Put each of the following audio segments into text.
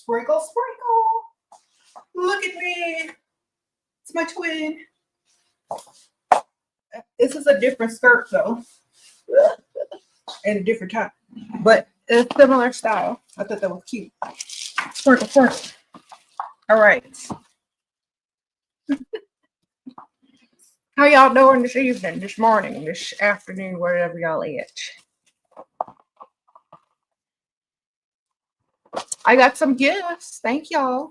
Sprinkle, sprinkle. Look at me. It's my twin. This is a different skirt though, and a different top, but a similar style. I thought that was cute. Sprinkle, sprinkle. All right. How y'all doing this evening, this morning, this afternoon, wherever y'all at? I got some gifts. Thank y'all.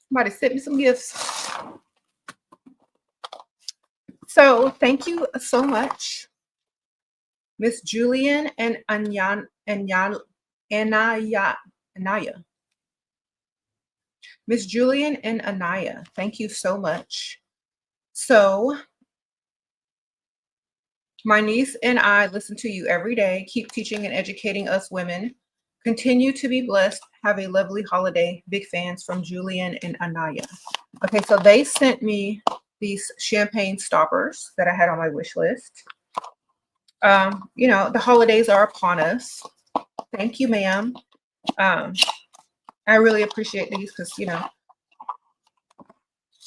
Somebody sent me some gifts. So thank you so much, Miss Julian and Anaya. Miss Julian and Anaya, thank you so much. So my niece and I listen to you every day. Keep teaching and educating us women. Continue to be blessed. Have a lovely holiday. Big fans from Julian and Anaya. Okay, so they sent me these champagne stoppers that I had on my wish list. You know, the holidays are upon us. Thank you, ma'am. I really appreciate these because, you know,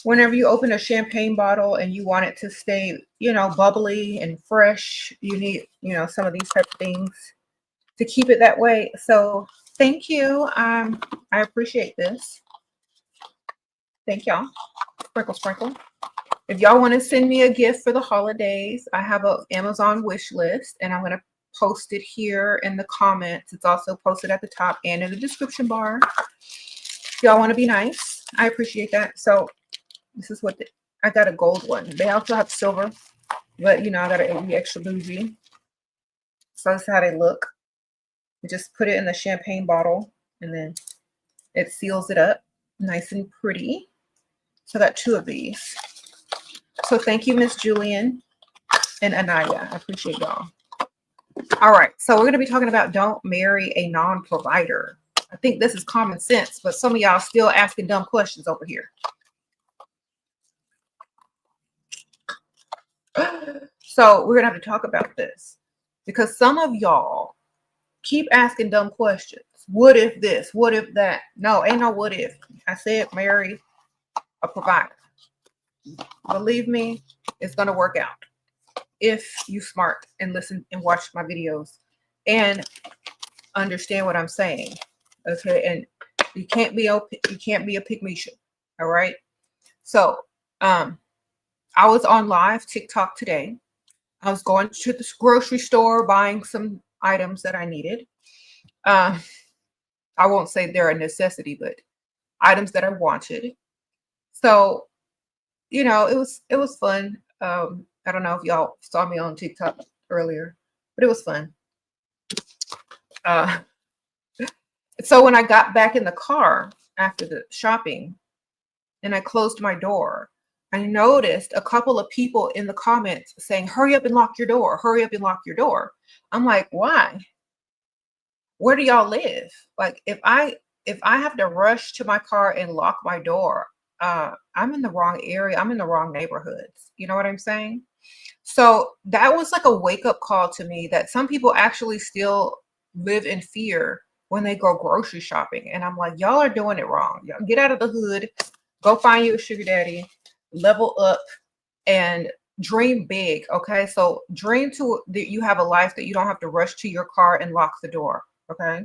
whenever you open a champagne bottle and you want it to stay, you know, bubbly and fresh, you need, you know, some of these type of things to keep it that way. So thank you. I appreciate this. Thank y'all. Sprinkle, sprinkle. If y'all want to send me a gift for the holidays, I have an Amazon wish list and I'm going to post it here in the comments. It's also posted at the top and in the description bar. If y'all want to be nice, I appreciate that. So this is what I got, a gold one. They also have silver, but you know, I got to be extra bougie. So that's how they look. You just put it in the champagne bottle and then it seals it up nice and pretty. So I got two of these. So thank you, Miss Julian and Anaya. I appreciate y'all. All right, so we're going to be talking about don't marry a non-provider. I think this is common sense, but some of y'all still asking dumb questions over here. So we're going to have to talk about this because some of y'all keep asking dumb questions. What if this? What if that? No, ain't no what if. I said marry a provider. Believe me, it's going to work out if you smart and listen and watch my videos and understand what I'm saying. Okay, and you can't be a pygmy. All right. So I was on live TikTok today. I was going to the grocery store buying some items that I needed. I won't say they're a necessity, but items that I wanted. So, you know, it was fun. I don't know if y'all saw me on TikTok earlier, but it was fun. So when I got back in the car after the shopping and I closed my door, I noticed a couple of people in the comments saying, hurry up and lock your door, hurry up and lock your door. I'm like, why? Where do y'all live? Like if I have to rush to my car and lock my door, I'm in the wrong area. I'm in the wrong neighborhoods. You know what I'm saying? So that was like a wake-up call to me that some people actually still live in fear when they go grocery shopping. And I'm like, y'all are doing it wrong. Y'all get out of the hood, go find you a sugar daddy, level up, and dream big. Okay, so dream to that you have a life that you don't have to rush to your car and lock the door. Okay.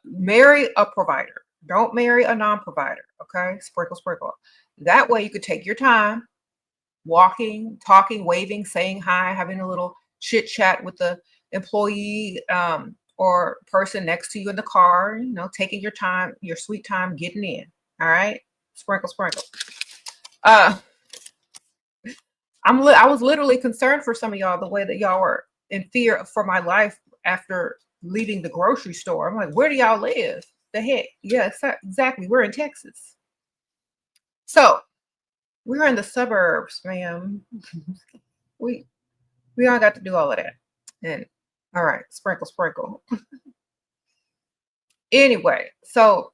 Marry a provider. Don't marry a non-provider. Okay, sprinkle, sprinkle. That way you could take your time walking, talking, waving, saying hi, having a little chit chat with the employee or person next to you in the car, you know, taking your time, your sweet time getting in. All right. Sprinkle, sprinkle. I was literally concerned for some of y'all the way that y'all were in fear for my life after leaving the grocery store. I'm like, where do y'all live? The heck? Yeah, exactly. We're in Texas. So we're in the suburbs, ma'am. we all got to do all of that. And all right, sprinkle, sprinkle. Anyway, so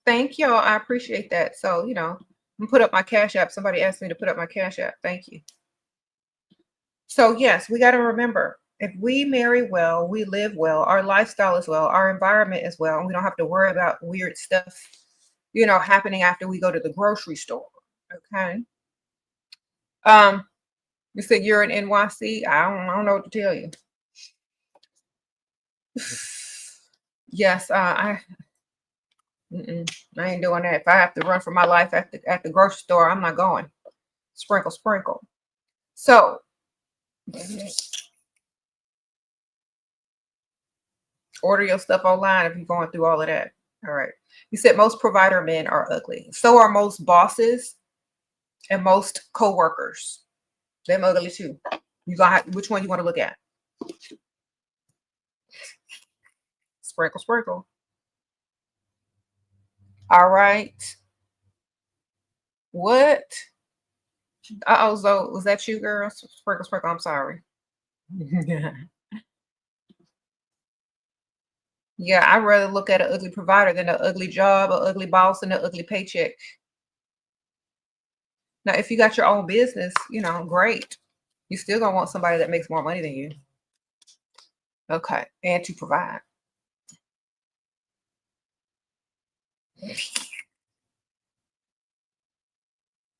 thank y'all. I appreciate that. So, you know, I'm put up my Cash App. Somebody asked me to put up my Cash App. Thank you. So yes, we got to remember, if we marry well, we live well, our lifestyle is well, our environment is well, and we don't have to worry about weird stuff, happening after we go to the grocery store. Okay. Um, you said you're in NYC. I don't know what to tell you. Yes, I ain't doing that. If I have to run for my life at the grocery store, I'm not going. Sprinkle, sprinkle. So order your stuff online if you're going through all of that. All right. You said most provider men are ugly. So are most bosses and most co-workers. Them ugly too. Which one you want to look at? Sprinkle, sprinkle. All right. What? Uh-oh, Zoe, was that you, girl? Sprinkle, sprinkle. I'm sorry. Yeah, I'd rather look at an ugly provider than an ugly job, an ugly boss, and an ugly paycheck. Now, if you got your own business, great. You still gonna want somebody that makes more money than you. Okay, and to provide.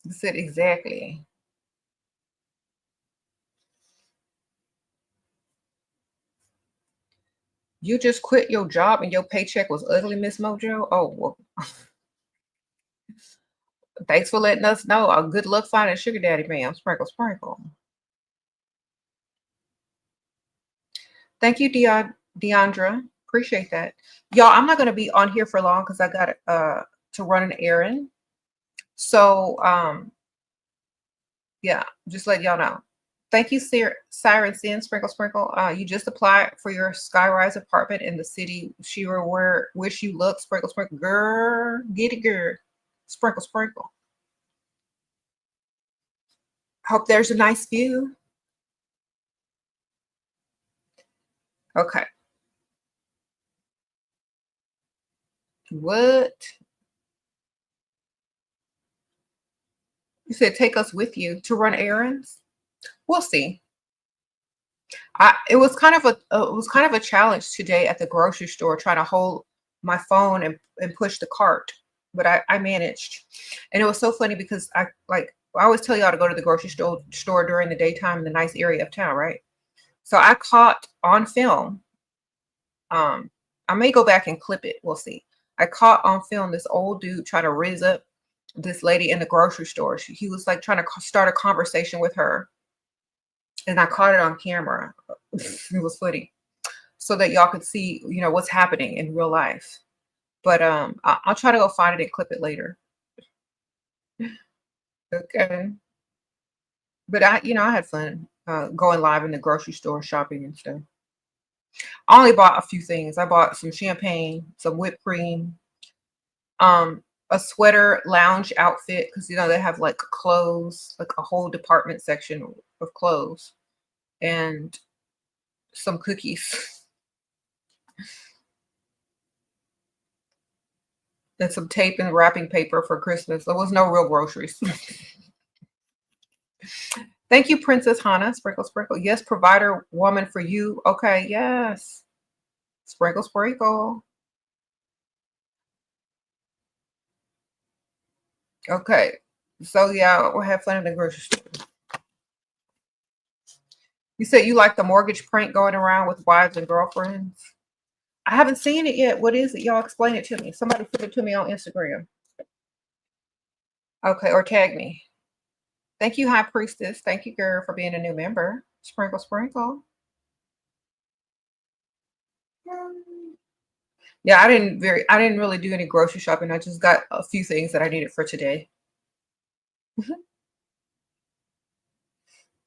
You said exactly. You just quit your job and your paycheck was ugly, Miss Mojo? Oh, well, thanks for letting us know. Good luck finding a sugar daddy, ma'am. Sprinkle, sprinkle. Thank you, Deandra. Appreciate that. Y'all, I'm not going to be on here for long because I got to run an errand. So, yeah, just let y'all know. Thank you, Siren Sin, Sprinkle, sprinkle. You just applied for your skyrise apartment in the city. Shira, where wish you luck. Sprinkle, sprinkle. Girl, get it, girl. Sprinkle, sprinkle. Hope there's a nice view. Okay. What? You said take us with you to run errands? We'll see. It was kind of a challenge today at the grocery store trying to hold my phone and push the cart, but I managed. And it was so funny because I always tell y'all to go to the grocery store during the daytime in the nice area of town, right? So I caught on film. I may go back and clip it. We'll see. I caught on film this old dude trying to riz up this lady in the grocery store. He was like trying to start a conversation with her, and I caught it on camera. It was funny, so that y'all could see, what's happening in real life. But I'll try to go find it and clip it later. Okay. But I had fun going live in the grocery store, shopping and stuff. I only bought a few things. I bought some champagne, some whipped cream, a sweater lounge outfit, because they have like clothes, like a whole department section of clothes, and some cookies and some tape and wrapping paper for Christmas. There was no real groceries. Thank you, Princess Hannah. Sprinkle, sprinkle. Yes, provider woman for you. Okay, yes. Sprinkle, sprinkle. Okay. So yeah, we'll have fun in the grocery store. You said you like the mortgage prank going around with wives and girlfriends? I haven't seen it yet. What is it? Y'all explain it to me. Somebody put it to me on Instagram. Okay, or tag me. Thank you, High Priestess. Thank you, girl, for being a new member. Sprinkle, sprinkle. Yeah, I didn't really do any grocery shopping. I just got a few things that I needed for today.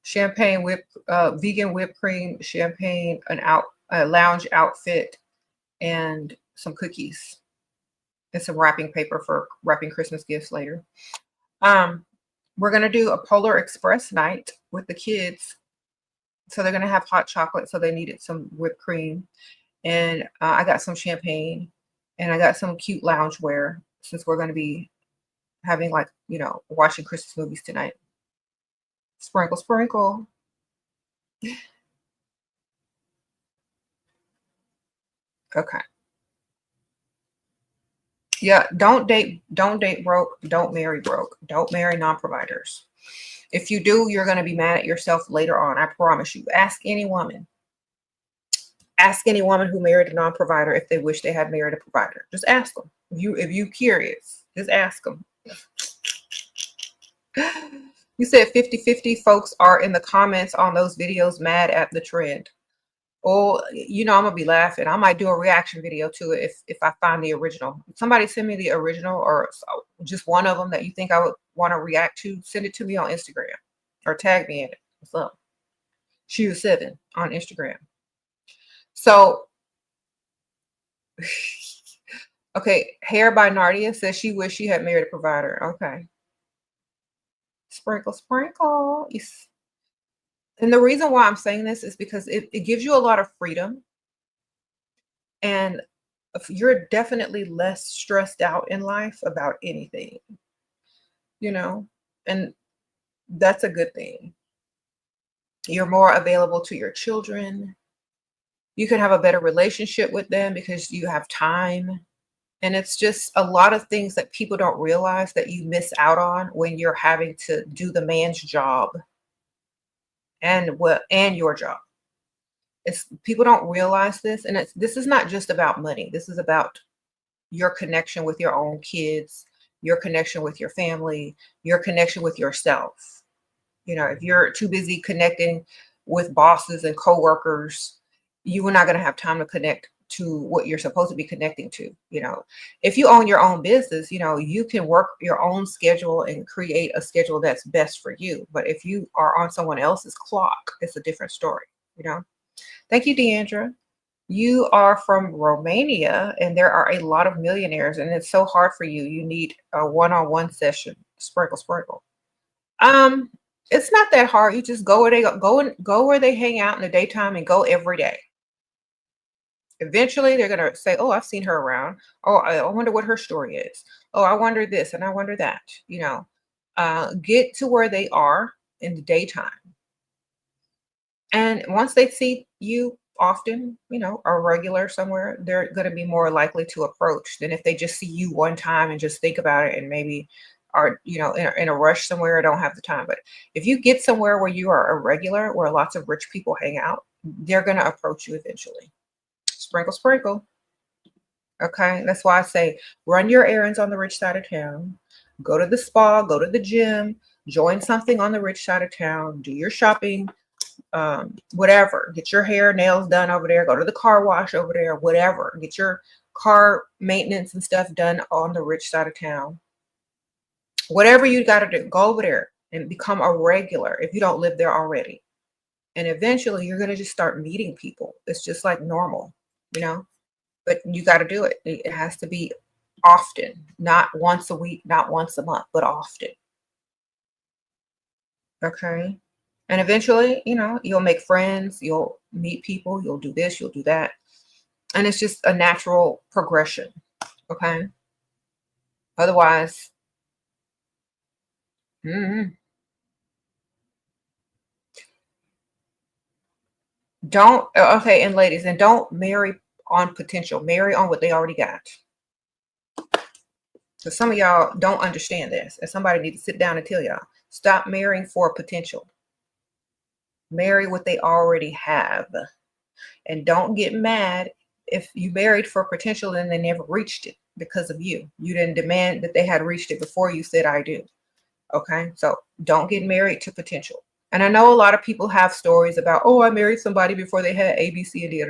Champagne vegan whipped cream, champagne, a lounge outfit, and some cookies and some wrapping paper for wrapping Christmas gifts later. We're gonna do a Polar Express night with the kids. So they're gonna have hot chocolate. So they needed some whipped cream, and I got some champagne, and I got some cute loungewear since we're gonna be having like, watching Christmas movies tonight. Sprinkle, sprinkle. Okay. Yeah, don't date broke, don't marry broke, don't marry non-providers. If you do, you're going to be mad at yourself later on. I promise you. Ask any woman who married a non-provider if they wish they had married a provider. Just ask them. If you curious, just ask them. You said 50-50 folks are in the comments on those videos mad at the trend. Oh, I'm gonna be laughing. I might do a reaction video to it if I find the original. Somebody send me the original or just one of them that you think I would want to react to. Send it to me on Instagram or tag me in it. What's up? SheRaSeven on Instagram. So, okay, Hair by Nardia says she wished she had married a provider. Okay. Sprinkle, sprinkle. And the reason why I'm saying this is because it gives you a lot of freedom. And you're definitely less stressed out in life about anything, and that's a good thing. You're more available to your children. You can have a better relationship with them because you have time. And it's just a lot of things that people don't realize that you miss out on when you're having to do the man's job and your job. It's people don't realize this, and this is not just about money. This is about your connection with your own kids, your connection with your family, your connection with yourself. If you're too busy connecting with bosses and coworkers, you are not going to have time to connect to what you're supposed to be connecting to. If you own your own business, you can work your own schedule and create a schedule that's best for you. But if you are on someone else's clock, it's a different story. Thank you, Deandra. You are from Romania, and there are a lot of millionaires, and it's so hard for you. You need a one-on-one session. Sprinkle, sprinkle. Um, it's not that hard. You just go where they go where they hang out in the daytime and go every day. Eventually, they're gonna say, "Oh, I've seen her around. Oh, I wonder what her story is. Oh, I wonder this and I wonder that." Get to where they are in the daytime. And once they see you often, or regular somewhere, they're going to be more likely to approach than if they just see you one time and just think about it and maybe are, in a rush somewhere or don't have the time. But if you get somewhere where you are a regular, where lots of rich people hang out, they're going to approach you eventually. Sprinkle, sprinkle. Okay. That's why I say run your errands on the rich side of town, go to the spa, go to the gym, join something on the rich side of town, do your shopping, whatever, get your hair, nails done over there, go to the car wash over there, whatever, get your car maintenance and stuff done on the rich side of town. Whatever you got to do, go over there and become a regular if you don't live there already. And eventually you're going to just start meeting people. It's just like normal, but you got to do it. It has to be often, not once a week, not once a month, but often. Okay. And eventually, you'll make friends, you'll meet people, you'll do this, you'll do that. And it's just a natural progression. Okay. Otherwise, don't, okay. And ladies, and don't marry on potential, marry on what they already got. So some of y'all don't understand this, and somebody needs to sit down and tell y'all, stop marrying for potential. Marry what they already have. And don't get mad if you married for potential and they never reached it because of you. You didn't demand that they had reached it before you said I do. Okay, so don't get married to potential. And I know a lot of people have stories about, oh, I married somebody before they had A, B, C, and D.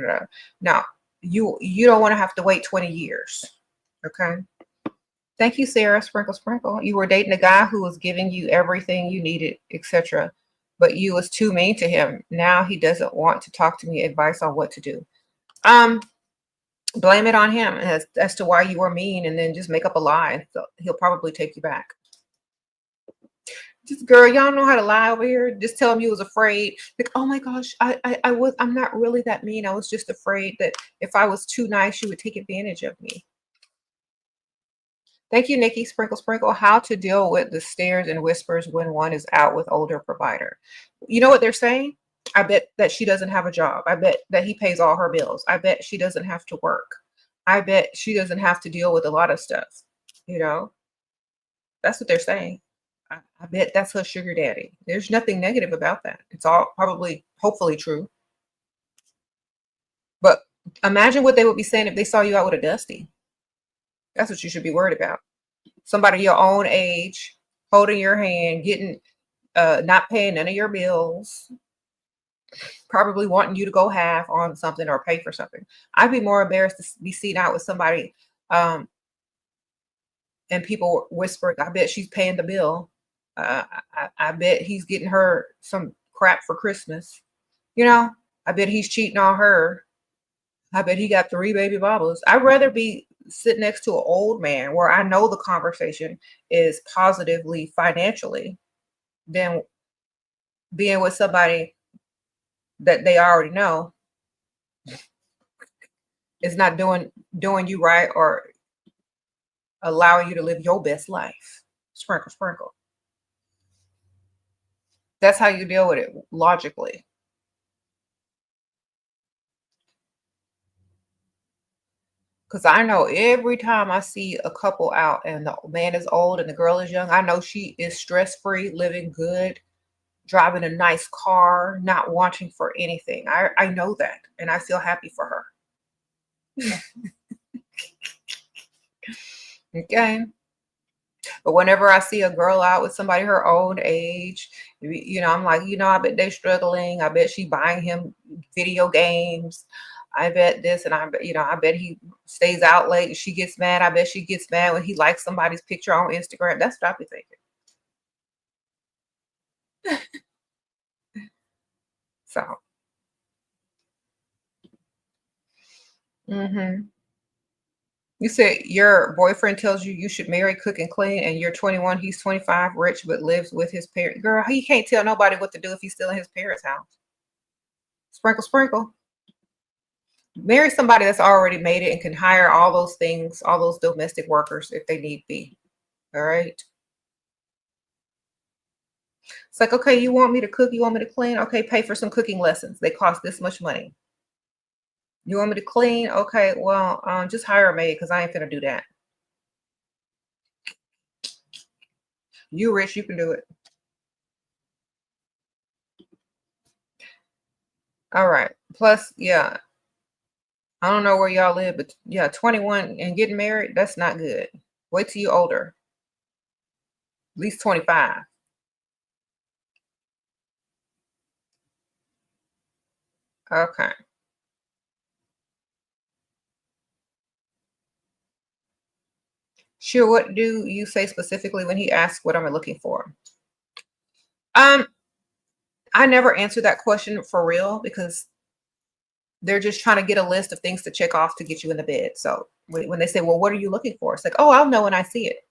Now, you don't want to have to wait 20 years. Okay. Thank you, Sarah. Sprinkle, sprinkle. You were dating a guy who was giving you everything you needed, etc. But you was too mean to him. Now he doesn't want to talk to me, advice on what to do. Blame it on him as to why you were mean, and then just make up a lie. So he'll probably take you back. Just girl, y'all know how to lie over here. Just tell him you was afraid. Like, oh my gosh, I'm not really that mean. I was just afraid that if I was too nice, you would take advantage of me. Thank you, Nikki. Sprinkle, sprinkle. How to deal with the stares and whispers when one is out with older provider. You know what they're saying? I bet that she doesn't have a job. I bet that he pays all her bills. I bet she doesn't have to work. I bet she doesn't have to deal with a lot of stuff. You know, that's what they're saying. I bet that's her sugar daddy. There's nothing negative about that. It's all probably, hopefully true. But imagine what they would be saying if they saw you out with a Dusty. That's what you should be worried about. Somebody your own age, holding your hand, getting, not paying none of your bills, probably wanting you to go half on something or pay for something. I'd be more embarrassed to be seen out with somebody, and people whispering, I bet she's paying the bill. I bet he's getting her some crap for Christmas. You know, I bet he's cheating on her. I bet he got 3 baby mamas. I'd rather be sitting next to an old man where I know the conversation is positively financially than being with somebody that they already know is not doing you right or allowing you to live your best life. Sprinkle, sprinkle. That's how you deal with it logically. Because I know every time I see a couple out and the man is old and the girl is young, I know she is stress-free, living good, driving a nice car, not wanting for anything. I know that, and I feel happy for her. Okay. But whenever I see a girl out with somebody her own age, I'm like, I bet they're struggling. I bet she buying him video games. I bet this, and I bet he stays out late. She gets mad. I bet she gets mad when he likes somebody's picture on Instagram. That's what I be thinking. So, you said your boyfriend tells you should marry, cook, and clean, and you're 21. He's 25, rich, but lives with his parents. Girl, he can't tell nobody what to do if he's still in his parents' house. Sprinkle, sprinkle. Marry somebody that's already made it and can hire all those things, all those domestic workers if they need be. All right. It's like, okay, you want me to cook? You want me to clean? Okay, pay for some cooking lessons. They cost this much money. You want me to clean? Okay, well, just hire a maid because I ain't gonna do that. You rich, you can do it. All right. Plus, yeah, I don't know where y'all live, but yeah, 21 and getting married, that's not good. Wait till you're older. At least 25. Okay. Sure, what do you say specifically when he asks what I'm looking for? Um, I never answer that question for real because they're just trying to get a list of things to check off to get you in the bed. So when they say, well, what are you looking for? It's like, oh, I'll know when I see it.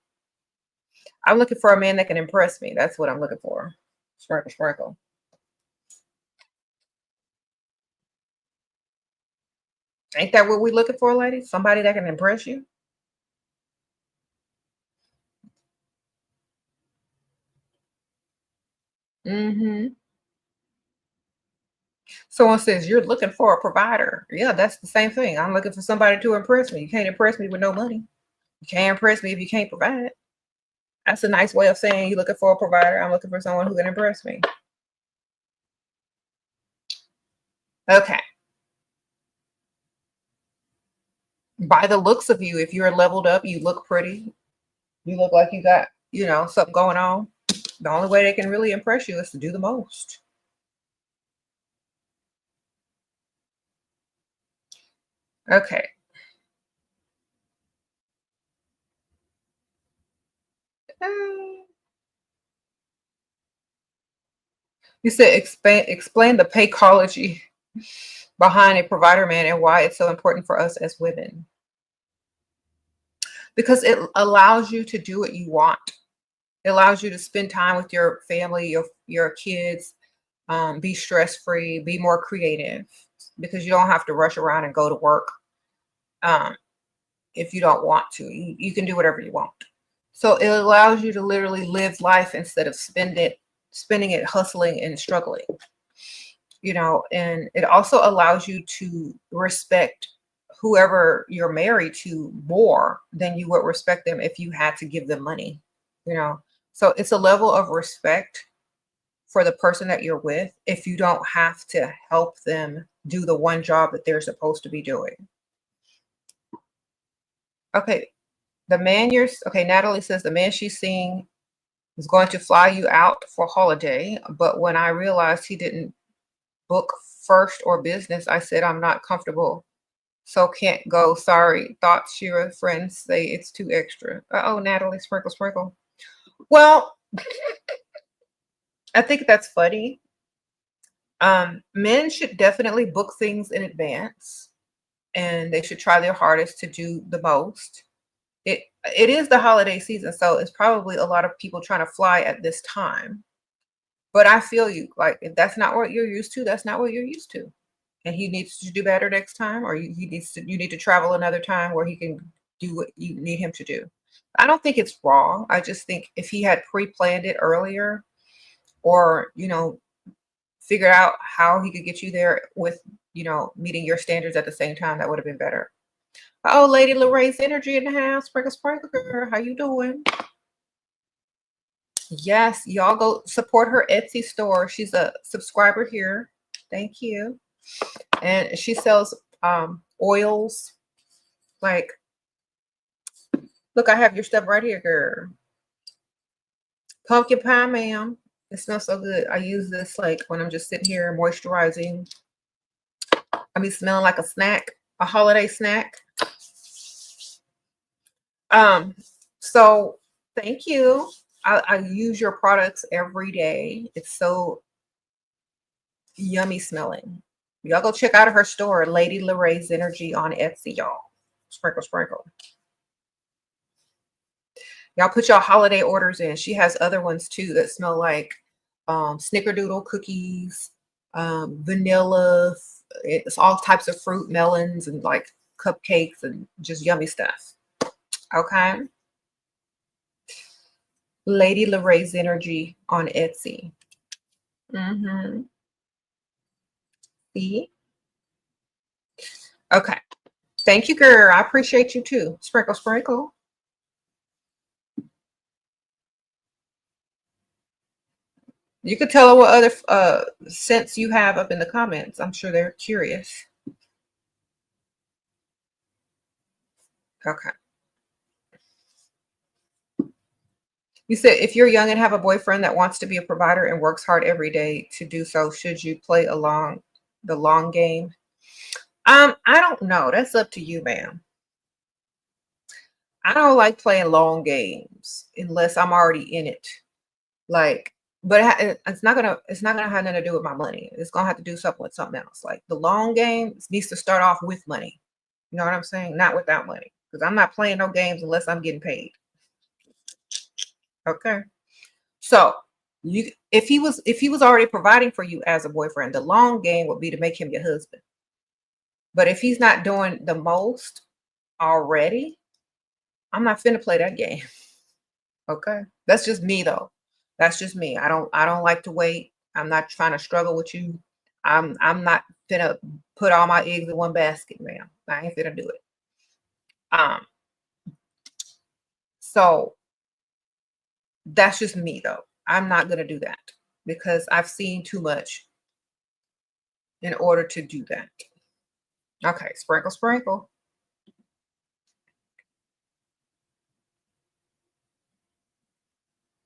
I'm looking for a man that can impress me. That's what I'm looking for. Sprinkle, sprinkle. Ain't that what we looking for, ladies? Somebody that can impress you? Someone says you're looking for a provider. Yeah, that's the same thing. I'm looking for somebody to impress me. You can't impress me with no money. You can't impress me if you can't provide. That's a nice way of saying you're looking for a provider. I'm looking for someone who can impress me. Okay. By the looks of you, if you're leveled up, you look pretty. You look like you got, something going on. The only way they can really impress you is to do the most. Okay. You said explain the paycology behind a provider man and why it's so important for us as women. Because it allows you to do what you want. It allows you to spend time with your family, your kids, be stress-free, be more creative because you don't have to rush around and go to work if you don't want to. You can do whatever you want. So it allows you to literally live life instead of spending it hustling and struggling, and it also allows you to respect whoever you're married to more than you would respect them if you had to give them money, you know. So it's a level of respect for the person that you're with if you don't have to help them do the one job that they're supposed to be doing. Okay, okay, Natalie says the man she's seeing is going to fly you out for holiday, but when I realized he didn't book first or business, I said I'm not comfortable, so can't go. Sorry. Thoughts, Shira. Friends say it's too extra. Oh, Natalie, sprinkle, sprinkle. Well, I think that's funny. Men should definitely book things in advance, and they should try their hardest to do the most. It is the holiday season, so it's probably a lot of people trying to fly at this time. But I feel you. Like, if that's not what you're used to, that's not what you're used to. And he needs to do better next time, or you need to travel another time where he can do what you need him to do. I don't think it's wrong. I just think if he had pre-planned it earlier, or figured out how he could get you there with meeting your standards at the same time, that would have been better. Oh, Lady Lorraine's energy in the house. Sprinkle, sprinkle, girl. How you doing? Yes, y'all go support her Etsy store. She's a subscriber here. Thank you. And she sells oils. Like, look, I have your stuff right here, girl. Pumpkin pie, ma'am. It smells so good. I use this like when I'm just sitting here moisturizing. I mean, smelling like a snack, a holiday snack. So thank you. I use your products every day. It's so yummy smelling. Y'all go check out her store, Lady Lorraine's Energy on Etsy, y'all. Sprinkle, sprinkle. Y'all put y'all holiday orders in. She has other ones too that smell like snickerdoodle cookies, vanilla. It's all types of fruit, melons, and like cupcakes and just yummy stuff. Okay. Lady Lorraine's Energy on Etsy. See? Okay. Thank you, girl. I appreciate you too. Sprinkle, sprinkle. You could tell her what other scents you have up in the comments. I'm sure they're curious. Okay. You said if you're young and have a boyfriend that wants to be a provider and works hard every day to do so, should you play along the long game? I don't know. That's up to you, ma'am. I don't like playing long games unless I'm already in it. Like, but it's not gonna have nothing to do with my money. It's gonna have to do something with something else. Like the long game needs to start off with money. You know what I'm saying? Not without money, because I'm not playing no games unless I'm getting paid. Okay. So if he was already providing for you as a boyfriend, the long game would be to make him your husband. But if he's not doing the most already, I'm not finna play that game. Okay. That's just me though. That's just me. I don't like to wait. I'm not trying to struggle with you. I'm not finna put all my eggs in one basket, ma'am. I ain't finna do it. So that's just me though. I'm not gonna do that because I've seen too much in order to do that. Okay, sprinkle, sprinkle.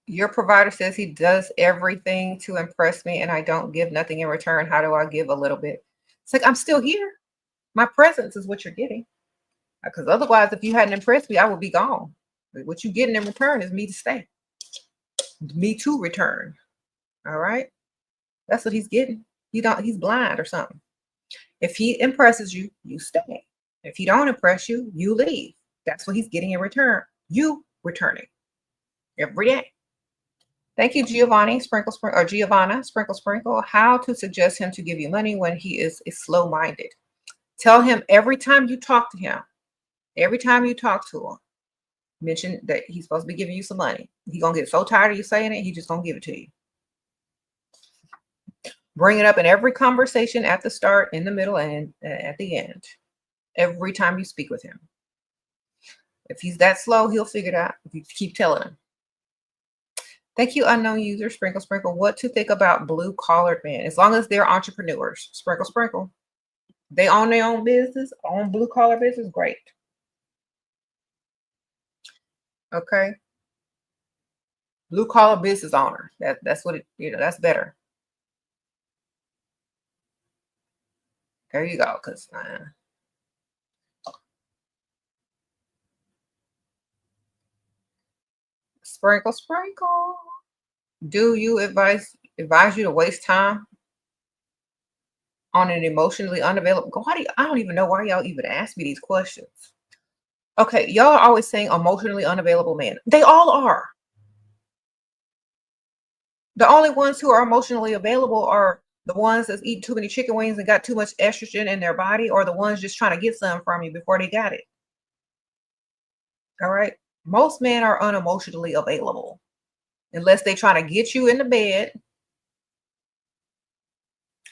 Your provider says he does everything to impress me and I don't give nothing in return. How do I give a little bit? It's like, I'm still here. My presence is what you're getting. Because otherwise, if you hadn't impressed me, I would be gone. But what you're getting in return is me to stay. Me to return. All right? That's what he's getting. He's blind or something. If he impresses you, you stay. If he don't impress you, you leave. That's what he's getting in return. You returning every day. Thank you, Giovanni, sprinkle, sprinkle, or Giovanna, sprinkle, sprinkle. How to suggest him to give you money when he is slow-minded. Tell him every time you talk to him, every time you talk to him, Mention that he's supposed to be giving you some money. He's gonna get so tired of you saying it, he just gonna give it to you. Bring it up in every conversation at the start, in the middle, and at the end. Every time you speak with him. If he's that slow, he'll figure it out if you keep telling him. Thank you, unknown user. Sprinkle, sprinkle. What to think about blue-collared men? As long as they're entrepreneurs. Sprinkle, sprinkle. They own their own business, own blue-collar business, great. Okay. Blue-collar business owner. That's what it, that's better. There you go. Because sprinkle, sprinkle. Do you advise you to waste time on an emotionally unavailable? I don't even know why y'all even ask me these questions. Okay, y'all are always saying emotionally unavailable men. They all are. The only ones who are emotionally available are the ones that's eating too many chicken wings and got too much estrogen in their body, or the ones just trying to get some from you before they got it. All right. Most men are unemotionally available unless they trying to get you in the bed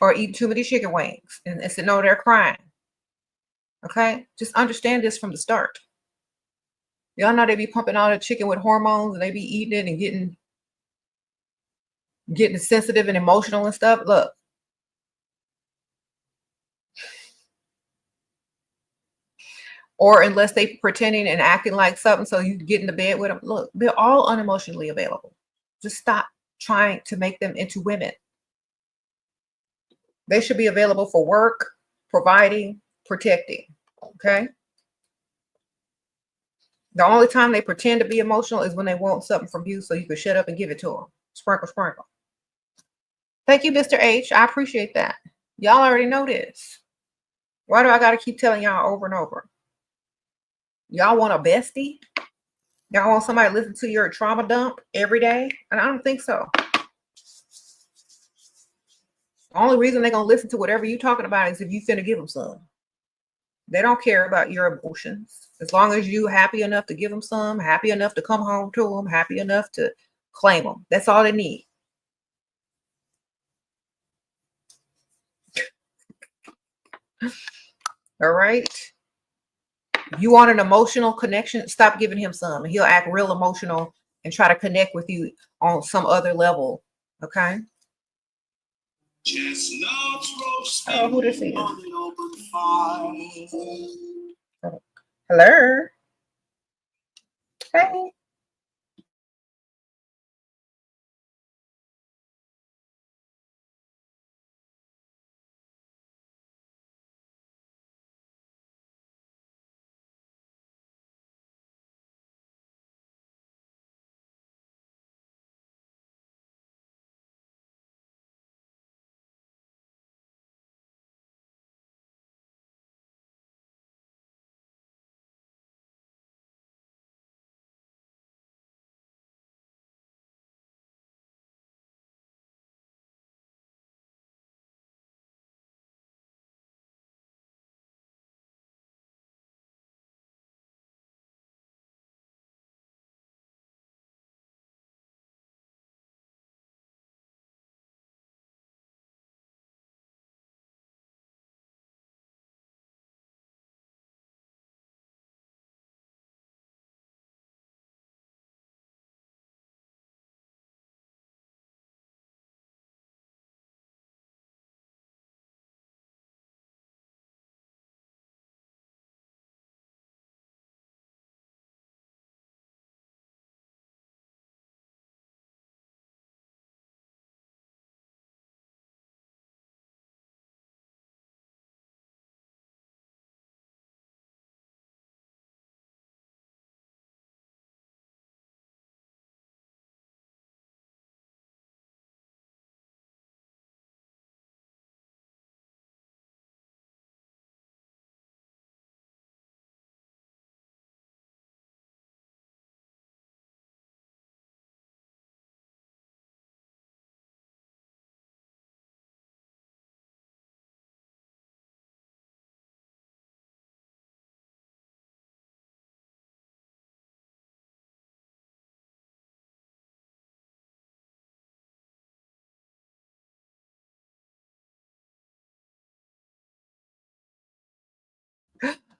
or eat too many chicken wings and sitting over there crying. Okay. Just understand this from the start. Y'all know they be pumping all the chicken with hormones and they be eating it and getting sensitive and emotional and stuff. Look. Or unless they pretending and acting like something so you get in the bed with them. Look, they're all unemotionally available. Just stop trying to make them into women. They should be available for work, providing, protecting. Okay. The only time they pretend to be emotional is when they want something from you so you can shut up and give it to them. Sprinkle, sprinkle. Thank you, Mr. H. I appreciate that. Y'all already know this. Why do I got to keep telling y'all over and over? Y'all want a bestie? Y'all want somebody to listen to your trauma dump every day? And I don't think so. The only reason they're going to listen to whatever you're talking about is if you finna give them some. They don't care about your emotions. As long as you happy enough to give them some, happy enough to come home to them, happy enough to claim them. That's all they need. All right. You want an emotional connection? Stop giving him some. He'll act real emotional and try to connect with you on some other level. Okay. Oh, who this is? Hello. Hey.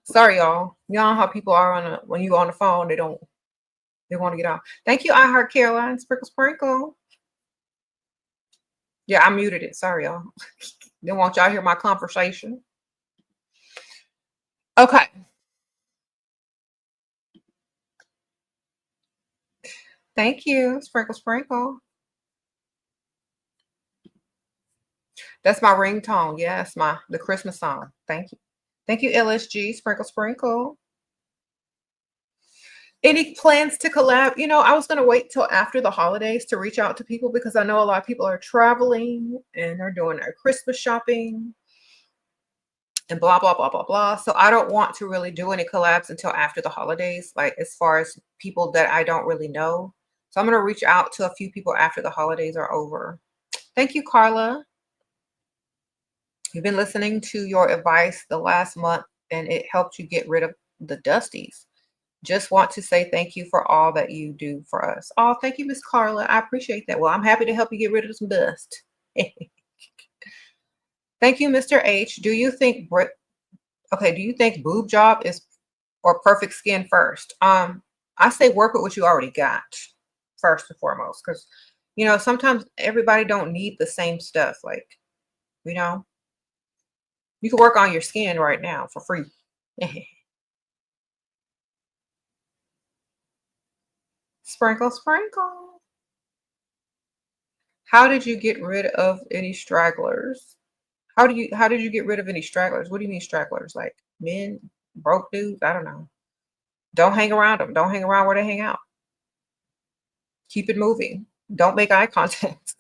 Sorry, y'all. You know how people are when you on the phone, they want to get off. Thank you, I Heart Caroline. Sprinkle Sprinkle. Yeah, I muted it. Sorry, y'all. Didn't want y'all to hear my conversation. Okay. Thank you, Sprinkle Sprinkle. That's my ringtone. Yes, the Christmas song. Thank you. Thank you, LSG. Sprinkle Sprinkle. Any plans to collab? You know, I was going to wait till after the holidays to reach out to people because I know a lot of people are traveling and they're doing their Christmas shopping and blah, blah, blah, blah, blah. So I don't want to really do any collabs until after the holidays, like as far as people that I don't really know. So I'm going to reach out to a few people after the holidays are over. Thank you, Carla. You've been listening to your advice the last month and it helped you get rid of the dusties. Just want to say thank you for all that you do for us. Oh, thank you, Miss Carla. I appreciate that. Well, I'm happy to help you get rid of some dust. Thank you, Mr. H. Do you think boob job is or perfect skin first? I say work with what you already got first and foremost, because you know, sometimes everybody don't need the same stuff. Like, you know, you can work on your skin right now for free. Sprinkle, sprinkle. How did you get rid of any stragglers? How did you get rid of any stragglers? What do you mean stragglers? Like men, broke dudes? I don't know. Don't hang around them. Don't hang around where they hang out. Keep it moving. Don't make eye contact.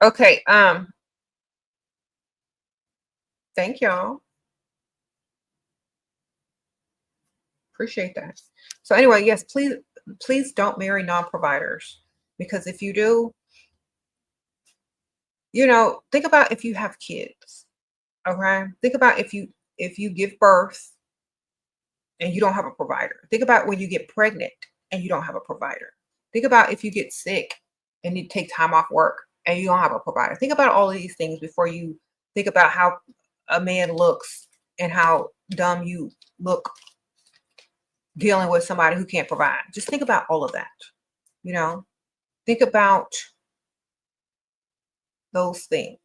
Okay, thank y'all. Appreciate that. So anyway, yes, please don't marry non-providers, because if you do, you know, think about if you have kids. Okay? Think about if you give birth and you don't have a provider. Think about when you get pregnant and you don't have a provider. Think about if you get sick and you take time off work and you don't have a provider. Think about all of these things before you think about how a man looks and how dumb you look dealing with somebody who can't provide. Just think about all of that. You know, think about those things.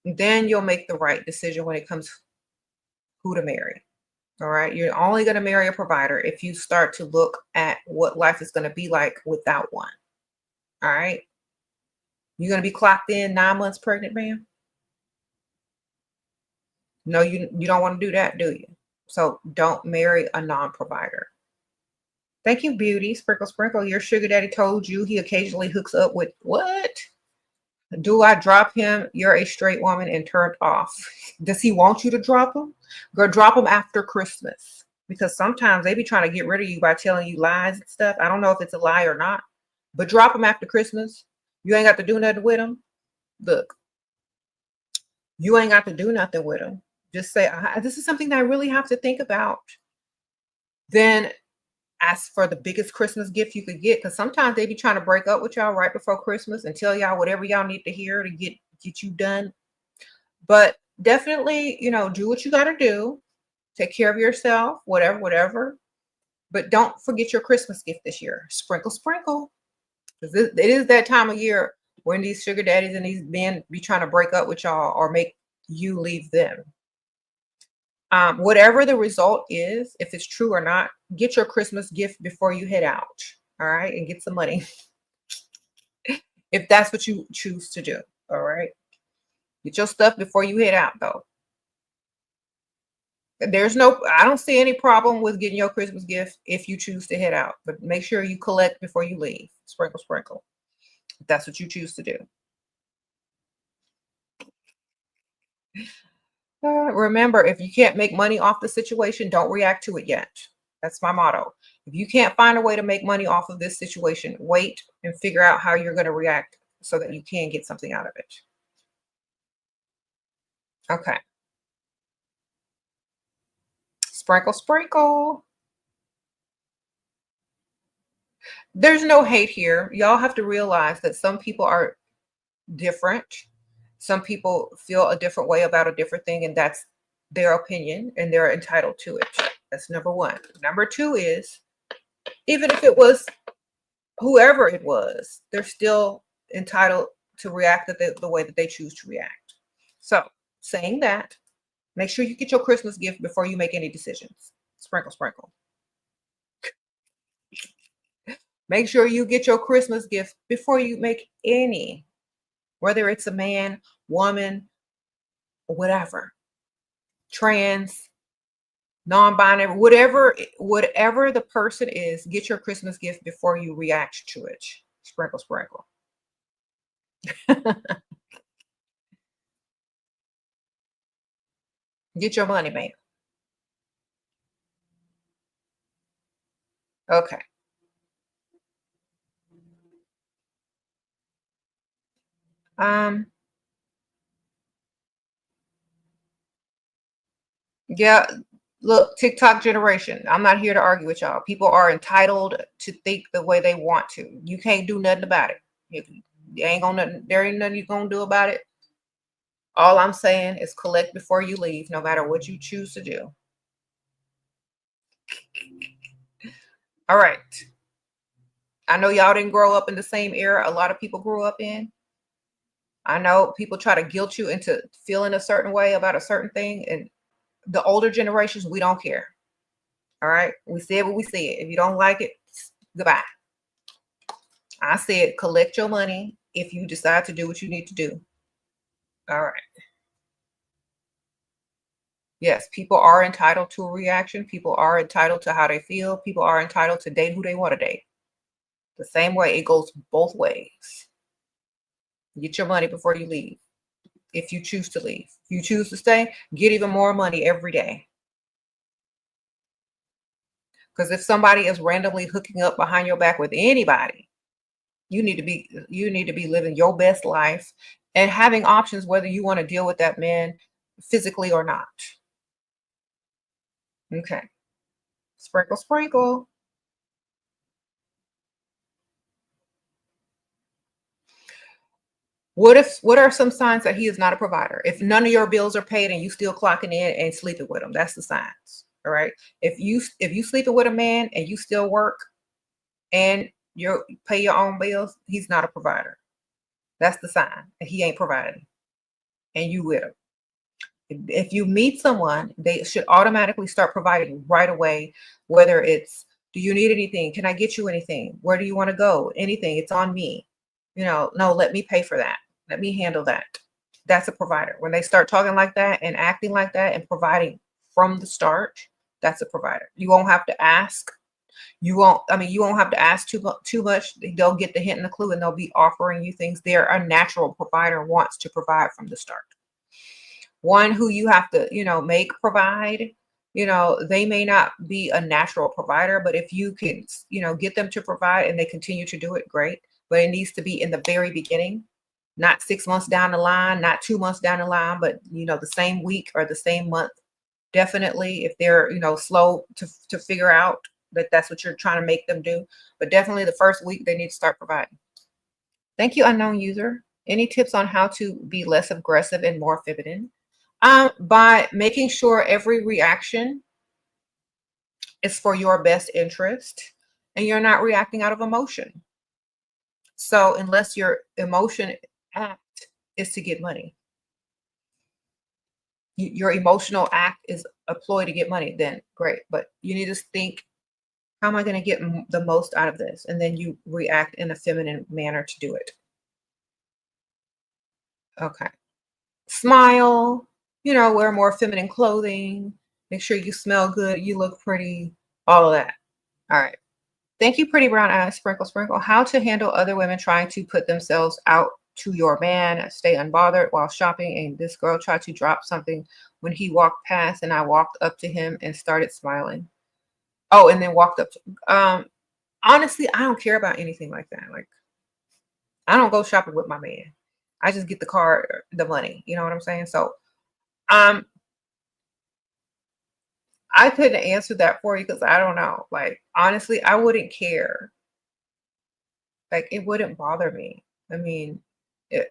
Then you'll make the right decision when it comes who to marry. All right. You're only going to marry a provider if you start to look at what life is going to be like without one. All right. You're going to be clocked in 9 months pregnant, ma'am? No, you don't want to do that, do you? So don't marry a non-provider. Thank you, Beauty. Sprinkle, sprinkle. Your sugar daddy told you he occasionally hooks up with what? Do I drop him? You're a straight woman and turned off. Does he want you to drop him? Go drop him after Christmas. Because sometimes they be trying to get rid of you by telling you lies and stuff. I don't know if it's a lie or not. But drop him after Christmas. You ain't got to do nothing with him. Look, you ain't got to do nothing with him. Just say, this is something that I really have to think about. Then ask for the biggest Christmas gift you could get, because sometimes they be trying to break up with y'all right before Christmas and tell y'all whatever y'all need to hear to get you done. But definitely, you know, do what you got to do. Take care of yourself, whatever. But don't forget your Christmas gift this year. Sprinkle, sprinkle. It is that time of year when these sugar daddies and these men be trying to break up with y'all or make you leave them. Whatever the result is, if it's true or not, get your Christmas gift before you head out. All right. And get some money. If that's what you choose to do. All right. Get your stuff before you head out, though. I don't see any problem with getting your Christmas gift if you choose to head out, but make sure you collect before you leave. Sprinkle, sprinkle. If that's what you choose to do. Remember, if you can't make money off the situation, don't react to it yet. That's my motto. If you can't find a way to make money off of this situation, wait and figure out how you're going to react so that you can get something out of it. Okay. Sprinkle, sprinkle. There's no hate here. Y'all have to realize that some people are different. Some people feel a different way about a different thing, and that's their opinion and they're entitled to it. That's number one. Number two is, even if it was whoever it was, they're still entitled to react the way that they choose to react. So saying that, make sure you get your Christmas gift before you make any decisions. Sprinkle, sprinkle. Make sure you get your Christmas gift before you make any, whether it's a man, woman, whatever, trans, non-binary, whatever the person is, get your Christmas gift before you react to it. Sprinkle, sprinkle. Get your money, man. Okay. Yeah, look, TikTok generation. I'm not here to argue with y'all. People are entitled to think the way they want to. You can't do nothing about it. There ain't nothing you gonna do about it. All I'm saying is collect before you leave, no matter what you choose to do. All right. I know y'all didn't grow up in the same era a lot of people grew up in. I know people try to guilt you into feeling a certain way about a certain thing. And the older generations, we don't care. All right. We said what we said. If you don't like it, goodbye. I said, collect your money if you decide to do what you need to do. All right. Yes, people are entitled to a reaction. People are entitled to how they feel. People are entitled to date who they want to date. The same way, it goes both ways. Get your money before you leave. If you choose to leave. If you choose to stay, get even more money every day. Because if somebody is randomly hooking up behind your back with anybody, you need to be living your best life and having options whether you want to deal with that man physically or not. Okay. Sprinkle, sprinkle. What are some signs that he is not a provider? If none of your bills are paid and you still clocking in and sleeping with him, that's the signs. All right. If you sleeping with a man and you still work and you pay your own bills, he's not a provider. That's the sign that he ain't providing. And you with him. If you meet someone, they should automatically start providing right away, whether it's, do you need anything? Can I get you anything? Where do you want to go? Anything. It's on me. No, let me pay for that. Let me handle that. That's a provider. When they start talking like that and acting like that and providing from the start, that's a provider. You won't have to ask. You won't have to ask too much. They'll get the hint and the clue and they'll be offering you things. They're a natural provider, wants to provide from the start. One who you have to, make provide, they may not be a natural provider, but if you can, get them to provide and they continue to do it, great. But it needs to be in the very beginning, not 6 months down the line, not 2 months down the line, but, the same week or the same month. Definitely, if they're, slow to figure out that that's what you're trying to make them do. But definitely the first week, they need to start providing. Thank you, unknown user. Any tips on how to be less aggressive and more feminine? By making sure every reaction is for your best interest and you're not reacting out of emotion. So unless your emotion act is to get money, your emotional act is a ploy to get money, then great. But you need to think, how am I going to get the most out of this? And then you react in a feminine manner to do it. Okay. Smile, wear more feminine clothing, make sure you smell good, you look pretty, all of that. All right. Thank you, Pretty Brown Eyes, Sprinkle, Sprinkle. How to handle other women trying to put themselves out to your man, stay unbothered while shopping. And this girl tried to drop something when he walked past and I walked up to him and started smiling. Oh, and then walked up to, honestly, I don't care about anything like that. Like, I don't go shopping with my man. I just get the car, the money. You know what I'm saying? So, I couldn't answer that for you because I don't know. Like, honestly, I wouldn't care. Like, it wouldn't bother me. I mean,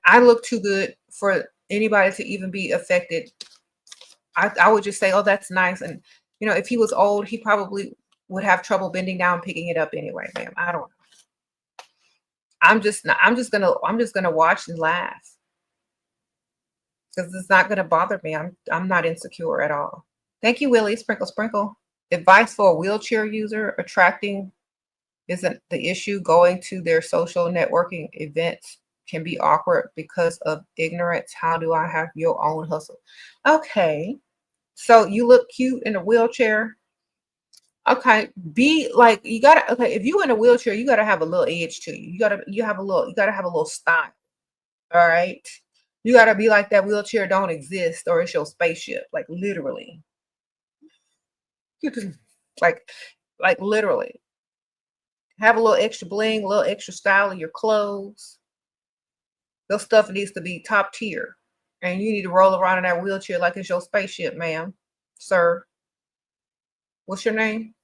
I look too good for anybody to even be affected I would just say, oh, that's nice. And if he was old, he probably would have trouble bending down, picking it up anyway, ma'am. I don't know. I'm just gonna watch and laugh because it's not gonna bother me. I'm not insecure at all. Thank you, Willie. Sprinkle, sprinkle. Advice for a wheelchair user: attracting isn't the issue. Going to their social networking events can be awkward because of ignorance. How do I have your own hustle? Okay. So you look cute in a wheelchair. Okay. Be like, you gotta, okay, if you in a wheelchair, you gotta have a little edge to you. You gotta have a little style. All right. You gotta be like that wheelchair don't exist or it's your spaceship. Like literally. Like like literally. Have a little extra bling, a little extra style in your clothes. Those stuff needs to be top tier. And you need to roll around in that wheelchair like it's your spaceship, ma'am. Sir. What's your name?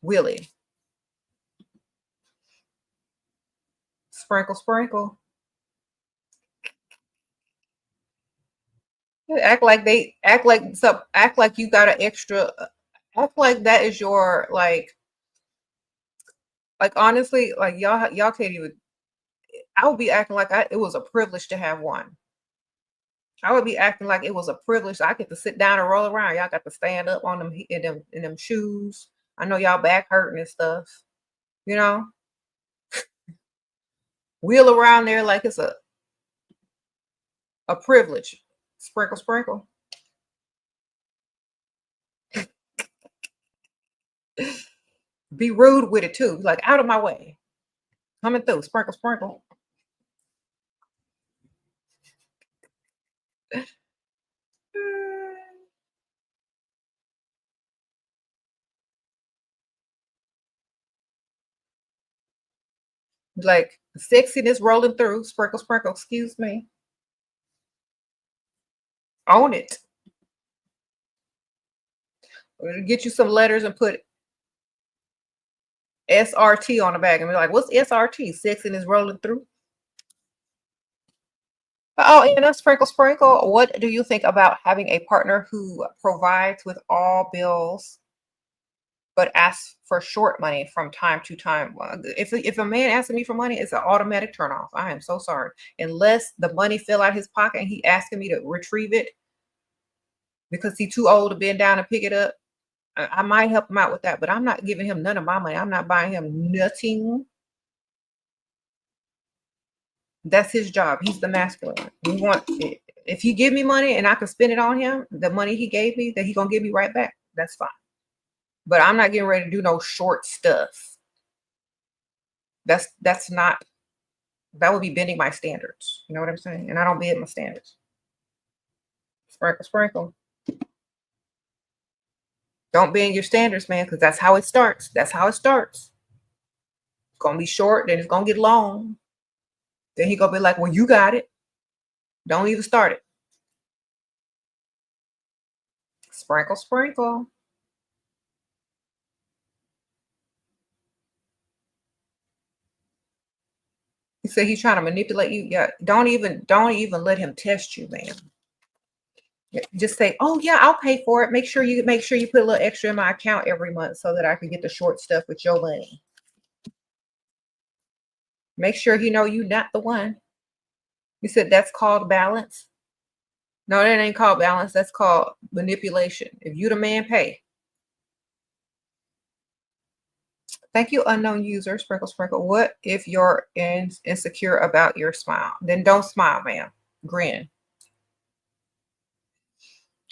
Willie. Sprinkle, sprinkle. Act like you got an extra, act like that is your like honestly, like y'all can't even. I would be acting like it was a privilege to have one. I would be acting like it was a privilege. I get to sit down and roll around. Y'all got to stand up on them in them shoes. I know y'all back hurting and stuff. You know, wheel around there like it's a privilege. Sprinkle, sprinkle. Be rude with it too. Like out of my way. Coming through. Sprinkle, sprinkle. Like sexiness rolling through. Sprinkle, sprinkle. Excuse me. Own it. Get you some letters and put SRT on the back and be like, what's SRT? Sexiness rolling through. Oh, and a sprinkle, sprinkle. What do you think about having a partner who provides with all bills but asks for short money from time to time? If a man asks me for money, it's an automatic turn off. I am so sorry. Unless the money fell out his pocket and he asking me to retrieve it because he's too old to bend down and pick it up, I might help him out with that, but I'm not giving him none of my money. I'm not buying him nothing. That's his job. He's the masculine. If he give me money and I can spend it on him, the money he gave me, that he gonna give me right back. That's fine. But I'm not getting ready to do no short stuff. That's not, that would be bending my standards. You know what I'm saying? And I don't bend my standards. Sprinkle, sprinkle. Don't bend your standards, man, because that's how it starts. That's how it starts. It's gonna be short, then it's gonna get long. Then he gonna be like, well, you got it. Don't even start it. Sprinkle, sprinkle. He said he's trying to manipulate you. Yeah, don't even let him test you, man. Just say, oh yeah, I'll pay for it. Make sure you put a little extra in my account every month so that I can get the short stuff with your money. Make sure he know you not the one. You said that's called balance. No, that ain't called balance. That's called manipulation. If you the man, pay. Thank you, unknown user. Sprinkle, sprinkle. What if you're insecure about your smile? Then don't smile, ma'am. Grin.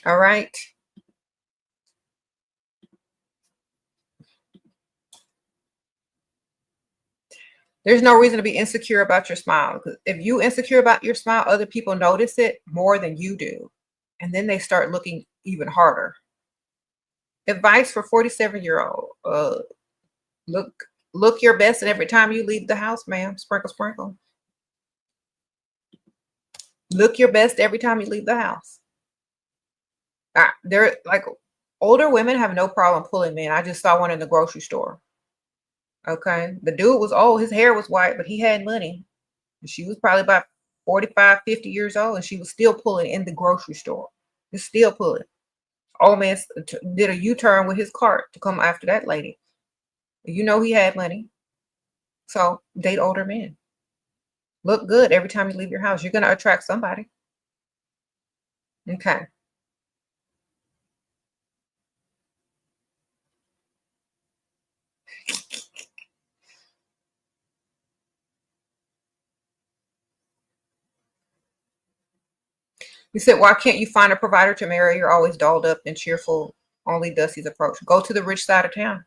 All right. There's no reason to be insecure about your smile. If you insecure about your smile, other people notice it more than you do. And then they start looking even harder. Advice for 47-year-old. Look your best and every time you leave the house, ma'am. Sprinkle, sprinkle. Look your best every time you leave the house. They're like, older women have no problem pulling men. I just saw one in the grocery store. Okay. The dude was old. His hair was white, but he had money. She was probably about 45, 50 years old, and she was still pulling in the grocery store. It's still pulling. Old man did a U-turn with his cart to come after that lady. You know he had money. So date older men. Look good every time you leave your house. You're going to attract somebody. Okay. You said, why can't you find a provider to marry? You're always dolled up and cheerful. Only Dusty's approach. Go to the rich side of town.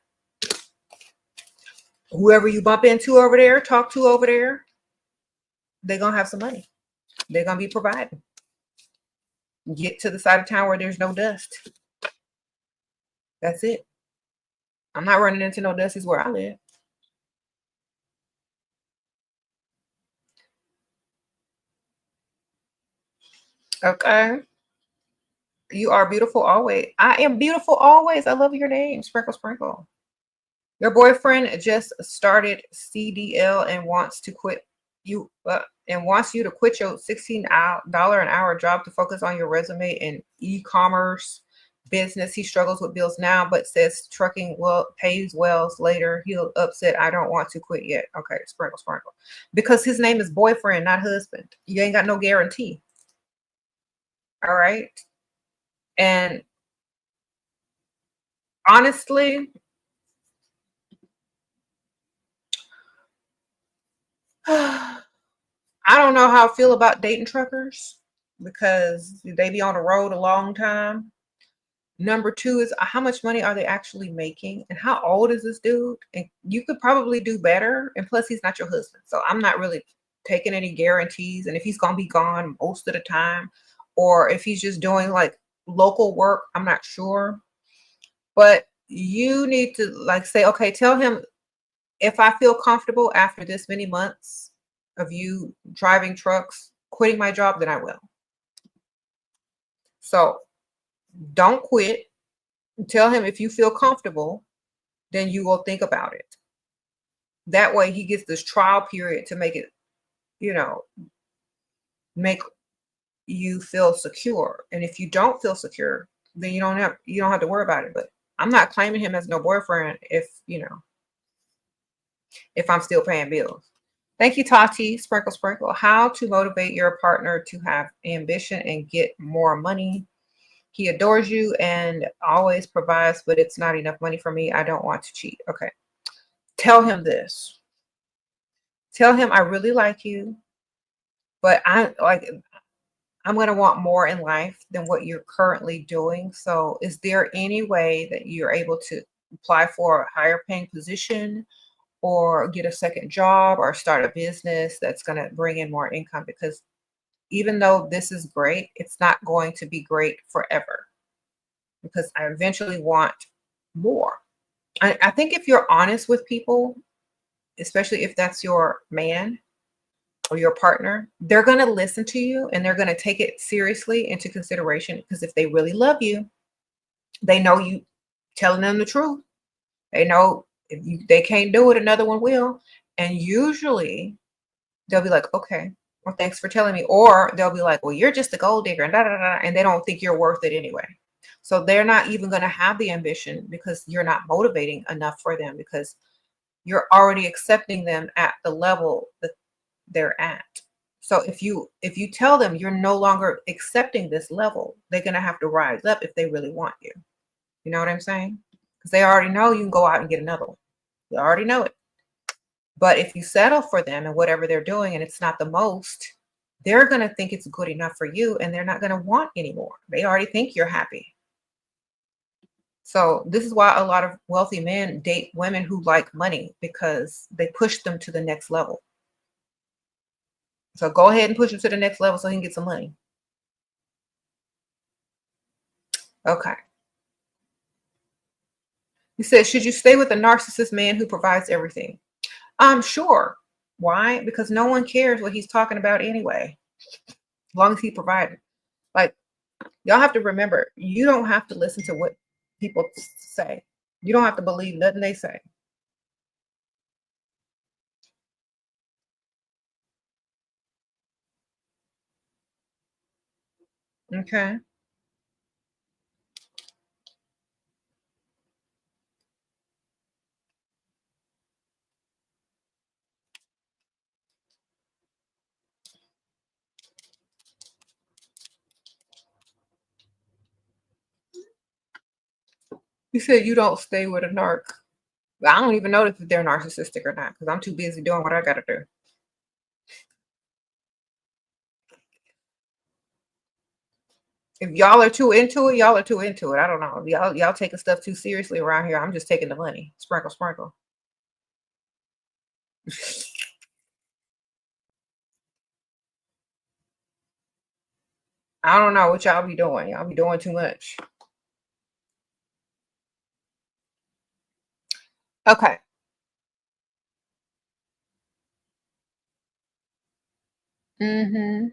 Whoever you bump into over there, talk to over there, they're going to have some money. They're going to be providing. Get to the side of town where there's no dust. That's it. I'm not running into no Dusties where I live. Okay. You are beautiful always. I am beautiful always. I love your name, Sprinkle Sprinkle. Your boyfriend just started CDL and wants to quit you and wants you to quit your $16 an hour job to focus on your resume and e-commerce business. He struggles with bills now, but says trucking pays well later. He'll upset. I don't want to quit yet. Okay, Sprinkle Sprinkle. Because his name is boyfriend, not husband. You ain't got no guarantee. All right. And honestly, I don't know how I feel about dating truckers because they be on the road a long time. Number two is how much money are they actually making and how old is this dude? And you could probably do better. And plus, he's not your husband. So I'm not really taking any guarantees. And if he's going to be gone most of the time, or if he's just doing like local work, I'm not sure. But you need to like say, okay, tell him if I feel comfortable after this many months of you driving trucks, quitting my job, then I will. So don't quit. Tell him if you feel comfortable, then you will think about it. That way he gets this trial period to make it, make you feel secure. And if you don't feel secure, then you don't have to worry about it. But I'm not claiming him as no boyfriend if I'm still paying bills. Thank you, Tati. Sprinkle, sprinkle. How to motivate your partner to have ambition and get more money. He adores you and always provides, but it's not enough money for me. I don't want to cheat. Okay. Tell him this. Tell him I really like you, but I'm going to want more in life than what you're currently doing. So is there any way that you're able to apply for a higher paying position or get a second job or start a business that's going to bring in more income? Because even though this is great, it's not going to be great forever because I eventually want more. I think if you're honest with people, especially if that's your man or your partner, they're going to listen to you and they're going to take it seriously into consideration because if they really love you, they know you telling them the truth. They know if they can't do it, another one will. And usually they'll be like, okay, well, thanks for telling me. Or they'll be like, well, you're just a gold digger and da, da, da, and they don't think you're worth it anyway. So they're not even going to have the ambition because you're not motivating enough for them because you're already accepting them at the level that they're at. So if you tell them you're no longer accepting this level, they're going to have to rise up if they really want you. You know what I'm saying? Because they already know you can go out and get another one. They already know it. But if you settle for them and whatever they're doing and it's not the most, they're going to think it's good enough for you and they're not going to want anymore. They already think you're happy. So this is why a lot of wealthy men date women who like money because they push them to the next level. So go ahead and push him to the next level so he can get some money. Okay. He says, should you stay with a narcissist man who provides everything? Sure. Why? Because no one cares what he's talking about anyway, as long as he provided. Like, y'all have to remember, you don't have to listen to what people say. You don't have to believe nothing they say. Okay. You said you don't stay with a narc. I don't even notice if they're narcissistic or not because I'm too busy doing what I gotta do. If y'all are too into it, y'all are too into it. I don't know. If y'all taking stuff too seriously around here. I'm just taking the money. Sprinkle, sprinkle. I don't know what y'all be doing. Y'all be doing too much. Okay. Mm-hmm.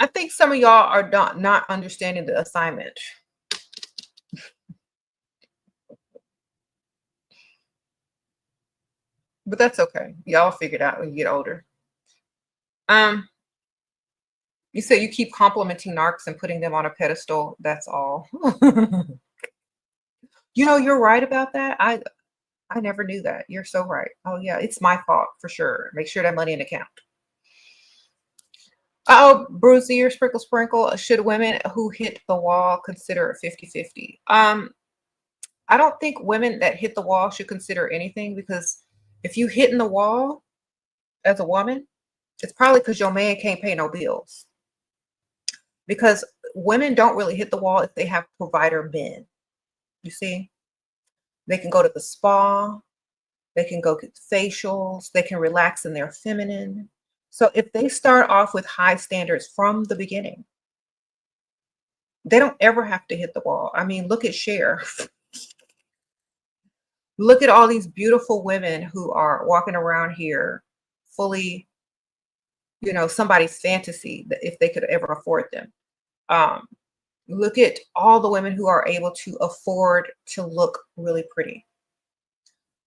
I think some of y'all are not understanding the assignment, but that's okay. Y'all figure it out when you get older. Um, you say you keep complimenting narcs and putting them on a pedestal. That's all. You know, you're right about that. I never knew that. You're so right. Oh yeah, it's my fault for sure. Make sure that money in account. Oh, Brucey, sprinkle sprinkle. Should women who hit the wall consider it 50-50? I don't think women that hit the wall should consider anything because if you hitting the wall as a woman, it's probably because your man can't pay no bills. Because women don't really hit the wall if they have provider men. You see, they can go to the spa, they can go get facials, they can relax in their feminine. So if they start off with high standards from the beginning, they don't ever have to hit the wall. I mean, look at Cher. Look at all these beautiful women who are walking around here fully, somebody's fantasy that if they could ever afford them. Um, Look at all the women who are able to afford to look really pretty.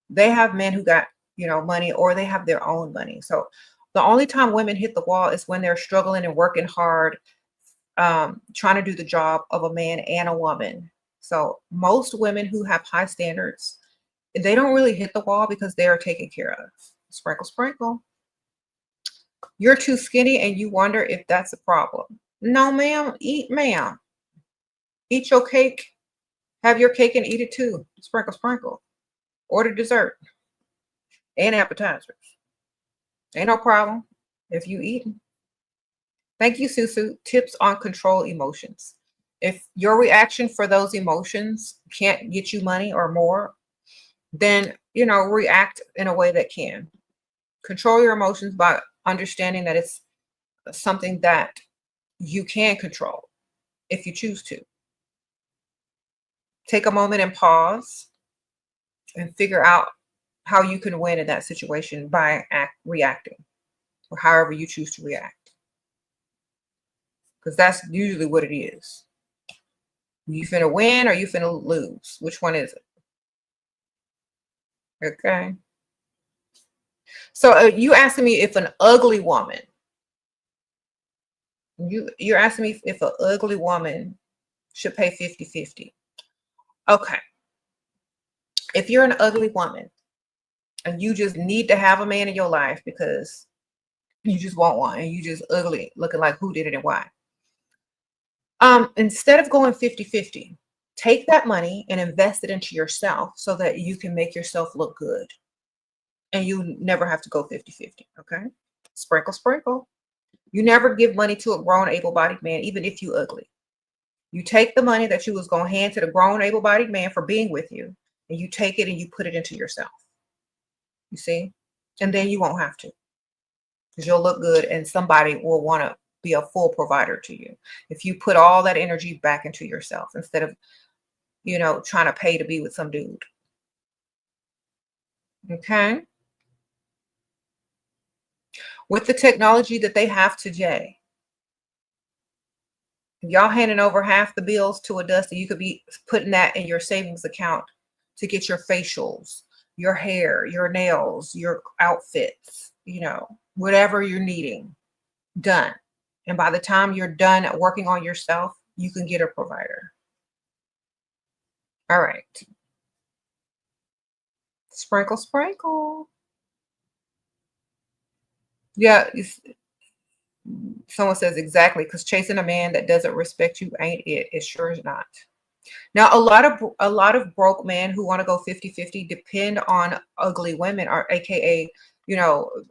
They have men who got, money or they have their own money. So the only time women hit the wall is when they're struggling and working hard, trying to do the job of a man and a woman. So most women who have high standards, they don't really hit the wall because they are taken care of. Sprinkle, sprinkle. You're too skinny and you wonder if that's a problem. No, ma'am. Eat, ma'am. Eat your cake. Have your cake and eat it too. Sprinkle, sprinkle. Order dessert and appetizers. Ain't no problem if you eat. Thank you, Susu. Tips on control emotions. If your reaction for those emotions can't get you money or more, then, react in a way that can. Control your emotions by understanding that it's something that you can control if you choose to. Take a moment and pause and figure out how you can win in that situation by reacting or however you choose to react. Because that's usually what it is. You finna win or you finna lose? Which one is it? Okay. So you asking me if an ugly woman, you're asking me if an ugly woman should pay 50-50. Okay. If you're an ugly woman and you just need to have a man in your life because you just want one and you just ugly looking like who did it and why. Instead of going 50-50, take that money and invest it into yourself so that you can make yourself look good and you never have to go 50-50. Okay. Sprinkle, sprinkle. You never give money to a grown able-bodied man, even if you ugly. You take the money that you was going to hand to the grown able-bodied man for being with you and you take it and you put it into yourself. You see? And then you won't have to because you'll look good and somebody will want to be a full provider to you. If you put all that energy back into yourself instead of, trying to pay to be with some dude. Okay. With the technology that they have today, y'all handing over half the bills to a Dusty, you could be putting that in your savings account to get your facials, your hair, your nails, your outfits, whatever you're needing done. And by the time you're done working on yourself, you can get a provider. All right. Sprinkle, sprinkle. Yeah, someone says exactly, because chasing a man that doesn't respect you ain't it. It sure is not. Now, a lot of broke men who want to go 50-50 depend on ugly women, or AKA,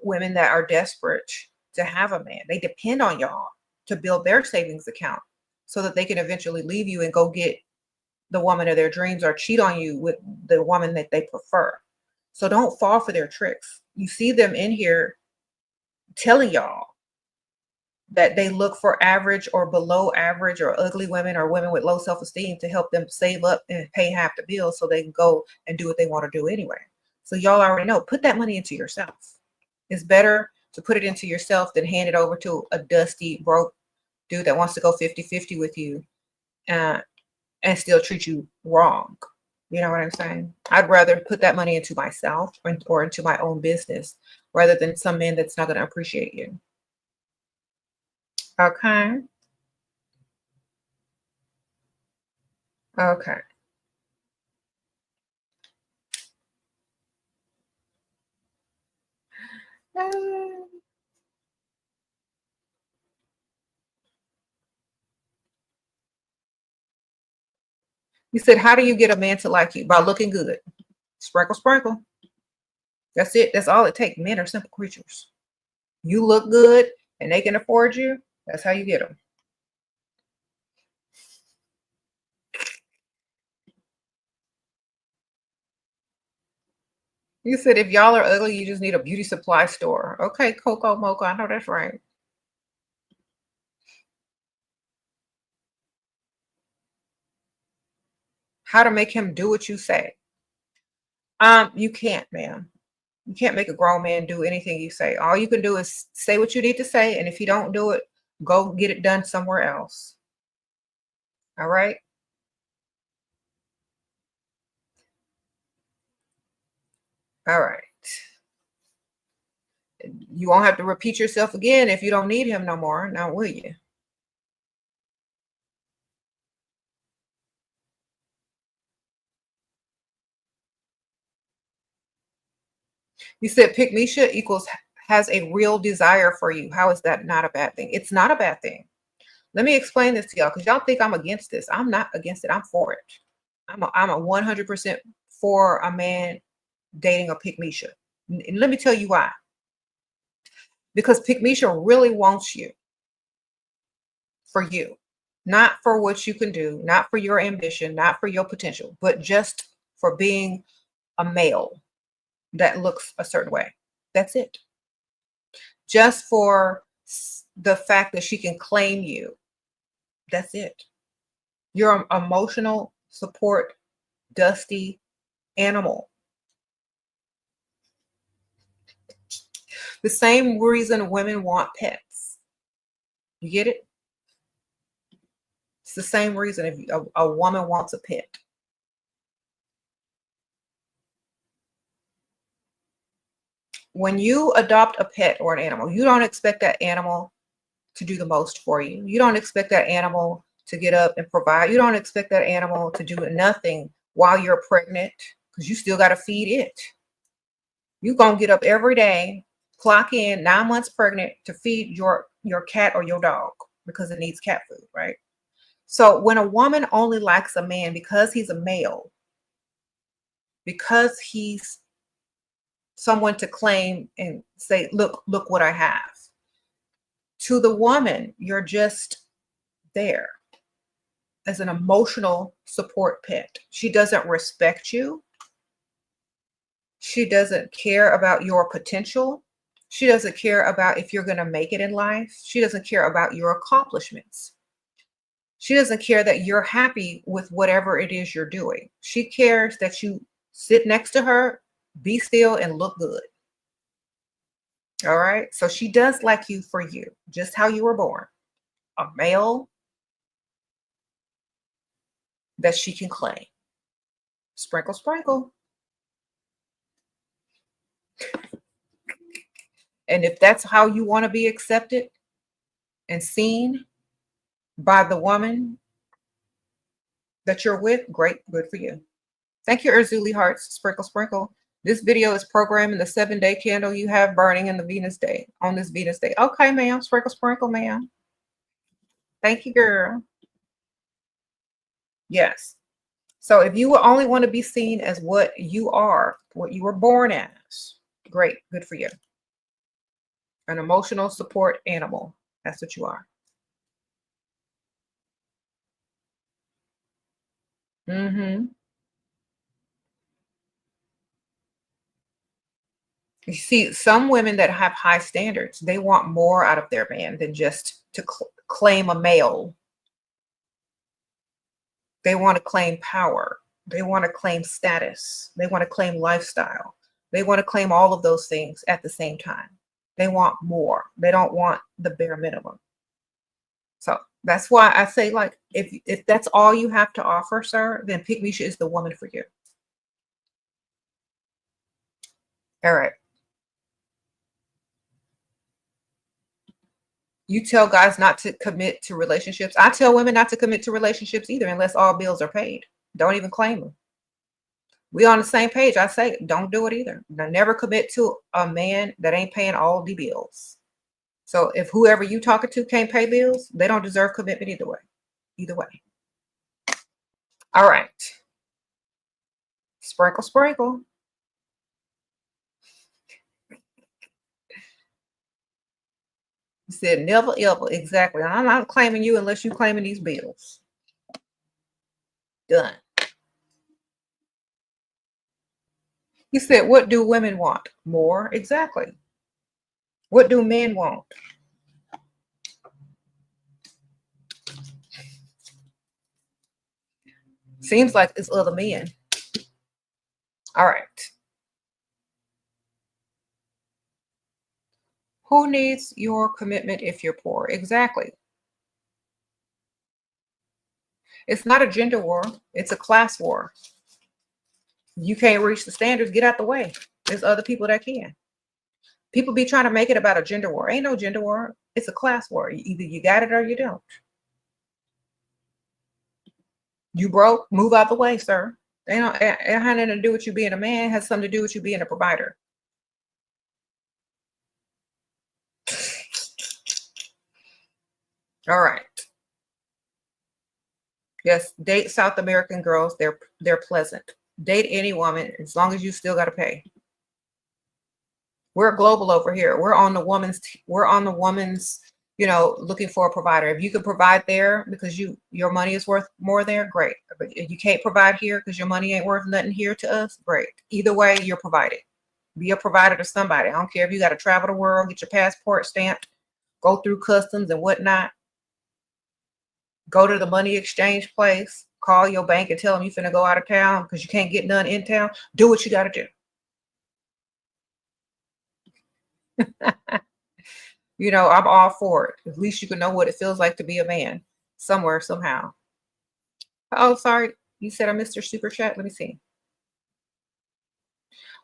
women that are desperate to have a man. They depend on y'all to build their savings account so that they can eventually leave you and go get the woman of their dreams or cheat on you with the woman that they prefer. So don't fall for their tricks. You see them in here telling y'all that they look for average or below average or ugly women or women with low self-esteem to help them save up and pay half the bill so they can go and do what they want to do anyway. So y'all already know, put that money into yourself. It's better to put it into yourself than hand it over to a dusty, broke dude that wants to go 50-50 with you uh, and still treat you wrong. You know what I'm saying? I'd rather put that money into myself or into my own business rather than some man that's not going to appreciate you. Okay. Okay. You said, how do you get a man to like you? By looking good. Sprinkle, sprinkle. That's it. That's all it takes. Men are simple creatures. You look good and they can afford you. That's how you get them. You said, if y'all are ugly, you just need a beauty supply store. Okay, Coco Moco. I know that's right. How to make him do what you say. You can't, man. You can't make a grown man do anything you say. All you can do is say what you need to say, and if you don't do it, go get it done somewhere else. All right? All right. You won't have to repeat yourself again if you don't need him no more, now will you? You said pick Misha equals has a real desire for you. How is that not a bad thing? It's not a bad thing. Let me explain this to y'all, because y'all think I'm against this. I'm not against it. I'm for it. I'm a 100% for a man dating a pick Misha. And let me tell you why. Because pick Misha really wants you for you, not for what you can do, not for your ambition, not for your potential, but just for being a male that looks a certain way. That's it. Just for the fact that she can claim you. That's it. You're an emotional support, dusty animal. The same reason women want pets. You get it? It's the same reason if a woman wants a pet. When you adopt a pet or an animal, you don't expect that animal to do the most for you. You don't expect that animal to get up and provide. You don't expect that animal to do nothing while you're pregnant, because you still got to feed it. You're going to get up every day, clock in 9 months pregnant to feed your cat or your dog because it needs cat food, right? So when a woman only likes a man because he's a male, because he's someone to claim and say, look what I have. To the woman, you're just there as an emotional support pet. She doesn't respect you. She doesn't care about your potential. She doesn't care about if you're going to make it in life. She doesn't care about your accomplishments. She doesn't care that you're happy with whatever it is you're doing. She cares that you sit next to her, be still, and look good. All right. So she does like you for you, just how you were born. A male that she can claim. Sprinkle, sprinkle. And if that's how you want to be accepted and seen by the woman that you're with, great, good for you. Thank you, Erzuli Hearts. Sprinkle, sprinkle. This video is programming the 7-day candle you have burning in the Venus day, on this Venus day. Okay, ma'am. Sprinkle, sprinkle, ma'am. Thank you, girl. Yes. So if you only want to be seen as what you are, what you were born as, great. Good for you. An emotional support animal. That's what you are. Mm-hmm. You see, some women that have high standards, they want more out of their man than just to claim a male. They want to claim power. They want to claim status. They want to claim lifestyle. They want to claim all of those things at the same time. They want more. They don't want the bare minimum. So that's why I say, like, if that's all you have to offer, sir, then Pick Misha is the woman for you. All right. You tell guys not to commit to relationships. I tell women not to commit to relationships either unless all bills are paid. Don't even claim them. We on the same page. I say don't do it either. Never commit to a man that ain't paying all the bills. So if whoever you talking to can't pay bills, they don't deserve commitment either way. Either way. All right. Sprinkle, sprinkle. You said never ever. Exactly. I'm not claiming you unless you claiming these bills. Done. You said, what do women want? More. Exactly. What do men want? Seems like it's other men. All right. Who needs your commitment if you're poor? Exactly. It's not a gender war. It's a class war. You can't reach the standards, get out the way. There's other people that can. People be trying to make it about a gender war. Ain't no gender war. It's a class war. Either you got it or you don't. You broke, move out the way, sir. It has nothing to do with you being a man. It has something to do with you being a provider. All right. Yes, date South American girls. They're pleasant. Date any woman as long as you still got to pay. We're global over here. We're on the woman's, looking for a provider. If you can provide there because your money is worth more there, great. But if you can't provide here because your money ain't worth nothing here to us, great. Either way, you're provided. Be a provider to somebody. I don't care if you got to travel the world, get your passport stamped, go through customs and whatnot. Go to the money exchange place, call your bank and tell them you finna go out of town because you can't get none in town. Do what you got to do. I'm all for it. At least you can know what it feels like to be a man somewhere, somehow. Oh, sorry. You said I missed your super chat. Let me see.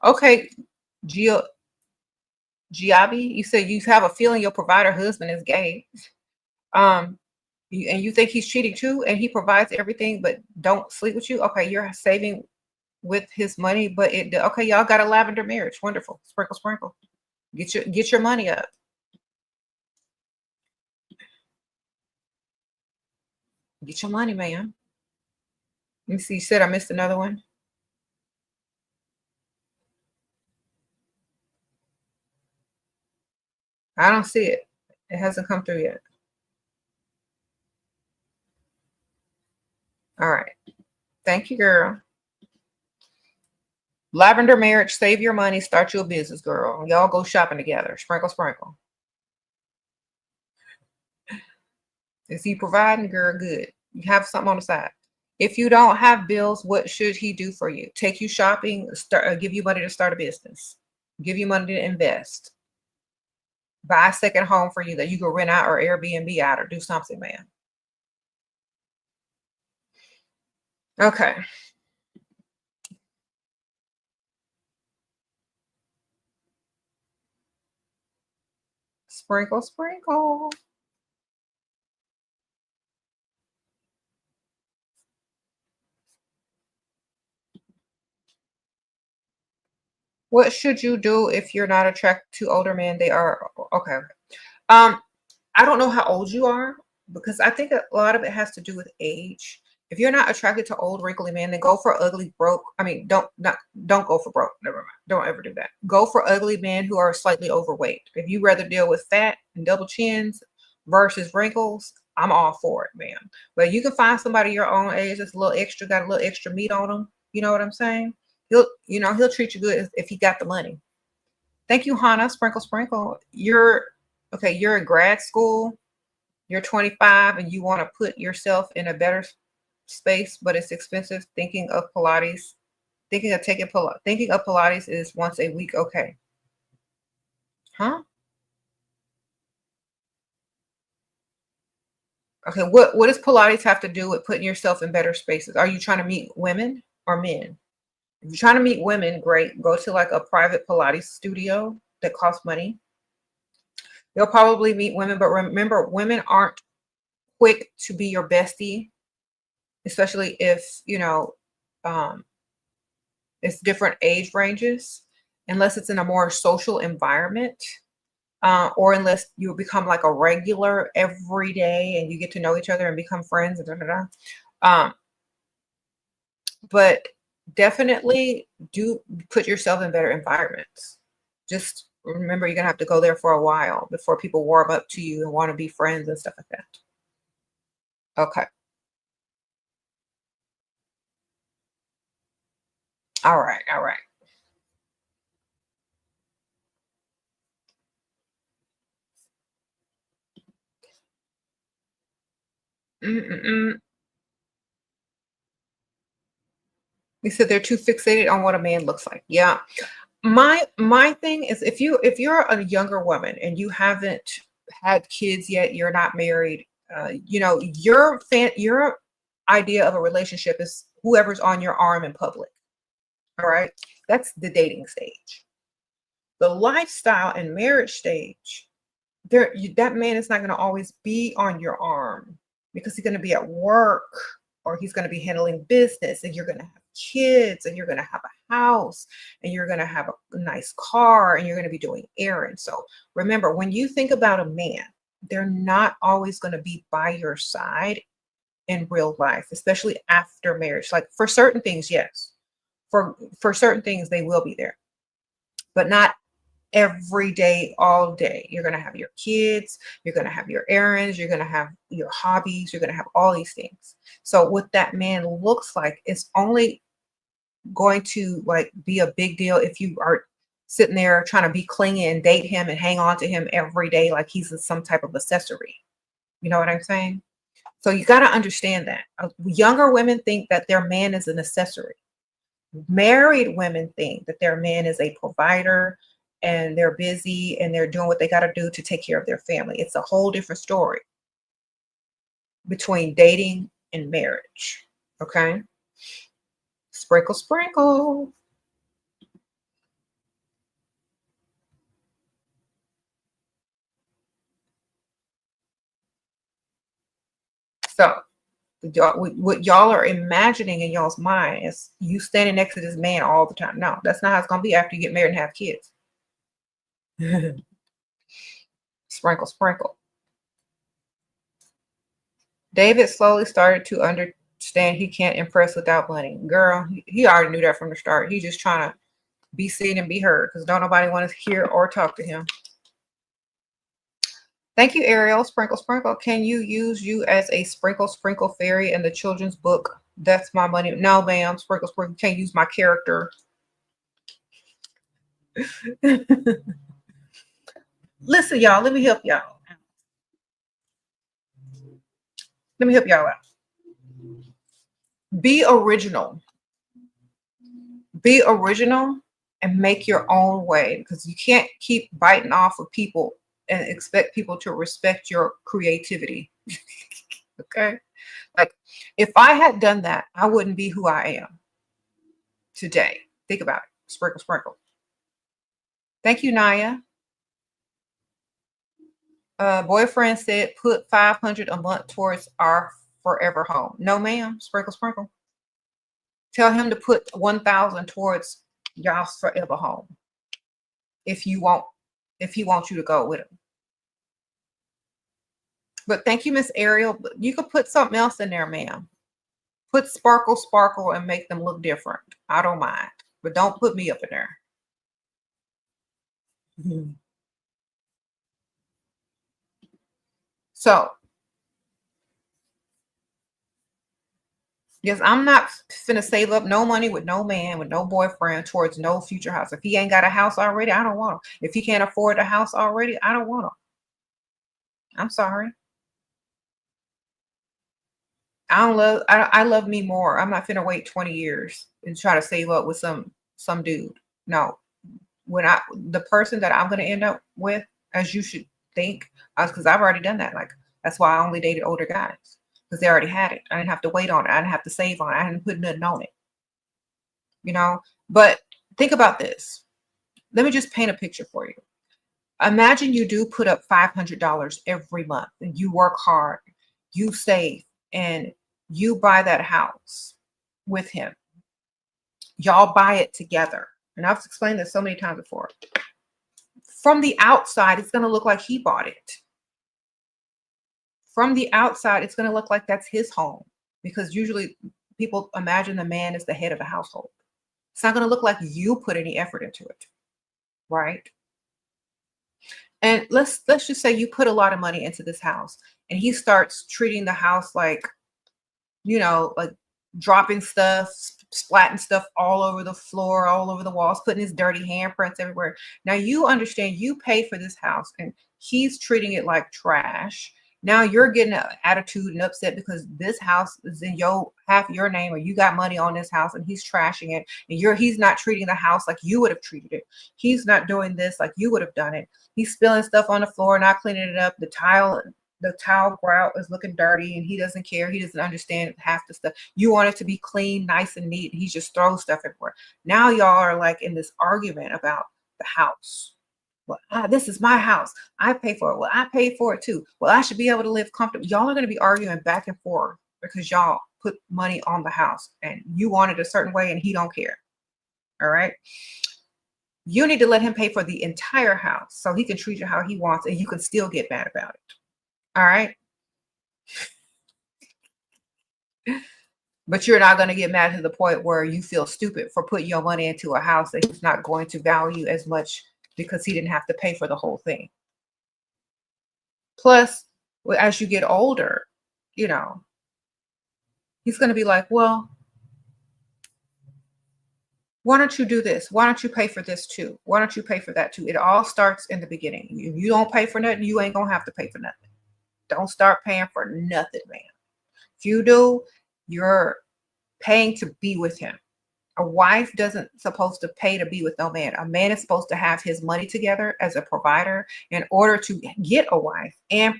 Okay. Giabi, you said you have a feeling your provider husband is gay. And you think he's cheating too, and he provides everything, but don't sleep with you. Okay. You're saving with his money, but okay. Y'all got a lavender marriage. Wonderful. Sprinkle, sprinkle. Get your money up. Get your money, man. Let me see. You said I missed another one. I don't see it. It hasn't come through yet. All right. Thank you, girl. Lavender marriage, save your money, start you a business, girl. Y'all go shopping together. Sprinkle, sprinkle. Is he providing, girl? Good. You have something on the side. If you don't have bills, what should he do for you? Take you shopping, give you money to start a business, give you money to invest, buy a second home for you that you can rent out or Airbnb out or do something, man. Okay. Sprinkle, sprinkle. What should you do if you're not attracted to older men? They are okay. Um, I don't know how old you are because I think a lot of it has to do with age. If you're not attracted to old wrinkly men, then go for ugly broke. I mean, don't go for broke. Never mind. Don't ever do that. Go for ugly men who are slightly overweight. If you rather deal with fat and double chins versus wrinkles, I'm all for it, man. But you can find somebody your own age that's a little extra, got a little extra meat on them. You know what I'm saying? He'll treat you good if he got the money. Thank you, Hannah. Sprinkle, sprinkle. You're okay. You're in grad school. You're 25 and you want to put yourself in a better space, but it's expensive. Thinking of Pilates is once a week. Okay. Huh? Okay. What does Pilates have to do with putting yourself in better spaces? Are you trying to meet women or men? If you're trying to meet women, great. Go to like a private Pilates studio that costs money. You'll probably meet women, but remember, women aren't quick to be your bestie, especially if, um, it's different age ranges, unless it's in a more social environment, or unless you become like a regular every day and you get to know each other and become friends. And da, da, da. Um, but definitely do put yourself in better environments. Just remember, you're gonna have to go there for a while before people warm up to you and want to be friends and stuff like that. Okay. All right. All right. Mm-mm-mm. You said they're too fixated on what a man looks like. Yeah. My thing is, if you're a younger woman and you haven't had kids yet, you're not married, your idea of a relationship is whoever's on your arm in public. All right. That's the dating stage. The lifestyle and marriage stage, that man is not going to always be on your arm because he's going to be at work or he's going to be handling business, and you're going to have kids and you're going to have a house and you're going to have a nice car and you're going to be doing errands. So remember, when you think about a man, they're not always going to be by your side in real life, especially after marriage. Like for certain things, yes. For certain things, they will be there, but not every day, all day. You're going to have your kids, you're going to have your errands, you're going to have your hobbies, you're going to have all these things. So what that man looks like is only going to like be a big deal if you are sitting there trying to be clingy and date him and hang on to him every day like he's some type of accessory. You know what I'm saying? So you got to understand that. Younger women think that their man is an accessory. Married women think that their man is a provider and they're busy and they're doing what they got to do to take care of their family. It's a whole different story between dating and marriage. Okay. Sprinkle, sprinkle. So, what y'all are imagining in y'all's mind is you standing next to this man all the time. No, that's not how it's going to be after you get married and have kids. Sprinkle, sprinkle. David slowly started to understand he can't impress without money. Girl, he already knew that from the start. He's just trying to be seen and be heard because don't nobody want to hear or talk to him. Thank you, Ariel. Sprinkle, sprinkle. Can you use you as a sprinkle, sprinkle fairy in the children's book? That's my money. No, ma'am. Sprinkle, sprinkle. Can't use my character. Listen, y'all. Let me help y'all. Let me help y'all out. Be original. Be original and make your own way because you can't keep biting off of people and expect people to respect your creativity. Okay. Like if I had done that, I wouldn't be who I am today. Think about it. Sprinkle, sprinkle. Thank you, Naya. Boyfriend said put 500 a month towards our forever home. No, ma'am. Sprinkle, sprinkle. Tell him to put 1,000 towards y'all's forever home. if he wants you to go with him. But thank you, Miss Ariel. You could put something else in there, ma'am. Put sparkle and make them look different. I don't mind. But don't put me up in there. So, yes, I'm not finna save up no money with no man, with no boyfriend towards no future house. If he ain't got a house already, I don't want him. If he can't afford a house already, I don't want him. I'm sorry. I love me more. I'm not finna wait 20 years and try to save up with some dude. No. The person that I'm gonna end up with, as you should think, because I've already done that. Like, that's why I only dated older guys, because they already had it. I didn't have to wait on it. I didn't have to save on it. I didn't put nothing on it. But think about this. Let me just paint a picture for you. Imagine you do put up $500 every month and you work hard, you save, and you buy that house with him. Y'all buy it together. And I've explained this so many times before. From the outside, it's going to look like he bought it. From the outside, it's going to look like that's his home, because usually people imagine the man is the head of the household. It's not going to look like you put any effort into it, right? And let's just say you put a lot of money into this house, and he starts treating the house like, like dropping stuff, splatting stuff all over the floor, all over the walls, putting his dirty handprints everywhere. Now you understand you pay for this house and he's treating it like trash. Now you're getting an attitude and upset because this house is in half your name, or you got money on this house, and he's trashing it, and he's not treating the house like you would have treated it. He's not doing this like you would have done it. He's spilling stuff on the floor, not cleaning it up. The towel grout is looking dirty, and he doesn't care. He doesn't understand half the stuff. You want it to be clean, nice, and neat. He just throws stuff everywhere. Now y'all are like in this argument about the house. Well, this is my house. I pay for it. Well, I paid for it too. Well, I should be able to live comfortably. Y'all are going to be arguing back and forth because y'all put money on the house and you want it a certain way and he don't care. All right. You need to let him pay for the entire house so he can treat you how he wants, and you can still get mad about it. All right. But you're not going to get mad to the point where you feel stupid for putting your money into a house that he's not going to value as much because he didn't have to pay for the whole thing. Plus, as you get older, he's going to be like, well, why don't you do this? Why don't you pay for this too? Why don't you pay for that too? It all starts in the beginning. If you don't pay for nothing, you ain't going to have to pay for nothing. Don't start paying for nothing, man. If you do, you're paying to be with him. A wife doesn't supposed to pay to be with no man. A man is supposed to have his money together as a provider in order to get a wife and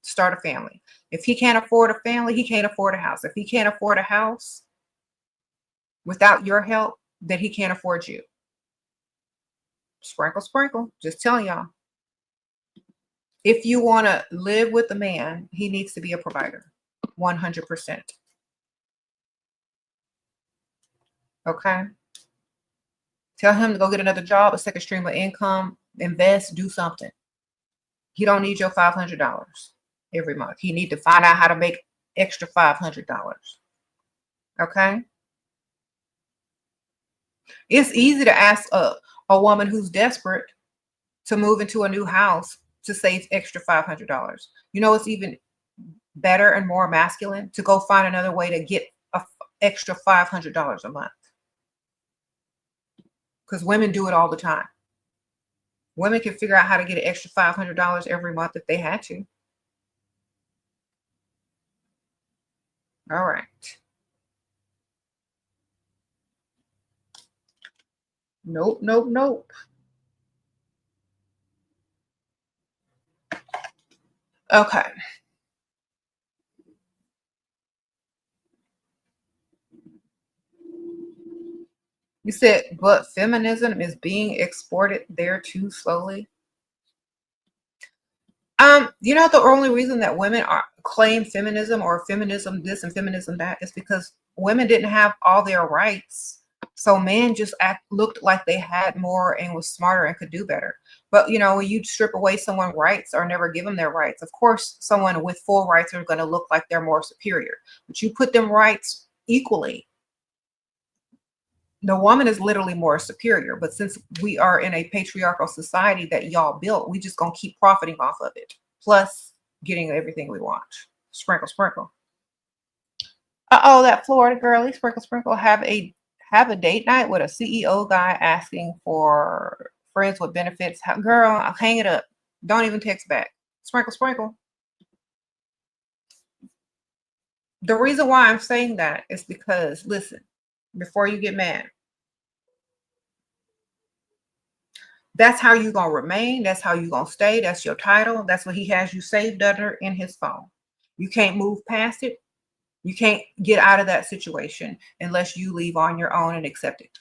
start a family. If he can't afford a family, he can't afford a house. If he can't afford a house without your help, then he can't afford you. Sprinkle, sprinkle. Just telling y'all. If you want to live with a man, he needs to be a provider. 100%. Okay. Tell him to go get another job, a second stream of income, invest, do something. He don't need your $500 every month. He need to find out how to make extra $500. Okay. It's easy to ask a woman who's desperate to move into a new house to save extra $500. It's even better and more masculine to go find another way to get an extra $500 a month. Because women do it all the time. Women can figure out how to get an extra $500 every month if they had to. All right. Nope, nope, nope. Okay. You said, but feminism is being exported there too slowly. The only reason that women claim feminism or feminism this and feminism that is because women didn't have all their rights So men just looked like they had more and was smarter and could do better. But when you strip away someone's rights or never give them their rights, of course, someone with full rights are going to look like they're more superior. But you put them rights equally, the woman is literally more superior. But since we are in a patriarchal society that y'all built, we just gonna keep profiting off of it. Plus getting everything we want. Sprinkle, sprinkle. Uh-oh, that Florida girlie, sprinkle, sprinkle, have a date night with a CEO guy asking for friends with benefits. Girl, I'll hang it up. Don't even text back. Sprinkle, sprinkle. The reason why I'm saying that is because, listen, before you get mad, that's how you're going to remain. That's how you're going to stay. That's your title. That's what he has you saved under in his phone. You can't move past it. You can't get out of that situation unless you leave on your own and accept it.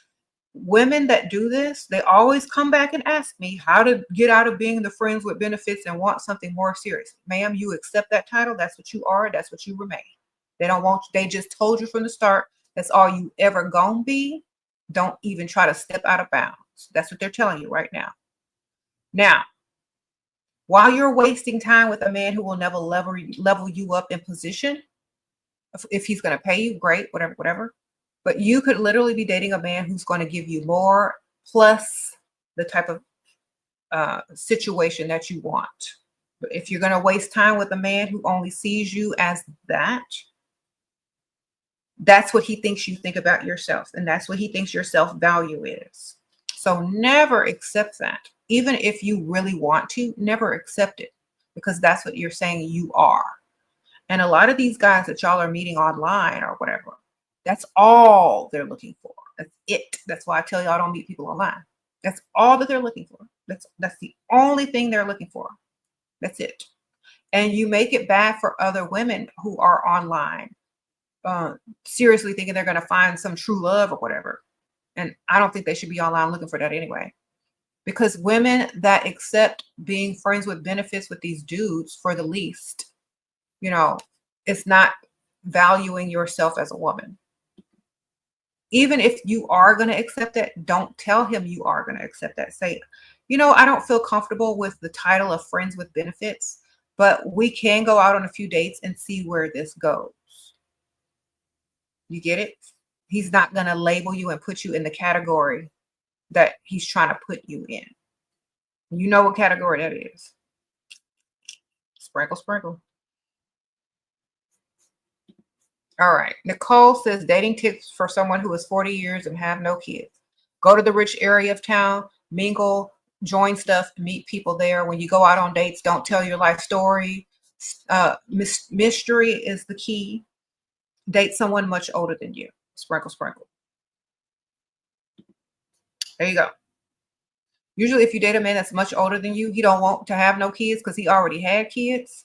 Women that do this, they always come back and ask me how to get out of being the friends with benefits and want something more serious. Ma'am, you accept that title. That's what you are. That's what you remain. They don't want you. They just told you from the start, that's all you ever gonna be. Don't even try to step out of bounds. That's what they're telling you right now. Now, while you're wasting time with a man who will never level you up in position, if he's going to pay you, great, whatever. But you could literally be dating a man who's going to give you more, plus the type of situation that you want. But if you're going to waste time with a man who only sees you as that, that's what he thinks you think about yourself. And that's what he thinks your self-value is. So never accept that. Even if you really want to, never accept it, because that's what you're saying you are. And a lot of these guys that y'all are meeting online or whatever, that's all they're looking for. That's it. That's why I tell y'all don't meet people online. That's all that they're looking for. That's the only thing they're looking for. That's it. And you make it bad for other women who are online, seriously thinking they're going to find some true love or whatever. And I don't think they should be online looking for that anyway. Because women that accept being friends with benefits with these dudes for the least, it's not valuing yourself as a woman. Even if you are going to accept that, don't tell him you are going to accept that. Say, I don't feel comfortable with the title of friends with benefits, but we can go out on a few dates and see where this goes. You get it? He's not going to label you and put you in the category that he's trying to put you in. You know what category that is. Sprinkle, sprinkle. All right. Nicole says dating tips for someone who is 40 years and have no kids. Go to the rich area of town, mingle, join stuff, meet people there. When you go out on dates, don't tell your life story. Mystery is the key. Date someone much older than you. Sprinkle, sprinkle. There you go. Usually if you date a man that's much older than you, he don't want to have no kids because he already had kids.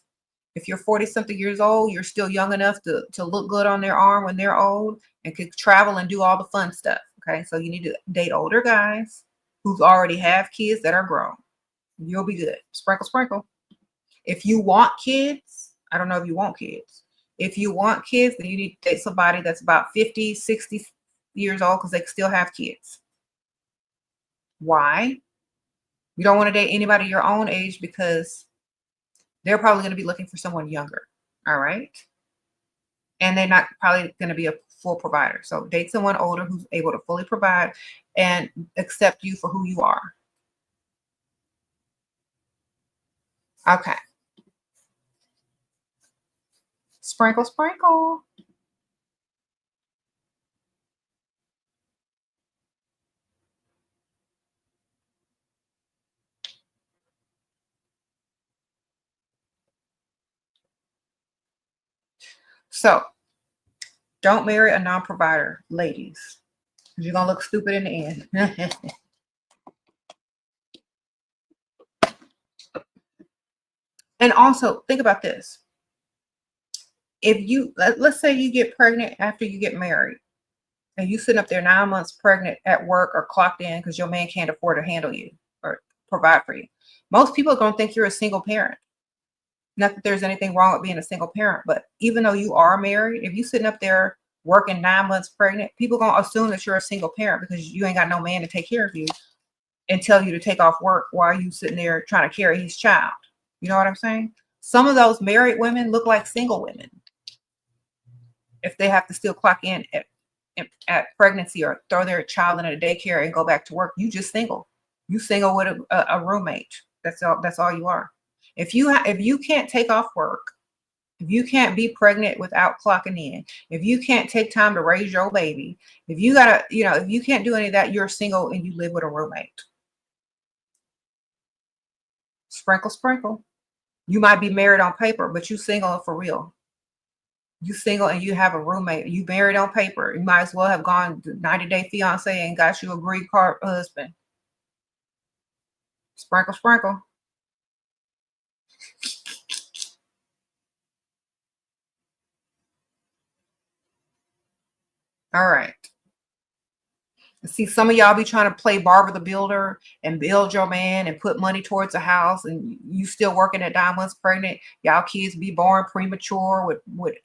If you're 40-something years old, you're still young enough to look good on their arm when they're old and could travel and do all the fun stuff. Okay, so you need to date older guys who already have kids that are grown. You'll be good. Sprinkle, sprinkle. If you want kids, I don't know if you want kids. If you want kids, then you need to date somebody that's about 50, 60 years old because they still have kids. Why? You don't want to date anybody your own age because they're probably going to be looking for someone younger. All right. And they're not probably going to be a full provider. So date someone older who's able to fully provide and accept you for who you are. Okay. Sprinkle, sprinkle. So don't marry a non-provider, ladies. You're going to look stupid in the end. And also think about this. If you, let's say you get pregnant after you get married and you sitting up there 9 months pregnant at work or clocked in because your man can't afford to handle you or provide for you. Most people are going to think you're a single parent. Not that there's anything wrong with being a single parent, but even though you are married, if you sitting up there working 9 months pregnant, people gonna assume that you're a single parent because you ain't got no man to take care of you and tell you to take off work while you sitting there trying to carry his child. You know what I'm saying? Some of those married women look like single women if they have to still clock in at pregnancy or throw their child in a daycare and go back to work. You just single. You single with a roommate. That's all you are. If you can't take off work, if you can't be pregnant without clocking in, if you can't take time to raise your baby, if you gotta, if you can't do any of that, you're single and you live with a roommate. Sprinkle, sprinkle. You might be married on paper, but you single for real. You single and you have a roommate. You married on paper. You might as well have gone to 90-day fiance and got you a green card husband. Sprinkle, sprinkle. All right. See, some of y'all be trying to play Barbara the Builder and build your man and put money towards a house, and you still working at 9 months pregnant. Y'all kids be born premature with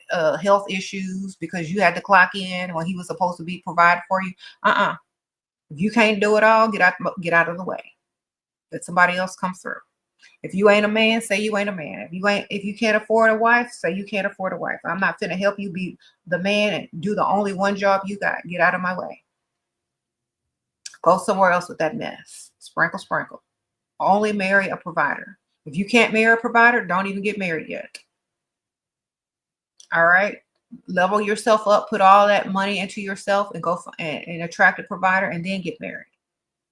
health issues because you had to clock in when he was supposed to be provided for you. If you can't do it all, get out of the way. Let somebody else come through. If you ain't a man, say you ain't a man. If you can't afford a wife, say you can't afford a wife. I'm not finna help you be the man and do the only one job you got. Get out of my way. Go somewhere else with that mess. Sprinkle, sprinkle. Only marry a provider. If you can't marry a provider, don't even get married yet. All right. Level yourself up. Put all that money into yourself and go and attract a provider and then get married.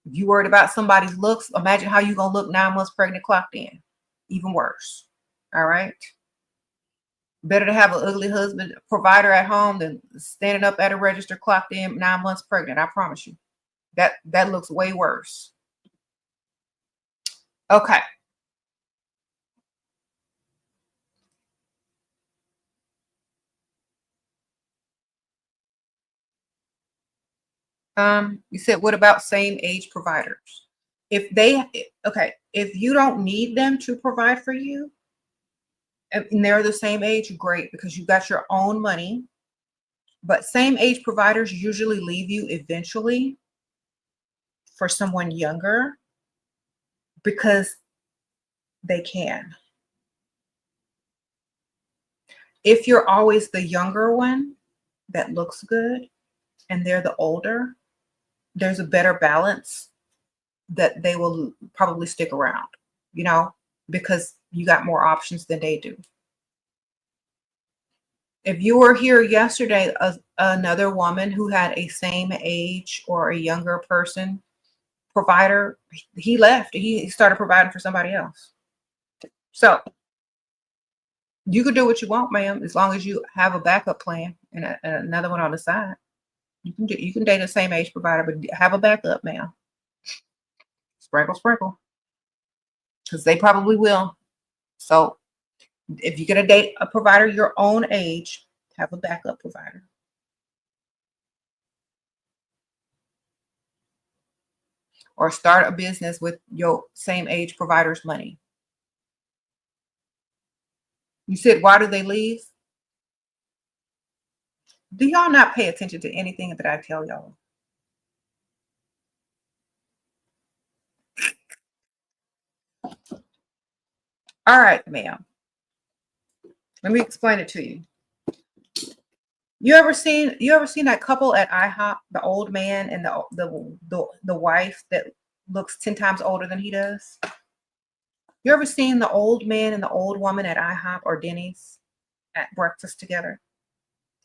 If you worried about somebody's looks, imagine how you gonna look 9 months pregnant clocked in. Even worse. All right. Better to have an ugly husband provider at home than standing up at a register clocked in 9 months pregnant. I promise you. That looks way worse. Okay. You said, what about same age providers? If you don't need them to provide for you and they're the same age, great, because you got your own money. But same age providers usually leave you eventually for someone younger because they can. If you're always the younger one that looks good and they're the older, there's a better balance that they will probably stick around, because you got more options than they do. If you were here yesterday, another woman who had a same age or a younger person provider, he left. He started providing for somebody else. So you could do what you want, ma'am, as long as you have a backup plan and another one on the side. You can date a same age provider, but have a backup, ma'am. Sprinkle, sprinkle, because they probably will. So if you're gonna date a provider your own age, have a backup provider. Or start a business with your same age provider's money. You said, why do they leave? Do y'all not pay attention to anything that I tell y'all? All right, ma'am. Let me explain it to you. You ever seen that couple at IHOP, the old man and the wife that looks 10 times older than he does? You ever seen the old man and the old woman at IHOP or Denny's at breakfast together?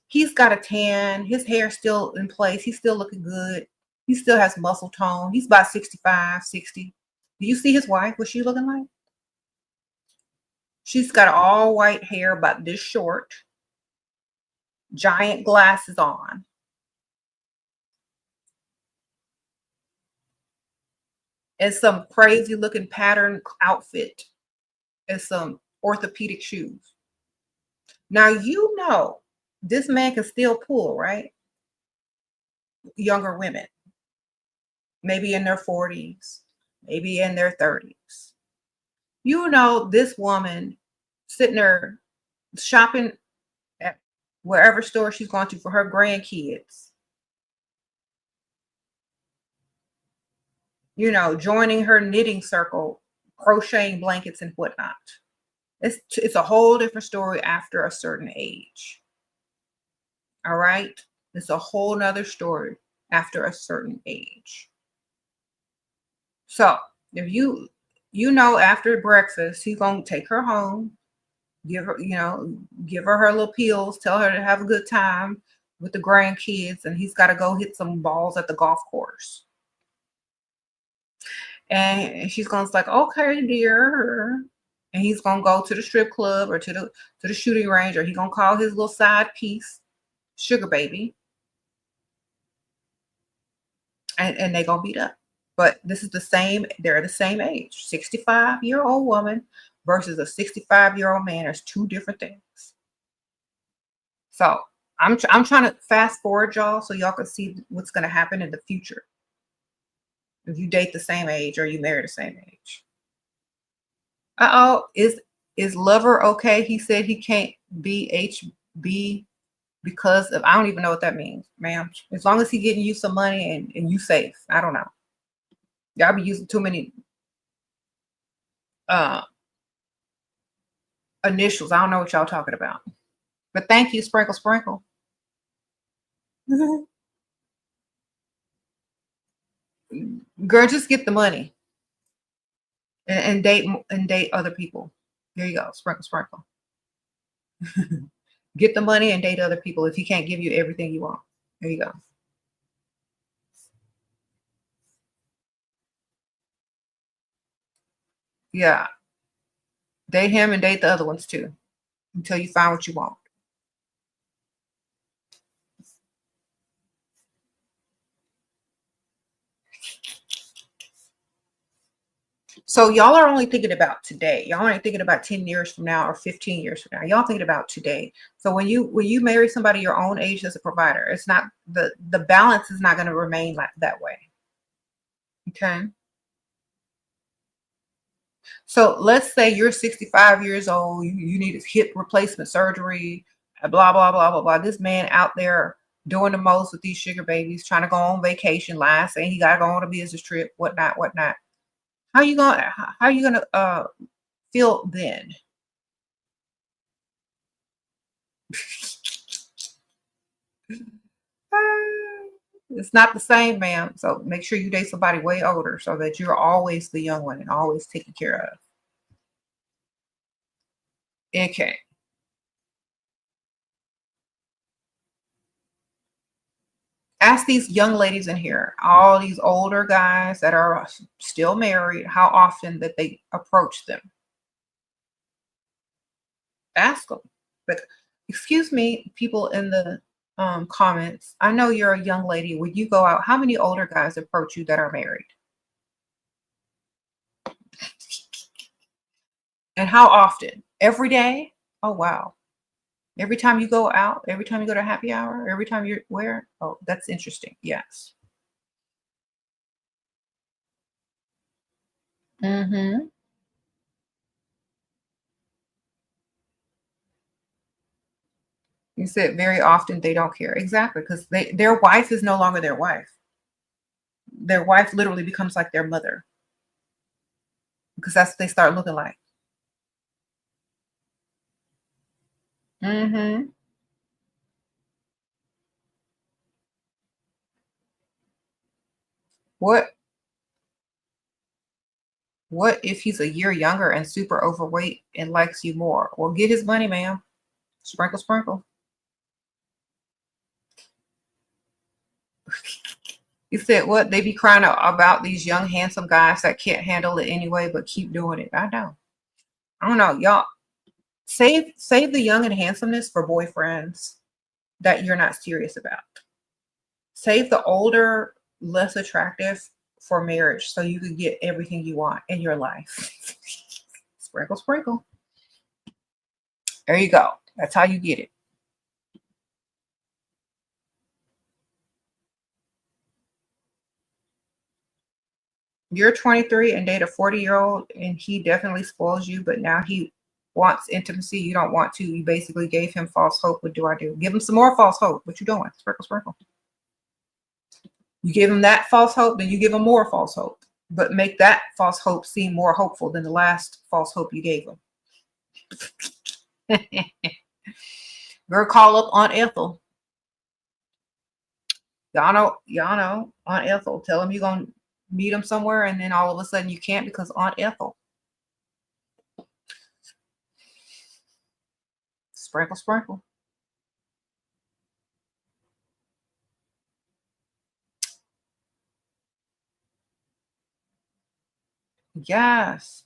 He's got a tan. His hair's still in place. He's still looking good. He still has muscle tone. He's about 65, 60. Do you see his wife? What's she looking like? She's got all white hair about this short, giant glasses on. And some crazy looking pattern outfit and some orthopedic shoes. Now, this man can still pull, right? Younger women, maybe in their 40s, maybe in their 30s. This woman sitting there shopping at wherever store she's going to for her grandkids. You know, joining her knitting circle, crocheting blankets and whatnot. It's a whole different story after a certain age. All right. It's a whole nother story after a certain age. So if you know after breakfast, he's gonna take her home, give her, give her little pills, tell her to have a good time with the grandkids, and he's got to go hit some balls at the golf course. And she's gonna be like, okay, dear. And he's gonna go to the strip club or to the shooting range, or he's gonna call his little side piece sugar baby, and they gonna beat up. But this is they're the same age. 65-year-old woman versus a 65-year-old man. There's two different things. So I'm trying to fast forward y'all so y'all can see what's gonna happen in the future. If you date the same age or you marry the same age. Uh-oh, is lover okay? He said he can't be HB because of, I don't even know what that means, ma'am. As long as he getting you some money and you safe. I don't know. Y'all be using too many initials. I don't know what y'all talking about. But thank you, Sprinkle Sprinkle. Girl, just get the money and date other people. There you go, Sprinkle Sprinkle. Get the money and date other people if he can't give you everything you want. There you go. Yeah. Date him and date the other ones too until you find what you want. So y'all are only thinking about today. Y'all aren't thinking about 10 years from now or 15 years from now. Y'all thinking about today. So when you marry somebody your own age as a provider, it's not the balance is not going to remain like that way. Okay. So let's say you're 65 years old, you need hip replacement surgery, blah, blah, blah, blah, blah. This man out there doing the most with these sugar babies, trying to go on vacation, lying, saying he got to go on a business trip, whatnot, whatnot. How you gonna feel then? It's not the same, ma'am. So make sure you date somebody way older so that you're always the young one and always taken care of. Okay. Ask these young ladies in here, all these older guys that are still married, how often that they approach them. Ask them. But excuse me, people in the comments, I know you're a young lady. When you go out, how many older guys approach you that are married? And how often? Every day? Oh, wow. Every time you go out, every time you go to happy hour, every time you're where? Oh, that's interesting. Yes. Mm-hmm. You said very often they don't care. Exactly, because their wife is no longer their wife. Their wife literally becomes like their mother because that's what they start looking like. Mm-hmm. What what if he's a year younger and super overweight and likes you more? Well, get his money, ma'am. Sprinkle, sprinkle. You said what? They be crying out about these young, handsome guys that can't handle it anyway, but keep doing it. I know. I don't know, y'all. Save the young and handsomeness for boyfriends that you're not serious about. Save the older, less attractive for marriage so you can get everything you want in your life. Sprinkle, sprinkle. There you go. That's how you get it. You're 23 and date a 40-year-old and he definitely spoils you, but now he wants intimacy. You don't want to. You basically gave him false hope. What do I do? Give him some more false hope. What you doing? Sprinkle, sprinkle. You give him that false hope, then you give him more false hope. But make that false hope seem more hopeful than the last false hope you gave him. Girl, call up Aunt Ethel. Y'all know Aunt Ethel. Tell him you're gonna meet him somewhere, and then all of a sudden you can't because Aunt Ethel. Sprinkle, sprinkle. Yes.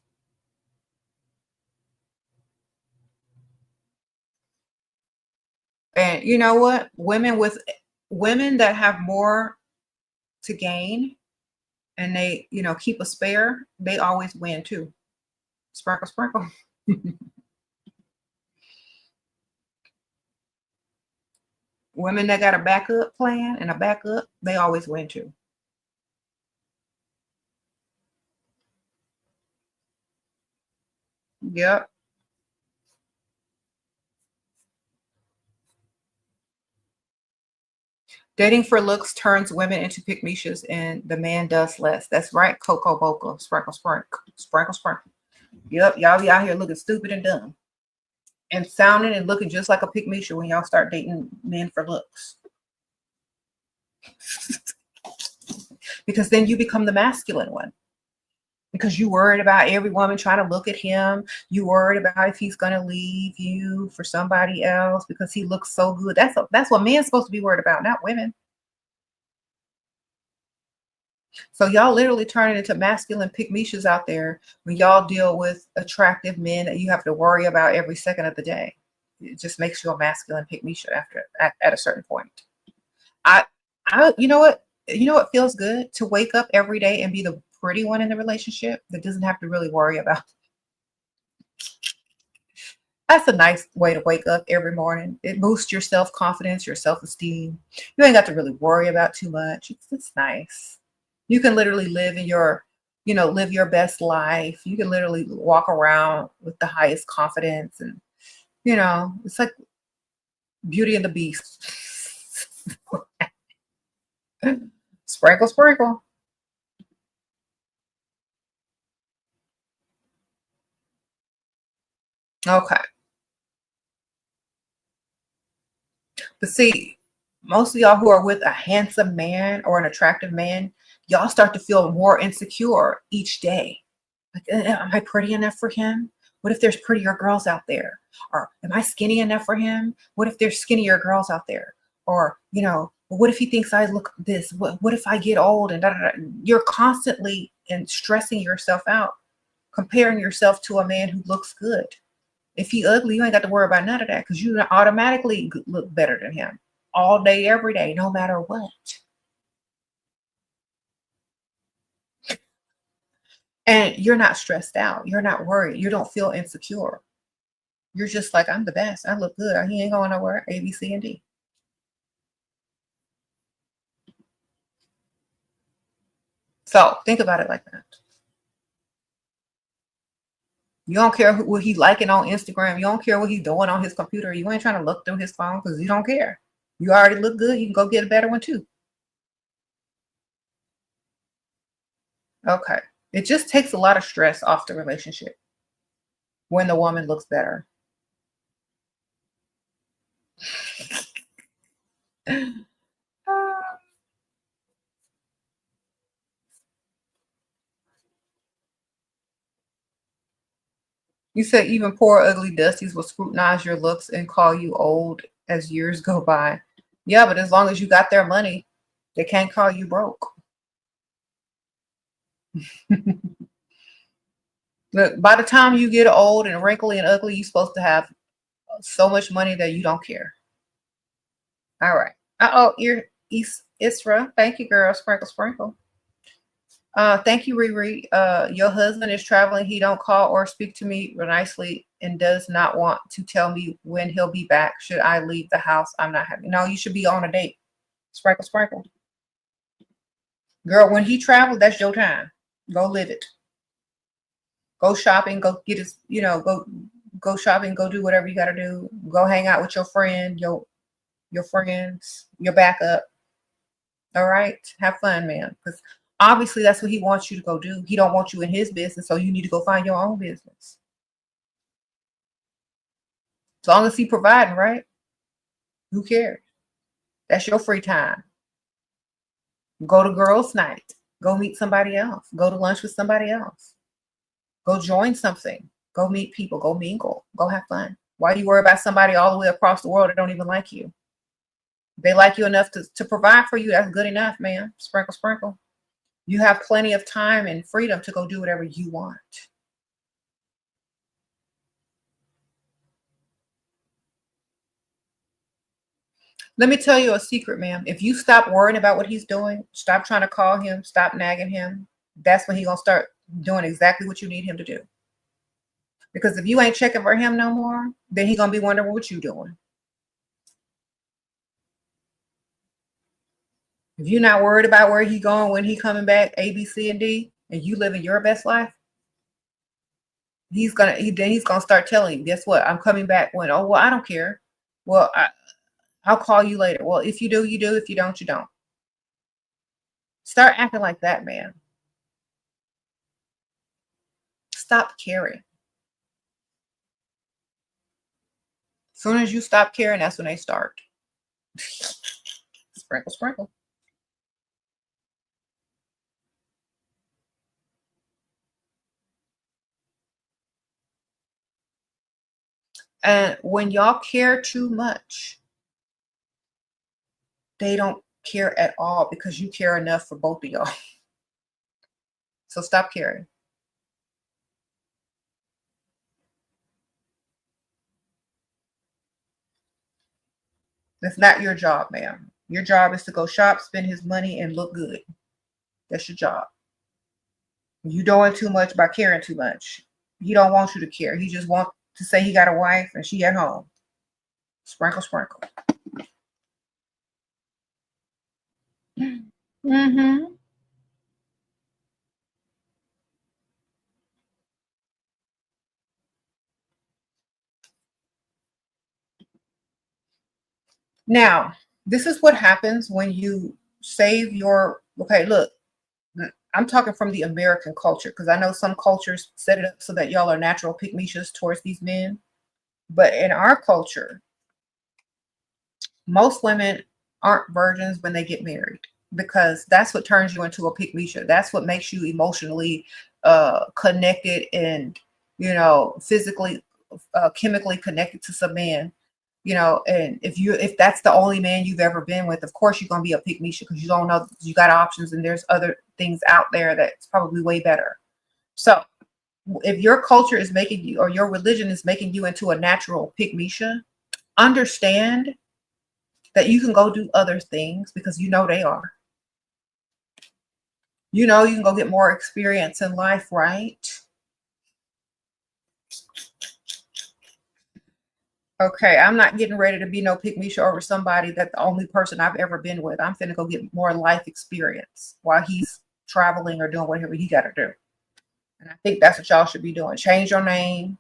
And you know what? Women that have more to gain and they, keep a spare, they always win too. Sprinkle, sprinkle. Women that got a backup plan and a backup, they always win too. Yep. Dating for looks turns women into pygmies, and the man does less. That's right, Coco Boca. Sprinkle, sprinkle. Sprinkle, sprinkle. Yep, y'all be out here looking stupid and dumb. And sounding and looking just like a pygmy when y'all start dating men for looks. Because then you become the masculine one. Because you worried about every woman trying to look at him. You worried about if he's going to leave you for somebody else because he looks so good. That's what men's supposed to be worried about, not women. So y'all literally turning into masculine pygmies out there when y'all deal with attractive men that you have to worry about every second of the day. It just makes you a masculine pygmy at a certain point. You know what feels good? To wake up every day and be the pretty one in the relationship that doesn't have to really worry about. That's a nice way to wake up every morning. It boosts your self-confidence, your self-esteem. You ain't got to really worry about too much. It's nice. You can literally live live your best life. You can literally walk around with the highest confidence, and it's like Beauty and the Beast. Sprinkle, sprinkle. Okay. But see, most of y'all who are with a handsome man or an attractive man, y'all start to feel more insecure each day. Like, am I pretty enough for him? What if there's prettier girls out there? Or am I skinny enough for him? What if there's skinnier girls out there? Or, what if he thinks I look this? What if I get old? And da, da, da. You're constantly stressing yourself out, comparing yourself to a man who looks good. If he ugly, you ain't got to worry about none of that because you automatically look better than him all day, every day, no matter what. And you're not stressed out. You're not worried. You don't feel insecure. You're just like, I'm the best. I look good. He ain't going nowhere. A, B, C, and D. So think about it like that. You don't care what he's liking on Instagram. You don't care what he's doing on his computer. You ain't trying to look through his phone because you don't care. You already look good. You can go get a better one too. Okay. It just takes a lot of stress off the relationship when the woman looks better. You said even poor ugly dusties will scrutinize your looks and call you old as years go by. Yeah, but as long as you got their money, they can't call you broke. Look, by the time you get old and wrinkly and ugly, you're supposed to have so much money that you don't care. All right. You're Isra. Thank you, girl. Sprinkle, sprinkle. Thank you, Riri. Your husband is traveling. He don't call or speak to me nicely and does not want to tell me when he'll be back. Should I leave the house? I'm not happy. No, you should be on a date. Sprinkle, sprinkle. Girl, when he travels, that's your time. Go live it. Go shopping. Go get his, go go shopping, go do whatever you got to do. Go hang out with your friend, your friends, your backup. All right, have fun, man. Because obviously that's what he wants you to go do. He don't want you in his business, so you need to go find your own business. As long as he providing, right? Who cares? That's your free time. Go to girls' night. Go meet somebody else. Go to lunch with somebody else. Go join something. Go meet people. Go mingle. Go have fun. Why do you worry about somebody all the way across the world that don't even like you? They like you enough to provide for you. That's good enough, man. Sprinkle, sprinkle. You have plenty of time and freedom to go do whatever you want. Let me tell you a secret, ma'am. If you stop worrying about what he's doing, stop trying to call him, stop nagging him, that's when he's going to start doing exactly what you need him to do. Because if you ain't checking for him no more, then he's going to be wondering what you doing. If you're not worried about where he going, when he coming back, A, B, C, and D, and you living your best life, he's gonna start telling you, guess what? I'm coming back when, oh, well, I don't care. Well, I'll call you later. Well, if you do, you do. If you don't, you don't. Start acting like that, man. Stop caring. As soon as you stop caring, that's when they start. Sprinkle, sprinkle. And when y'all care too much, they don't care at all because you care enough for both of y'all. So stop caring. That's not your job, ma'am. Your job is to go shop, spend his money, and look good. That's your job. You doing too much by caring too much. He don't want you to care. He just wants to say he got a wife and she at home. Sprinkle, sprinkle. Mm-hmm. Now, this is what happens when you save your, okay, look, I'm talking from the American culture because I know some cultures set it up so that y'all are natural pick-me-shas towards these men. But in our culture, most women aren't virgins when they get married because that's what turns you into a pick-me-sha. That's what makes you emotionally connected and, physically, chemically connected to some man. And if that's the only man you've ever been with, of course you're gonna be a pick-me-sha because you don't know you got options and there's other things out there that's probably way better. So if your culture is making you, or your religion is making you into a natural pick-me-sha, understand that you can go do other things because they are. You can go get more experience in life, right? Okay, I'm not getting ready to be no pick-me-sha over somebody that the only person I've ever been with. I'm finna go get more life experience while he's traveling or doing whatever he got to do. And I think that's what y'all should be doing. Change your name,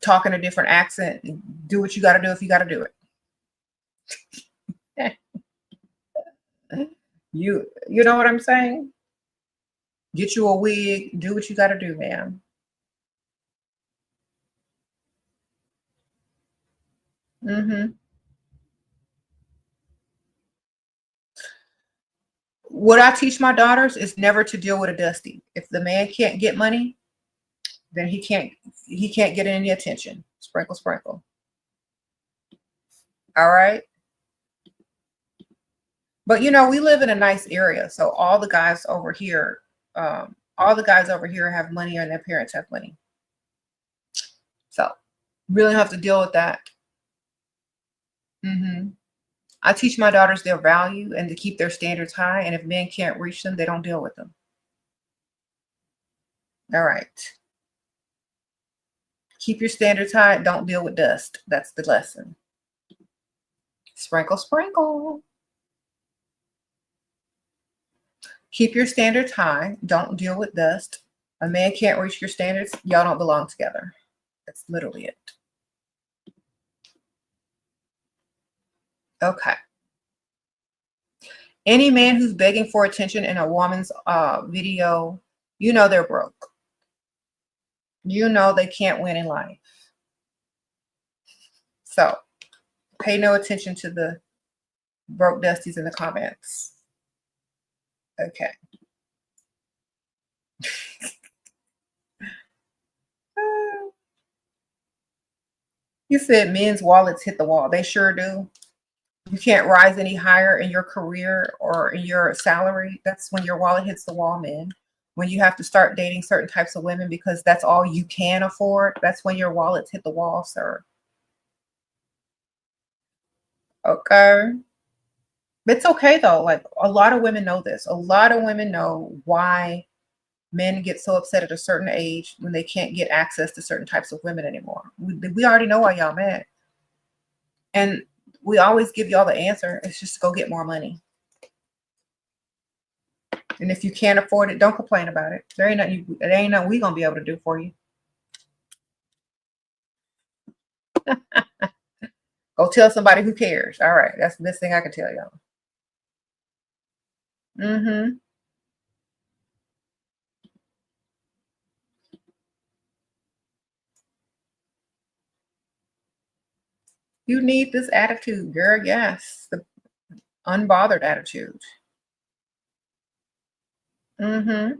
talk in a different accent, and do what you got to do if you got to do it. You know what I'm saying? Get you a wig, do what you got to do, man. Mm-hmm. What I teach my daughters is never to deal with a dusty. If the man can't get money, then he can't get any attention. Sprinkle, sprinkle. All right. But we live in a nice area, so all the guys over here have money, and their parents have money. So really have to deal with that. Mm-hmm. I teach my daughters their value and to keep their standards high. And if men can't reach them, they don't deal with them. All right. Keep your standards high. Don't deal with dust. That's the lesson. Sprinkle, sprinkle. Keep your standards high. Don't deal with dust. A man can't reach your standards, y'all don't belong together. That's literally it. Okay. Any man who's begging for attention in a woman's video, you know they're broke. You know they can't win in life. So pay no attention to the broke dusties in the comments. Okay. You said men's wallets hit the wall. They sure do. You can't rise any higher in your career or in your salary. That's when your wallet hits the wall, man. When you have to start dating certain types of women because that's all you can afford, that's when your wallets hit the wall, sir. Okay. It's okay though. Like a lot of women know this. A lot of women know why men get so upset at a certain age when they can't get access to certain types of women anymore. We already know why y'all mad. And we always give y'all the answer. It's just to go get more money. And if you can't afford it, don't complain about it. There ain't nothing we gonna be able to do for you. Go tell somebody who cares. All right, that's the best thing I can tell y'all. Mm-hmm. You need this attitude, girl. Yes, the unbothered attitude. Mm-hmm.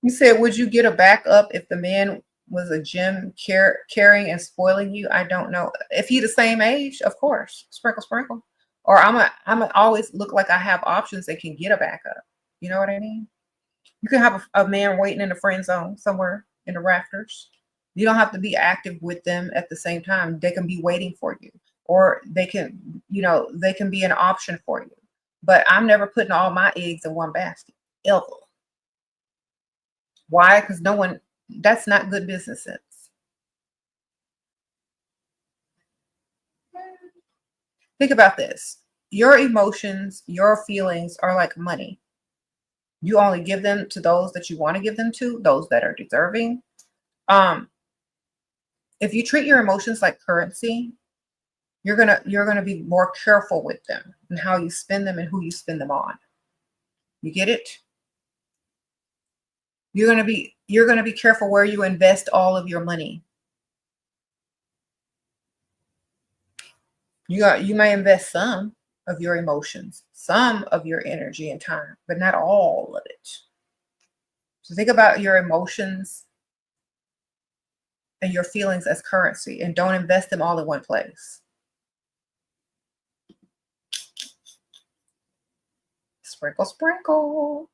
You said, would you get a backup if the man was a gym carrying and spoiling you? I don't know. If he the same age, of course. Sprinkle, sprinkle. Or I'm always look like I have options that can get a backup. You know what I mean? You can have a man waiting in the friend zone somewhere in the rafters. You don't have to be active with them at the same time. They can be waiting for you. Or they can, they can be an option for you. But I'm never putting all my eggs in one basket. Ever. Why? Because that's not good business sense. Think about this. Your emotions, your feelings are like money. You only give them to those that you want to give them to, those that are deserving. If you treat your emotions like currency, you're gonna be more careful with them and how you spend them and who you spend them on. You get it? You're gonna be careful where you invest all of your money. You may invest some of your emotions, some of your energy and time, but not all of it. So think about your emotions and your feelings as currency and don't invest them all in one place. Sprinkle, sprinkle.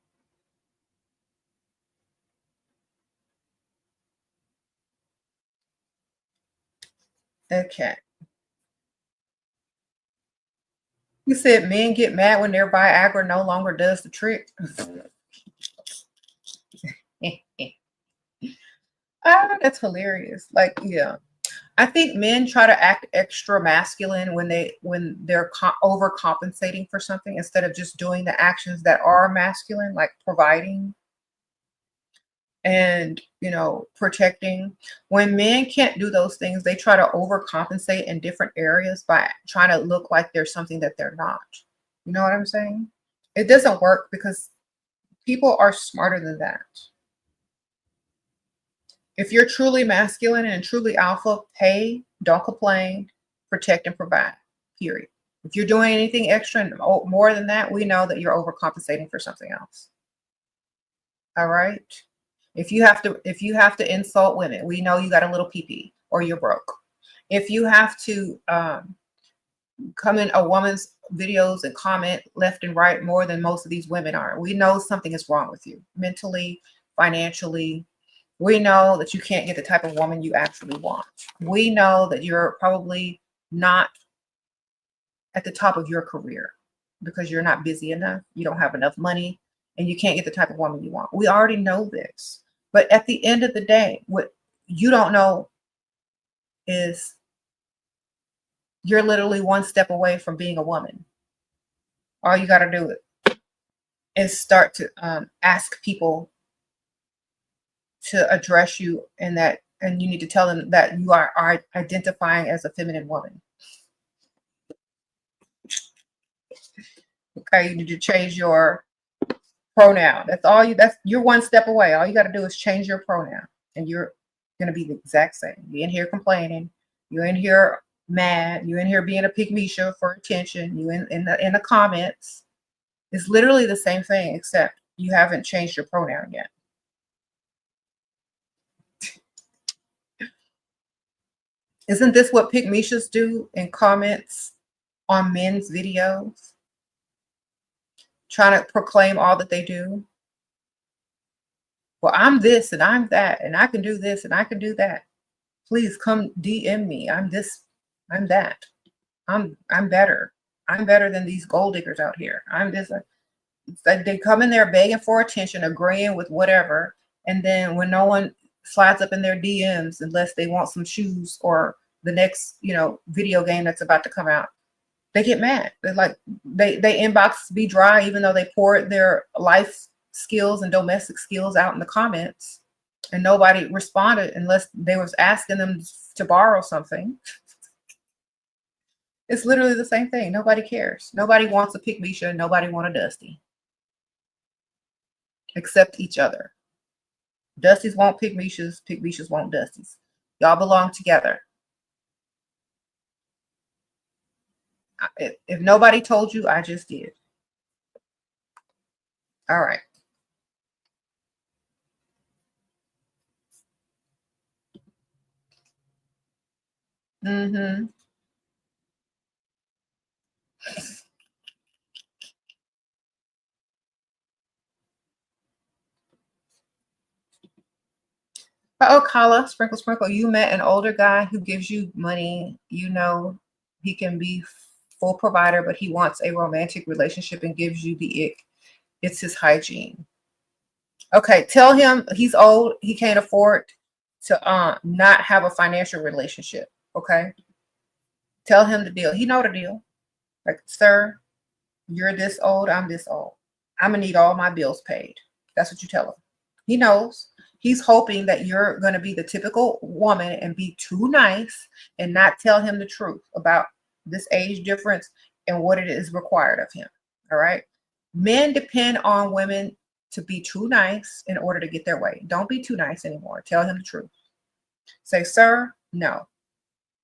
Okay. You said men get mad when their Viagra no longer does the trick. That's hilarious. Like, yeah. I think men try to act extra masculine when they're overcompensating for something instead of just doing the actions that are masculine, like providing and protecting. When men can't do those things, they try to overcompensate in different areas by trying to look like they're something that they're not. You know what I'm saying? It doesn't work because people are smarter than that. If you're truly masculine and truly alpha, pay, don't complain, protect and provide, period. If you're doing anything extra and more than that, we know that you're overcompensating for something else. All right. If you have to insult women, we know you got a little pee-pee or you're broke. If you have to come in a woman's videos and comment left and right more than most of these women are, we know something is wrong with you mentally, financially. We know that you can't get the type of woman you actually want. We know that you're probably not at the top of your career because you're not busy enough. You don't have enough money and you can't get the type of woman you want. We already know this. But at the end of the day, what you don't know is you're literally one step away from being a woman. All you got to do is start to ask people to address you, and you need to tell them that you are identifying as a feminine woman. Okay, you need to change your pronoun. You're one step away. All you got to do is change your pronoun, and you're going to be the exact same. You're in here complaining. You're in here mad. You're in here being a pygmisha for attention. You in the comments. It's literally the same thing, except you haven't changed your pronoun yet. Isn't this what pygmishas do in comments on men's videos? Trying to proclaim all that they do. Well, I'm this and I'm that, and I can do this and I can do that. Please come DM me. I'm this, I'm that. I'm better. I'm better than these gold diggers out here. I'm this. They come in there begging for attention, agreeing with whatever, and then when no one slides up in their DMs unless they want some shoes or the next, video game that's about to come out, they get mad. They're like, they inbox be dry, even though they poured their life skills and domestic skills out in the comments, and nobody responded unless they was asking them to borrow something. It's literally the same thing. Nobody cares. Nobody wants a pygmisha. Nobody wants a Dusty. Except each other. Dusties want pygmishas. Pygmishas want Dusties. Y'all belong together. If nobody told you, I just did. All right. Mm-hmm. Oh, Kala, sprinkle, sprinkle. You met an older guy who gives you money. You know he can be full provider, but he wants a romantic relationship and gives you the ick. It's his hygiene. Okay, tell him he's old. He can't afford to not have a financial relationship. Okay, tell him the deal. He know the deal. Like, sir, you're this old. I'm this old. I'm gonna need all my bills paid. That's what you tell him. He knows. He's hoping that you're going to be the typical woman and be too nice and not tell him the truth about this age difference and what it is required of him. All right. Men depend on women to be too nice in order to get their way. Don't be too nice anymore. Tell him the truth. Say, sir, no,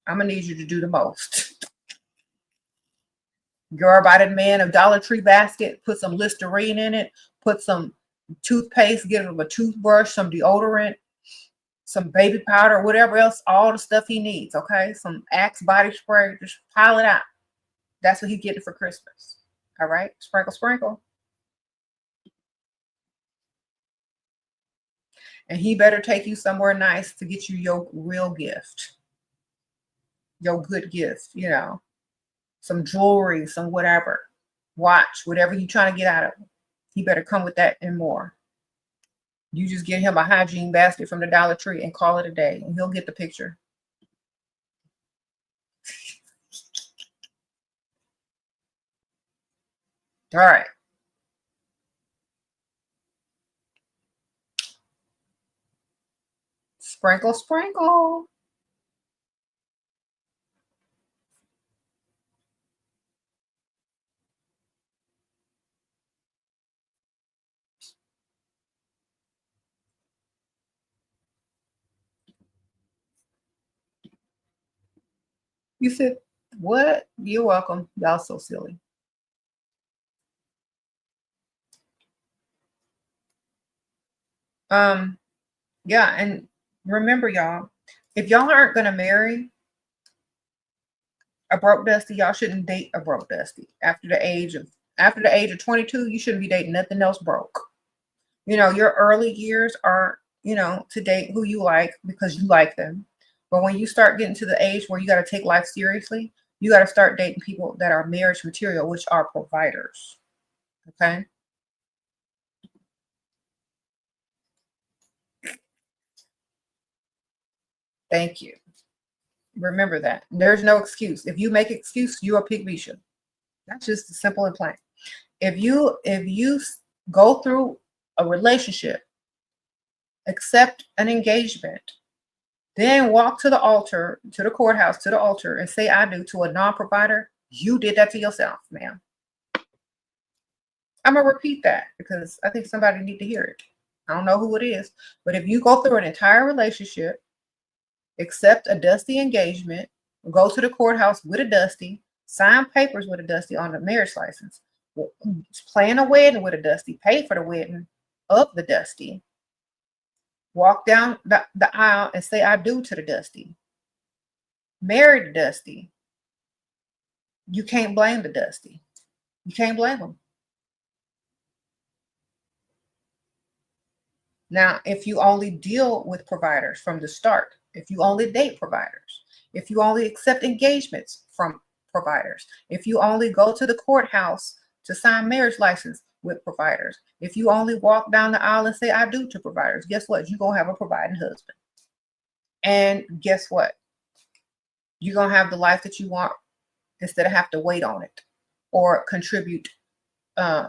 I'm going to need you to do the most. Girl, buy that man a Dollar Tree basket, put some Listerine in it, put some toothpaste, get him a toothbrush, some deodorant, some baby powder, whatever else, all the stuff he needs. Okay, some Axe body spray, just pile it out. That's what he's getting for Christmas. All right, sprinkle, sprinkle. And he better take you somewhere nice to get you your real gift, your good gift, some jewelry, some whatever, watch, whatever you're trying to get out of him. He better come with that and more. You just get him a hygiene basket from the Dollar Tree and call it a day, and he'll get the picture. All right. Sprinkle, sprinkle. You said, what? You're welcome. Y'all so silly. Yeah, and remember, y'all, if y'all aren't gonna marry a broke Dusty, y'all shouldn't date a broke Dusty. After the age of 22, you shouldn't be dating nothing else broke. Your early years are, to date who you like because you like them. But when you start getting to the age where you got to take life seriously, you got to start dating people that are marriage material, which are providers. Okay. Thank you. Remember that. There's no excuse. If you make excuse, you're a pygmisha. That's just simple and plain. If you go through a relationship, accept an engagement, then walk to the altar, to the courthouse, to the altar, and say I do to a non-provider, you did that to yourself, ma'am. I'm gonna repeat that because I think somebody need to hear it. I don't know who it is, but if you go through an entire relationship, accept a dusty engagement, go to the courthouse with a dusty, sign papers with a dusty on the marriage license, plan a wedding with a dusty, pay for the wedding of the dusty, walk down the aisle and say I do to the dusty, marry the dusty, you can't blame the dusty. You can't blame them. Now, if you only deal with providers from the start, if you only date providers, if you only accept engagements from providers, if you only go to the courthouse to sign marriage license with providers, if you only walk down the aisle and say I do to providers, guess what? You're going to have a providing husband. And guess what? You're going to have the life that you want instead of have to wait on it or contribute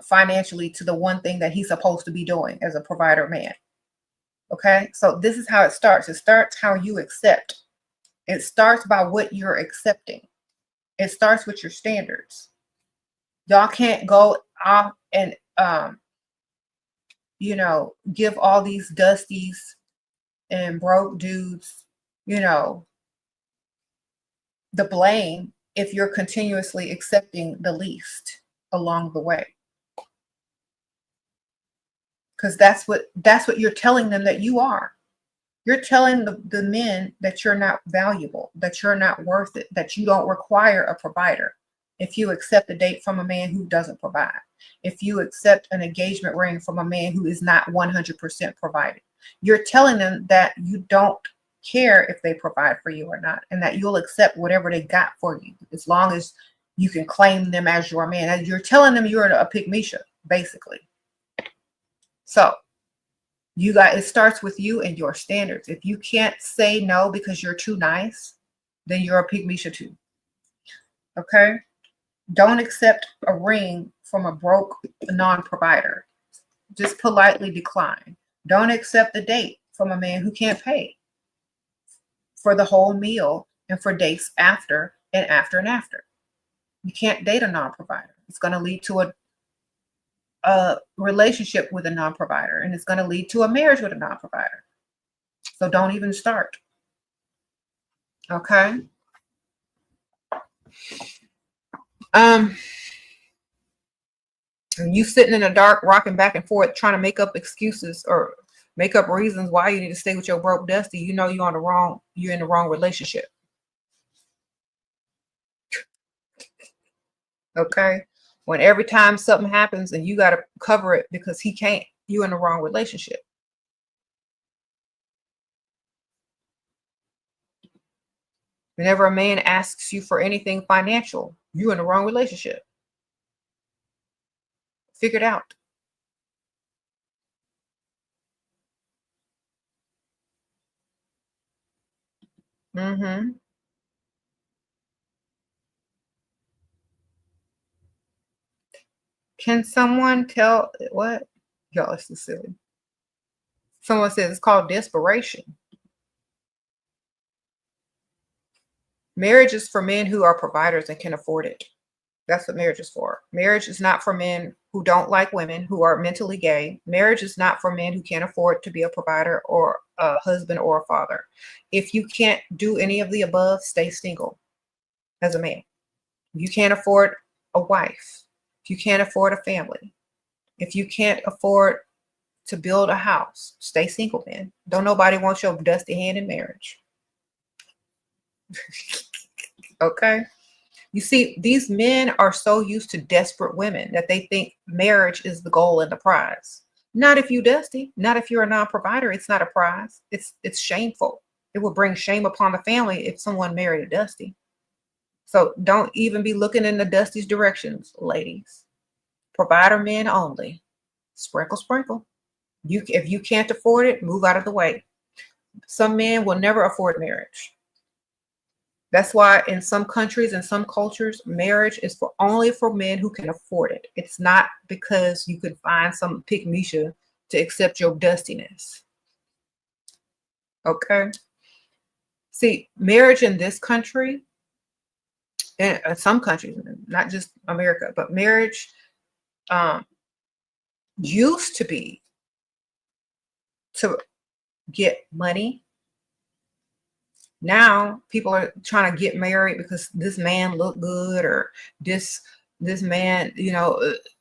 financially to the one thing that he's supposed to be doing as a provider man. Okay, so this is how it starts. It starts how you accept. It starts by what you're accepting. It starts with your standards. Y'all can't go off and give all these dusties and broke dudes, the blame if you're continuously accepting the least along the way. Because that's what you're telling them that you are. You're telling the men that you're not valuable, that you're not worth it, that you don't require a provider. If you accept a date from a man who doesn't provide, if you accept an engagement ring from a man who is not 100% provided, you're telling them that you don't care if they provide for you or not, and that you'll accept whatever they got for you as long as you can claim them as your man. And you're telling them you're a pygmisha, basically. So it starts with you and your standards. If you can't say no because you're too nice, then you're a pygmisha too. Okay? Don't accept a ring from a broke non-provider. Just politely decline. Don't accept a date from a man who can't pay for the whole meal and for dates after and after and after. You can't date a non-provider. It's going to lead to a relationship with a non-provider, and it's going to lead to a marriage with a non-provider. So don't even start. Okay? You sitting in the dark, rocking back and forth, trying to make up excuses or make up reasons why you need to stay with your broke dusty. You know you're in the wrong relationship. Okay? When every time something happens and you got to cover it because he can't, you're in the wrong relationship. Whenever a man asks you for anything financial, you're in the wrong relationship. Figure it out. Mm-hmm. Can someone tell what? Y'all, it's too silly. Someone says it's called desperation. Marriage is for men who are providers and can afford it. That's what marriage is for. Marriage is not for men who don't like women, who are mentally gay. Marriage is not for men who can't afford to be a provider or a husband or a father. If you can't do any of the above, stay single as a man. If you can't afford a wife, if you can't afford a family, if you can't afford to build a house, stay single, man. Don't nobody want your dusty hand in marriage. Okay? You see, these men are so used to desperate women that they think marriage is the goal and the prize. Not if you dusty, not if you're a non-provider. It's not a prize. It's shameful. It will bring shame upon the family if someone married a dusty. So don't even be looking in the dusty's directions, ladies. Provider men only. Sprinkle, sprinkle. If you can't afford it, move out of the way. Some men will never afford marriage. That's why in some countries and some cultures, marriage is only for men who can afford it. It's not because you could find some pygmisha to accept your dustiness. Okay. See, marriage in this country, and some countries, not just America, but marriage used to be to get money. Now people are trying to get married because this man looked good, or this man,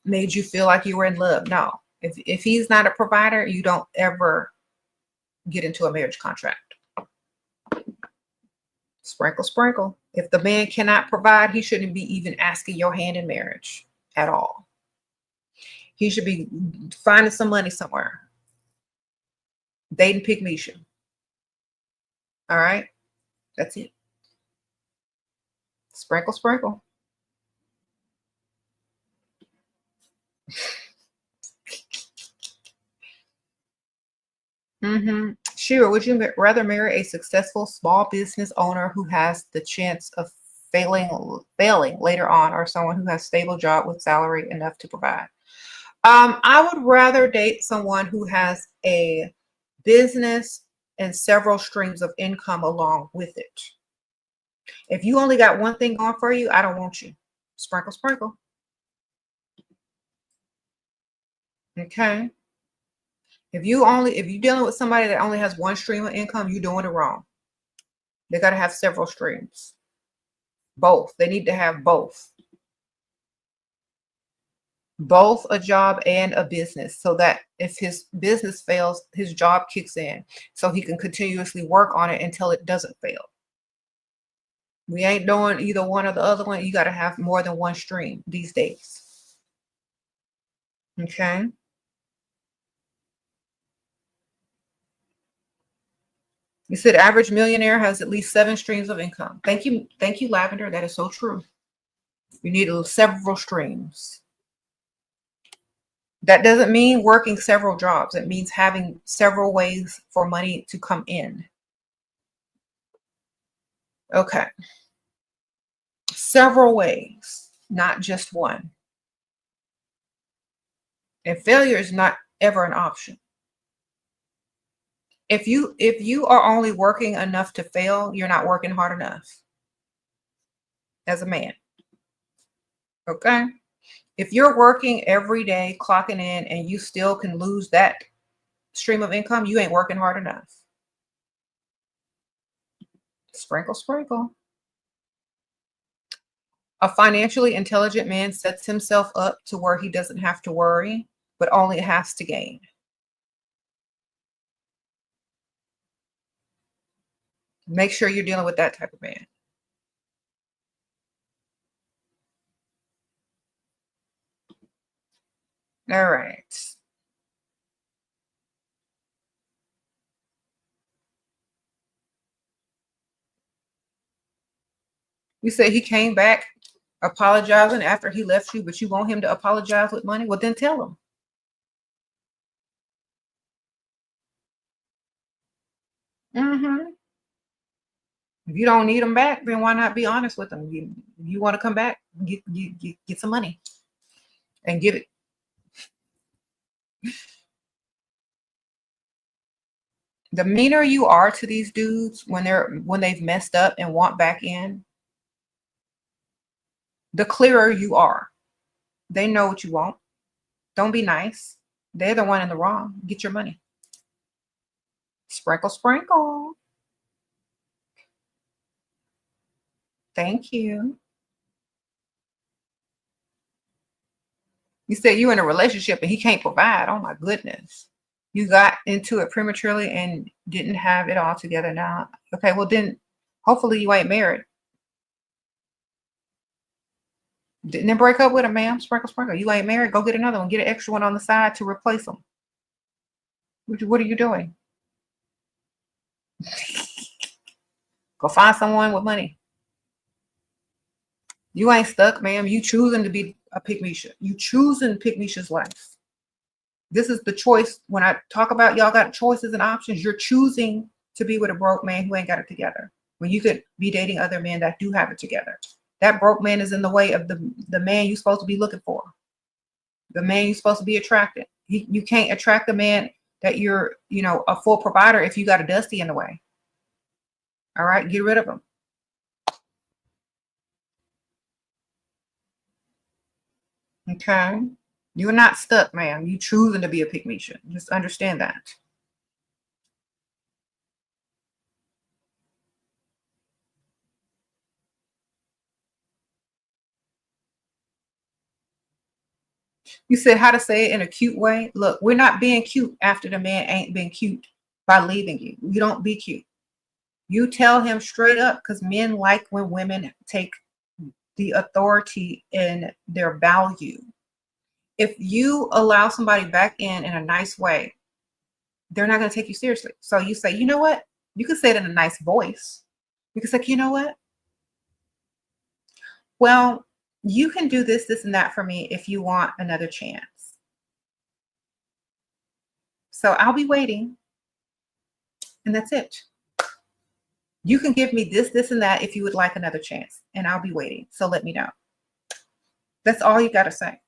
made you feel like you were in love. No, if he's not a provider, you don't ever get into a marriage contract. Sprinkle, sprinkle. If the man cannot provide, he shouldn't be even asking your hand in marriage at all. He should be finding some money somewhere. Dating pygmisha. All right. That's it. Sprinkle, sprinkle. Shira, would you rather marry a successful small business owner who has the chance of failing later on, or someone who has a stable job with salary enough to provide? I would rather date someone who has a business and several streams of income along with it. If you only got one thing going for you, I don't want you. Sprinkle, sprinkle. Okay. If you're dealing with somebody that only has one stream of income, you're doing it wrong. They got to have several streams. Both. They need to have both. Both a job and a business, so that if his business fails, his job kicks in, so he can continuously work on it until it doesn't fail. We ain't doing either one or the other one. You got to have more than one stream these days. Okay. You said average millionaire has at least 7 streams of income. Thank you, Lavender. That is so true. You need several streams. That doesn't mean working several jobs. It means having several ways for money to come in. Okay. Several ways, not just one. And failure is not ever an option. If you are only working enough to fail, you're not working hard enough as a man. Okay? If you're working every day, clocking in, and you still can lose that stream of income, you ain't working hard enough. Sprinkle, sprinkle. A financially intelligent man sets himself up to where he doesn't have to worry, but only has to gain. Make sure you're dealing with that type of man. All right. You said he came back apologizing after he left you, but you want him to apologize with money? Well, then tell him. If you don't need him back, then why not be honest with him? You want to come back, get some money and give it. The meaner you are to these dudes when they've messed up and want back in, the clearer you are. They know what you want. Don't be nice. They're the one in the wrong. Get your money. Sprinkle, sprinkle. Thank you. You said you in a relationship and he can't provide. Oh my goodness. You got into it prematurely and didn't have it all together now. Okay, well then hopefully you ain't married. Didn't break up with him, ma'am. Sprinkle, sprinkle. You ain't married. Go get another one. Get an extra one on the side to replace them. What are you doing? Go find someone with money. You ain't stuck, ma'am. You choosing to be a pygmisha. You choosing pygmisha's life. This is the choice. When I talk about y'all got choices and options, you're choosing to be with a broke man who ain't got it together. when you could be dating other men that do have it together. That broke man is in the way of the man you're supposed to be looking for. The man you're supposed to be attracted. You can't attract the man that you're, a full provider if you got a dusty in the way. All right, get rid of him. Okay. You're not stuck, man. You choosing to be a pick-me. Just understand that. You said how to say it in a cute way. Look, we're not being cute after the man ain't been cute by leaving you. You don't be cute. You tell him straight up, because men like when women take the authority in their value. If you allow somebody back in a nice way, they're not going to take you seriously. So you say, you know what? You can say it in a nice voice. You can say, you know what? Well, you can do this, this, and that for me if you want another chance. So I'll be waiting. And that's it. You can give me this, this, and that if you would like another chance. And I'll be waiting. So let me know. That's all you got to say.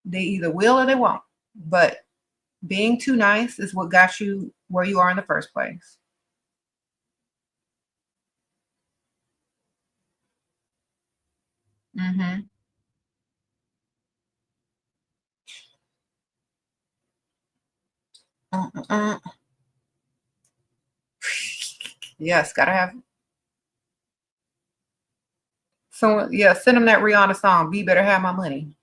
They either will or they won't. But being too nice is what got you where you are in the first place. Mm-hmm. Yes, gotta have. So yeah, send them that Rihanna song. Be better have my money.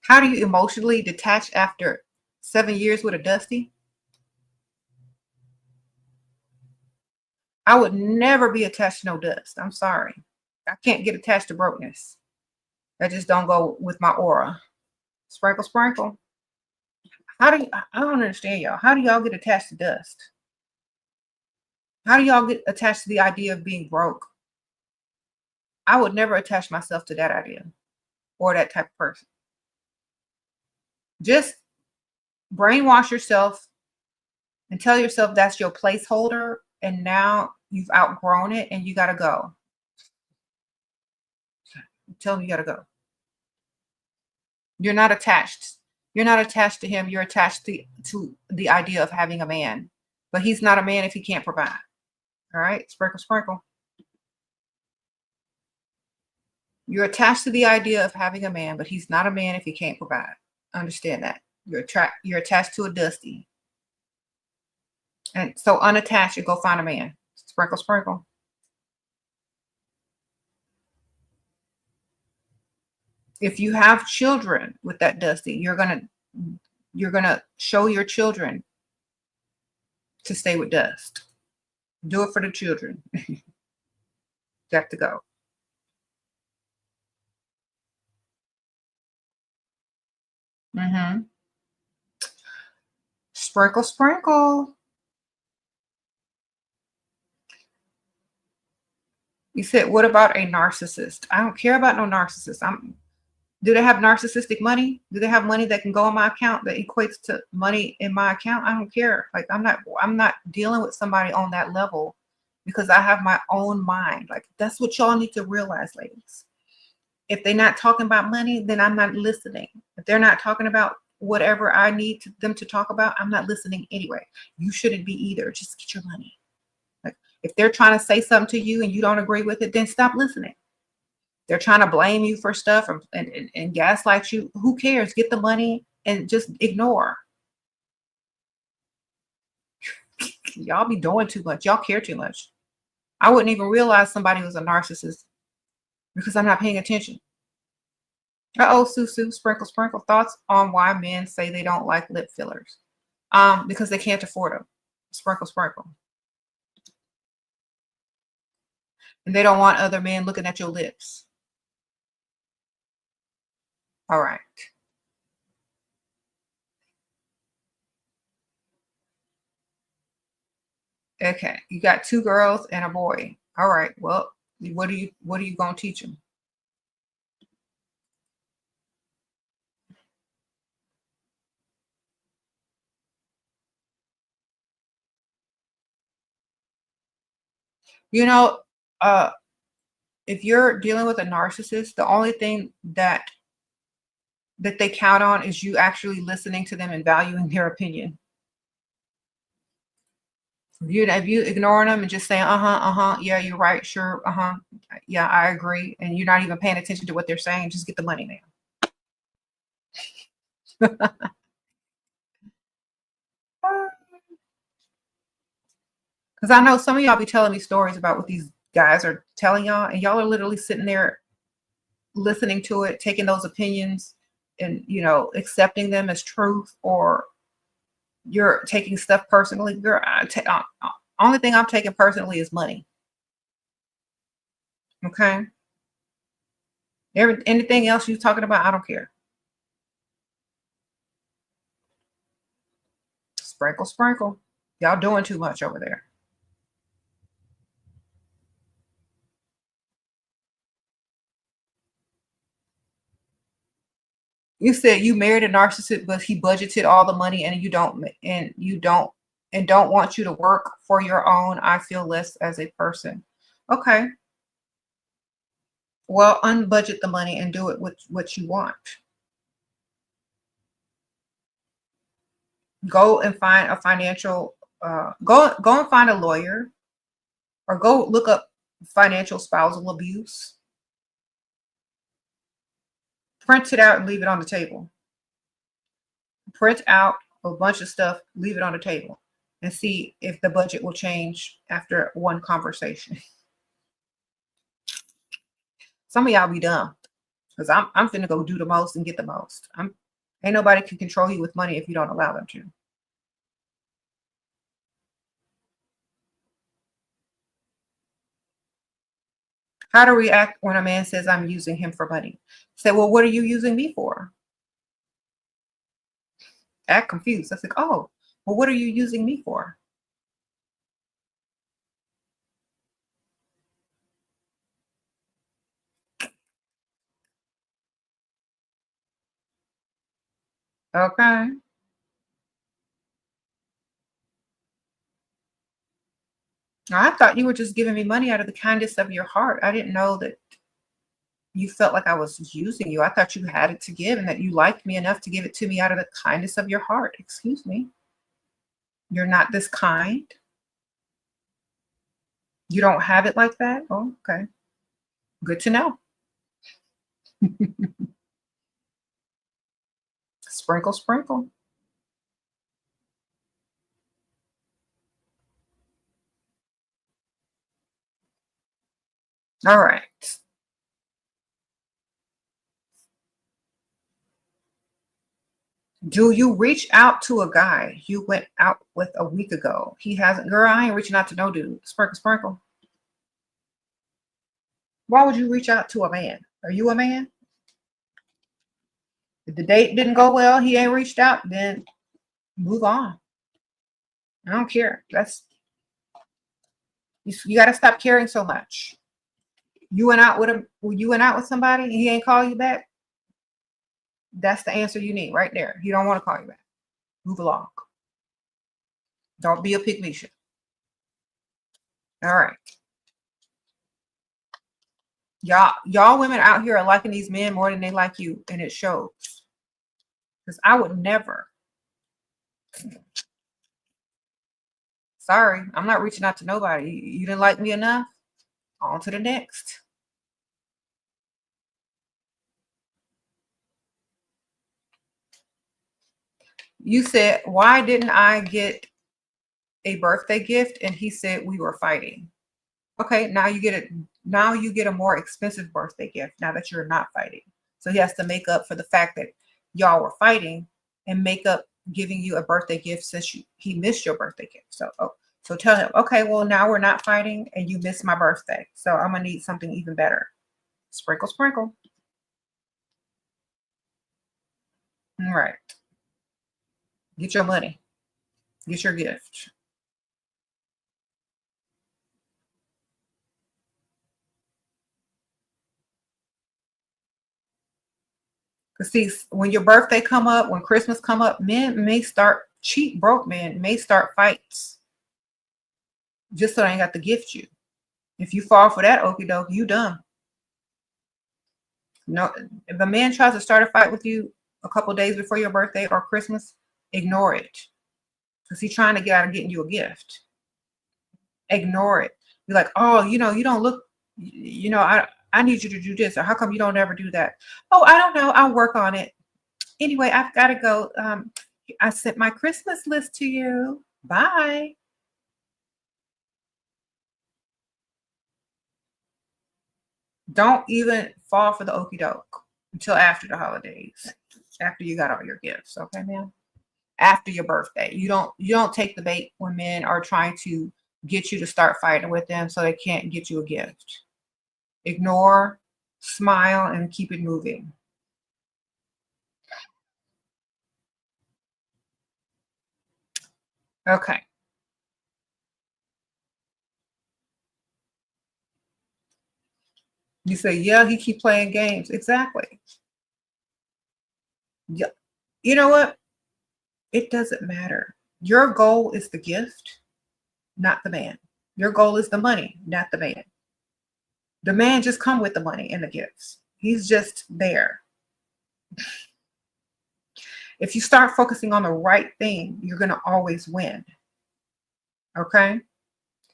How do you emotionally detach after 7 years with a dusty? I would never be attached to no dust. I'm sorry. I can't get attached to brokenness. That just don't go with my aura. Sprinkle, sprinkle. I don't understand y'all. How do y'all get attached to dust? How do y'all get attached to the idea of being broke? I would never attach myself to that idea or that type of person. Just brainwash yourself and tell yourself that's your placeholder, and now you've outgrown it and you got to go. Tell him you got to go. You're not attached. You're not attached to him. You're attached to the idea of having a man. But he's not a man if he can't provide. All right? Sprinkle, sprinkle. You're attached to the idea of having a man, but he's not a man if he can't provide. Understand that. You're attached to a dusty. And so unattached, you go find a man. Sprinkle, sprinkle. If you have children with that dusty, you're gonna show your children to stay with dust. Do it for the children. Got to go. Mm-hmm. Sprinkle, sprinkle. You said, what about a narcissist? I don't care about no narcissist. Do they have narcissistic money? Do they have money that can go in my account that equates to money in my account? I don't care. Like I'm not dealing with somebody on that level because I have my own mind. Like that's what y'all need to realize, ladies. If they're not talking about money, then I'm not listening. If they're not talking about whatever I need them to talk about, I'm not listening anyway. You shouldn't be either. Just get your money. Like if they're trying to say something to you and you don't agree with it, then stop listening. They're trying to blame you for stuff and gaslight you. Who cares? Get the money and just ignore. Y'all be doing too much. Y'all care too much. I wouldn't even realize somebody was a narcissist because I'm not paying attention. Uh-oh, Susu, sprinkle, sprinkle. Thoughts on why men say they don't like lip fillers? Because they can't afford them. Sprinkle, sprinkle. And they don't want other men looking at your lips. All right. Okay. You got 2 girls and a boy. All right. Well, what are you going to teach them? You know, if you're dealing with a narcissist, the only thing that they count on is you actually listening to them and valuing their opinion. If you ignoring them and just saying, yeah, you're right, sure, yeah, I agree, and you're not even paying attention to what they're saying, just get the money now. Because I know some of y'all be telling me stories about what these guys are telling y'all, and y'all are literally sitting there listening to it, taking those opinions and, accepting them as truth, or you're taking stuff personally. Girl, only thing I'm taking personally is money. Okay? Anything else you're talking about, I don't care. Sprinkle, sprinkle. Y'all doing too much over there. You said you married a narcissist, but he budgeted all the money, and you don't want you to work for your own. I feel less as a person. Okay. Well, unbudget the money and do it with what you want. Go and find a financial, go and find a lawyer, or go look up financial spousal abuse. Print it out and leave it on the table. Print out a bunch of stuff, leave it on the table, and see if the budget will change after one conversation. Some of y'all be dumb, because I'm finna go do the most and get the most. Ain't nobody can control you with money if you don't allow them to. How to react when a man says I'm using him for money? Say, well, what are you using me for? Act confused. I was like, oh, well, what are you using me for? Okay. I thought you were just giving me money out of the kindness of your heart. I didn't know that you felt like I was using you. I thought you had it to give and that you liked me enough to give it to me out of the kindness of your heart. Excuse me. You're not this kind. You don't have it like that? Oh, okay. Good to know. Sprinkle, sprinkle. All right. Do you reach out to a guy you went out with a week ago? He hasn't. Girl, I ain't reaching out to no dude. Sprinkle, sprinkle. Why would you reach out to a man? Are you a man? If the date didn't go well, he ain't reached out, then move on. I don't care. You got to stop caring so much. You went out with him. You went out with somebody and he ain't call you back. That's the answer you need right there. He don't want to call you back. Move along. Don't be a pygmy. All right. Y'all women out here are liking these men more than they like you, and it shows. Because I would never. Sorry, I'm not reaching out to nobody. You didn't like me enough? On to the next. You said, why didn't I get a birthday gift? And he said we were fighting. Okay, now you get a more expensive birthday gift now that you're not fighting. So he has to make up for the fact that y'all were fighting and make up giving you a birthday gift since he missed your birthday gift. So tell him, okay, well, now we're not fighting and you missed my birthday. So I'm gonna need something even better. Sprinkle, sprinkle. All right. Get your money. Get your gift. Because see, when your birthday come up, when Christmas come up, men may start, broke men may start fights just so they ain't got to gift you. If you fall for that okie doke, you done. No, if a man tries to start a fight with you a couple days before your birthday or Christmas, ignore it. Because he's trying to get out of getting you a gift. Ignore it. Be like, oh, you don't look, I need you to do this. Or how come you don't ever do that? Oh, I don't know. I'll work on it. Anyway, I've got to go. I sent my Christmas list to you. Bye. Don't even fall for the okie doke until after the holidays, after you got all your gifts. Okay, man. After your birthday, you don't take the bait when men are trying to get you to start fighting with them so they can't get you a gift. Ignore, smile, and keep it moving. Okay. You say, yeah, he keep playing games. Exactly. Yeah. You know what? It doesn't matter. Your goal is the gift, not the man. Your goal is the money, not the man. The man just come with the money and the gifts. He's just there. If you start focusing on the right thing, you're going to always win. Okay?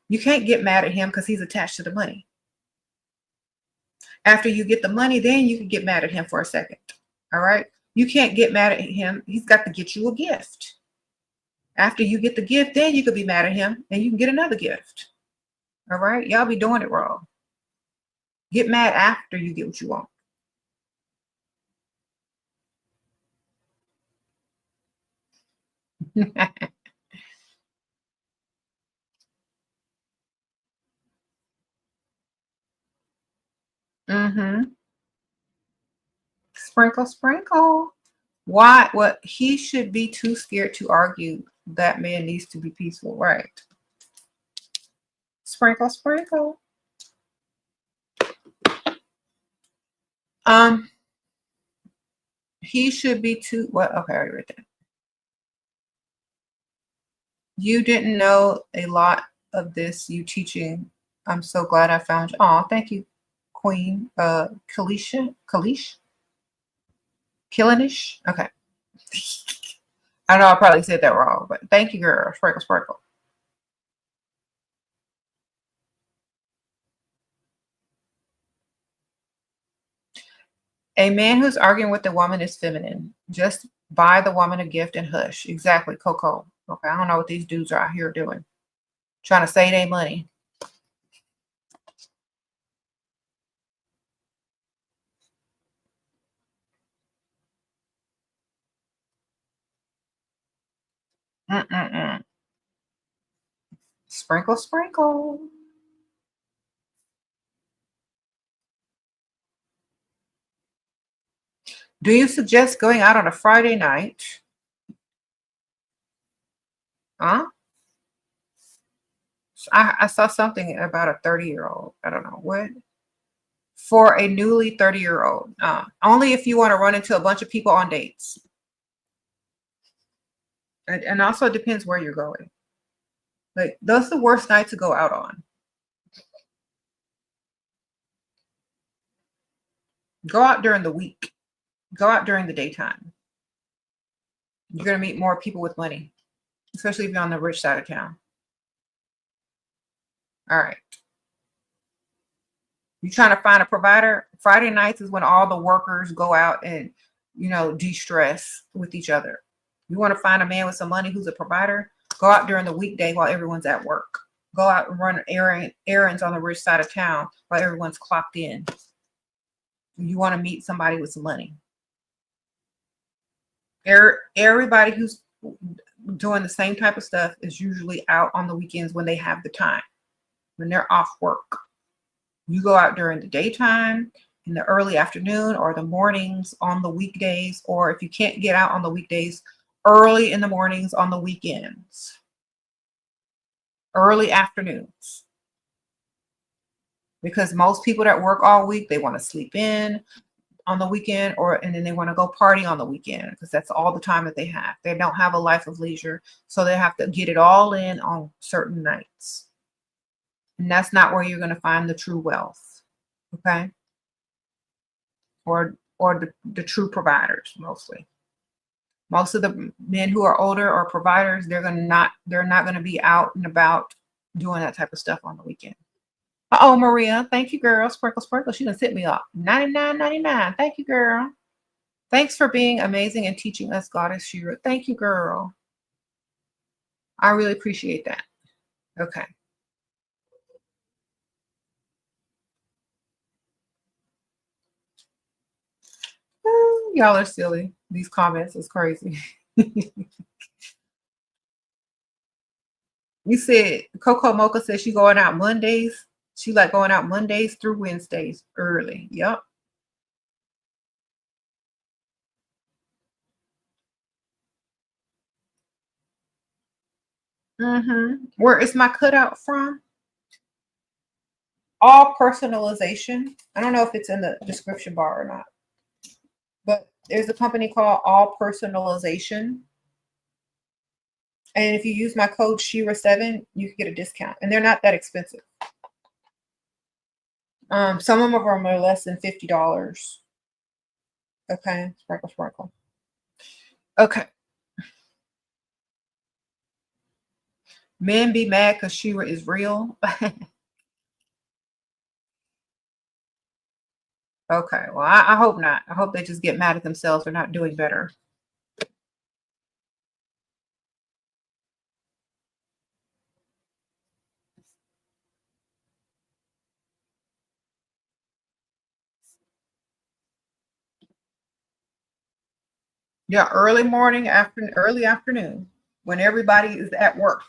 You can't get mad at him because he's attached to the money. After you get the money, then you can get mad at him for a second. All right? You can't get mad at him. He's got to get you a gift. After you get the gift, then you could be mad at him and you can get another gift. All right? Y'all be doing it wrong. Get mad after you get what you want. Mm-hmm. Sprinkle, sprinkle. Why? What? He should be too scared to argue. That man needs to be peaceful, right? Sprinkle, sprinkle. He should be too. What? Okay, I already read that. You didn't know a lot of this. You teaching. I'm so glad I found you. Oh, thank you, Queen. Kalisha, Killinish. Okay. I know I probably said that wrong, but thank you, girl. Sprinkle, sprinkle. A man who's arguing with a woman is feminine. Just buy the woman a gift and hush. Exactly, Coco. Okay, I don't know what these dudes are out here doing. Trying to save their money. Mm-mm-mm. Sprinkle, sprinkle. Do you suggest going out on a Friday night? Huh? I saw something about a 30-year-old. I don't know what. For a newly 30-year-old. Only if you want to run into a bunch of people on dates. And also it depends where you're going. Like, that's the worst night to go out on. Go out during the week. Go out during the daytime. You're going to meet more people with money, especially if you're on the rich side of town. All right. You trying to find a provider? Friday nights is when all the workers go out and, de-stress with each other. You want to find a man with some money who's a provider? Go out during the weekday while everyone's at work. Go out and run errands on the rich side of town while everyone's clocked in. You want to meet somebody with some money. Everybody who's doing the same type of stuff is usually out on the weekends when they have the time, when they're off work. You go out during the daytime, in the early afternoon, or the mornings on the weekdays, or if you can't get out on the weekdays, early in the mornings on the weekends, early afternoons. Because most people that work all week, they want to sleep in on the weekend, and then they want to go party on the weekend because that's all the time that they have. They don't have a life of leisure, so they have to get it all in on certain nights. And that's not where you're going to find the true wealth. Okay. Or the true providers mostly. Most of the men who are older or providers, they're not going to be out and about doing that type of stuff on the weekend. Oh, Maria, thank you, girl. Sprinkle, sprinkle. She done hit me up. $99.99. Thank you, girl. Thanks for being amazing and teaching us, Goddess Shira. Thank you, girl. I really appreciate that. Okay. Y'all are silly. These comments is crazy. You said Coco Mocha says she going out Mondays. She like going out Mondays through Wednesdays early. Yep. Where is my cutout from? All personalization. I don't know if it's in the description bar or not, but there's a company called All Personalization. And if you use my code SheRaSeven, you can get a discount. And they're not that expensive. Some of them are less than $50. Okay, sprinkle, sprinkle. Okay. Men be mad because Shira is real. Okay, well, I hope not. I hope they just get mad at themselves for not doing better. Yeah, early morning, early afternoon, when everybody is at work.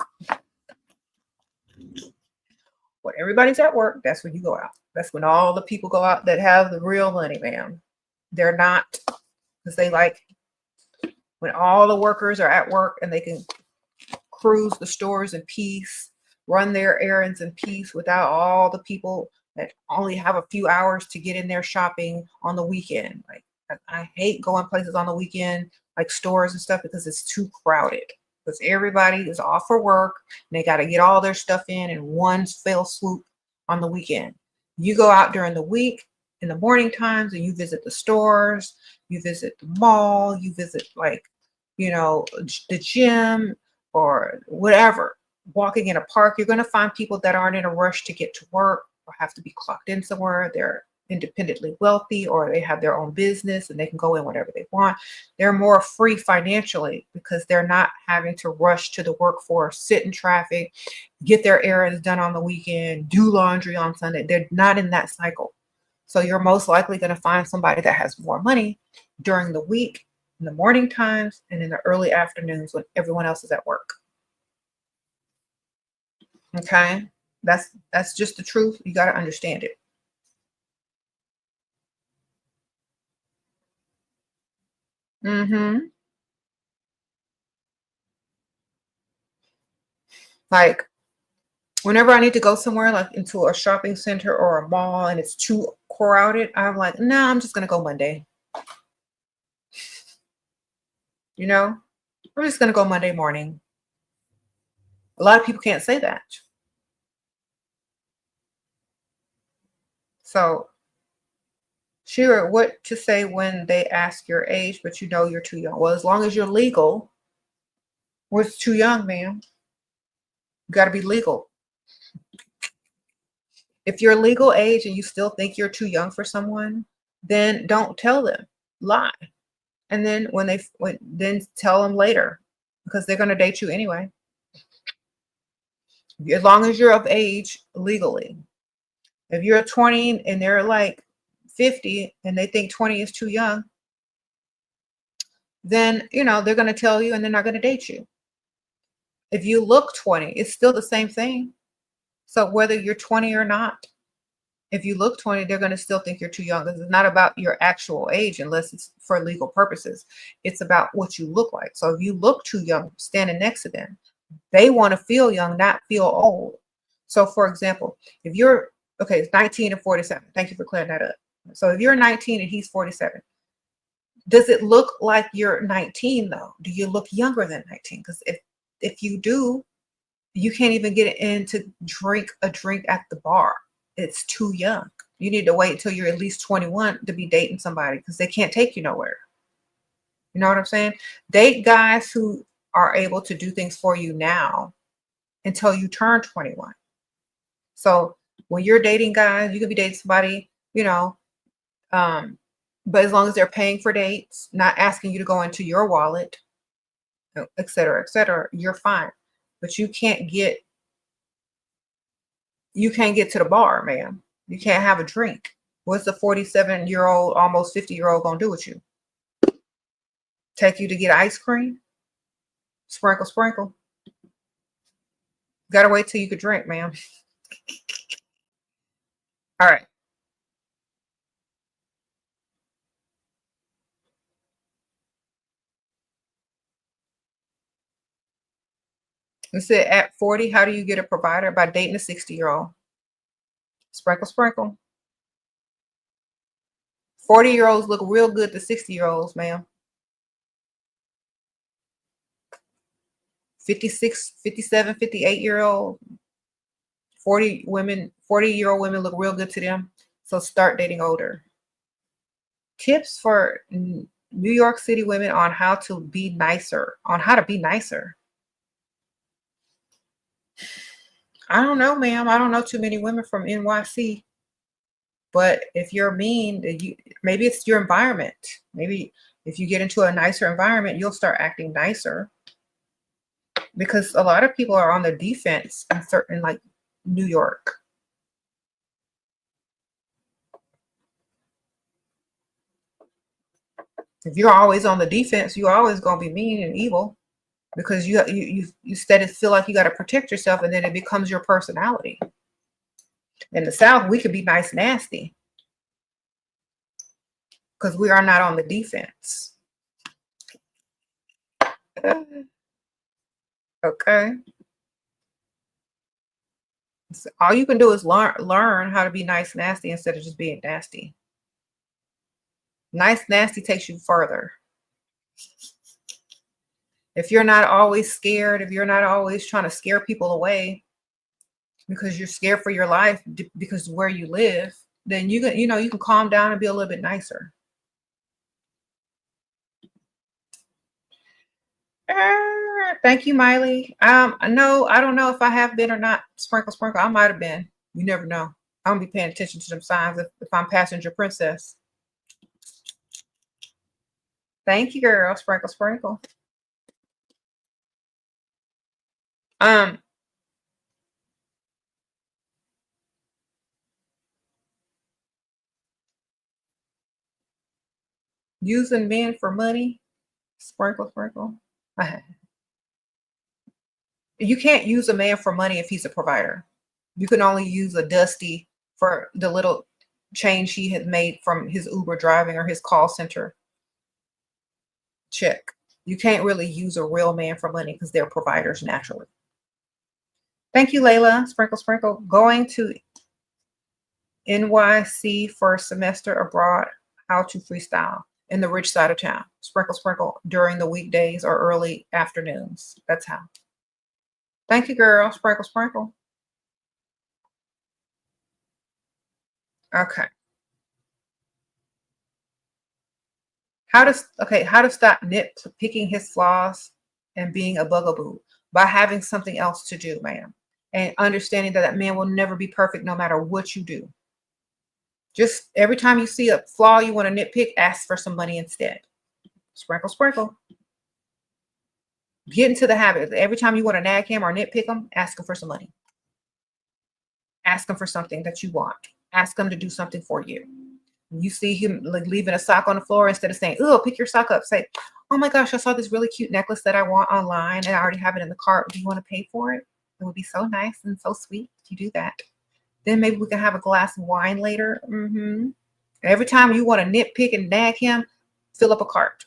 When everybody's at work, that's when you go out. That's when all the people go out that have the real money, ma'am. They're not, because they like when all the workers are at work and they can cruise the stores in peace, run their errands in peace without all the people that only have a few hours to get in there shopping on the weekend. Like I hate going places on the weekend, like stores and stuff, because it's too crowded. Because everybody is off for work and they got to get all their stuff in one fell swoop on the weekend. You go out during the week in the morning times and you visit the stores, you visit the mall, you visit the gym or whatever. Walking in a park, you're going to find people that aren't in a rush to get to work or have to be clocked in somewhere. They're independently wealthy, or they have their own business and they can go in whenever they want. They're more free financially because they're not having to rush to the workforce, sit in traffic, get their errands done on the weekend, do laundry on Sunday. They're not in that cycle. So you're most likely going to find somebody that has more money during the week, in the morning times, and in the early afternoons when everyone else is at work. Okay? That's just the truth. You got to understand it. Like whenever I need to go somewhere, like into a shopping center or a mall, and it's too crowded, I'm like, no, I'm just gonna go Monday. I'm just gonna go Monday morning. A lot of people can't say that. So, Shira, what to say when they ask your age, but you're too young? Well, as long as you're legal, what's too young, ma'am? You got to be legal. If you're legal age and you still think you're too young for someone, then don't tell them. Lie. And then then tell them later, because they're going to date you anyway. As long as you're of age legally. If you're 20 and they're like 50 and they think 20 is too young, then, they're going to tell you and they're not going to date you. If you look 20, it's still the same thing. So whether you're 20 or not, if you look 20, they're going to still think you're too young, because it's not about your actual age unless it's for legal purposes. It's about what you look like. So if you look too young standing next to them, they want to feel young, not feel old. So for example, if you're, it's 19 and 47. Thank you for clearing that up. So if you're 19 and he's 47, does it look like you're 19 though? Do you look younger than 19? Because if you do, You can't even get in to drink a drink at the bar. It's too young. You need to wait until you're at least 21 to be dating somebody because they can't take you nowhere. You know what I'm saying? Date guys who are able to do things for you now until you turn 21. So when you're dating guys, you could be dating somebody, but as long as they're paying for dates, not asking you to go into your wallet, et cetera, you're fine. But you can't get to the bar, man. You can't have a drink. What's the 47-year-old, almost 50-year-old gonna do with you? Take you to get ice cream? Sprinkle, sprinkle. Gotta wait till you could drink, ma'am. All right. It said at 40, how do you get a provider? By dating a 60-year-old. Sprinkle, sprinkle. 40-year-olds look real good to 60-year-olds, ma'am. 56, 57, 58-year-old, 40-year-old women look real good to them. So start dating older. Tips for New York City women on how to be nicer. I don't know, ma'am. I don't know too many women from NYC. But if you're mean, maybe it's your environment. Maybe if you get into a nicer environment, you'll start acting nicer. Because a lot of people are on the defense in certain, like New York. If you're always on the defense, you're always gonna be mean and evil because you instead feel like you got to protect yourself, and then it becomes your personality. In the South, we could be nice, nasty because we are not on the defense. Okay. So all you can do is learn how to be nice, nasty instead of just being nasty. Nice, nasty takes you further. If you're not always scared, if you're not always trying to scare people away because you're scared for your life because of where you live, then you can calm down and be a little bit nicer. Thank you, Miley. No, I don't know if I have been or not. Sprinkle, sprinkle. I might have been. You never know. I'm gonna be paying attention to them signs if I'm passenger princess. Thank you, girl. Sprinkle, sprinkle. Using men for money. Sprinkle, sprinkle. You can't use a man for money if he's a provider. You can only use a Dusty for the little change he had made from his Uber driving or his call center check. You can't really use a real man for money because they're providers naturally. Thank you, Layla. Sprinkle, sprinkle. Going to NYC for a semester abroad. How to freestyle in the rich side of town. Sprinkle, sprinkle during the weekdays or early afternoons. That's how. Thank you, girl. Sprinkle, sprinkle. Okay. How to stop nitpicking his flaws and being a bugaboo by having something else to do, ma'am, and understanding that man will never be perfect no matter what you do. Just every time you see a flaw you want to nitpick, ask for some money instead. Sprinkle, sprinkle. Get into the habit. Every time you want to nag him or nitpick him, ask him for some money. Ask him for something that you want. Ask him to do something for you. You see him like leaving a sock on the floor, instead of saying, "Oh, pick your sock up," say, "Oh my gosh, I saw this really cute necklace that I want online and I already have it in the cart. Do you want to pay for it? It would be so nice and so sweet if you do that. Then maybe we can have a glass of wine later." Every time you want to nitpick and nag him, fill up a cart.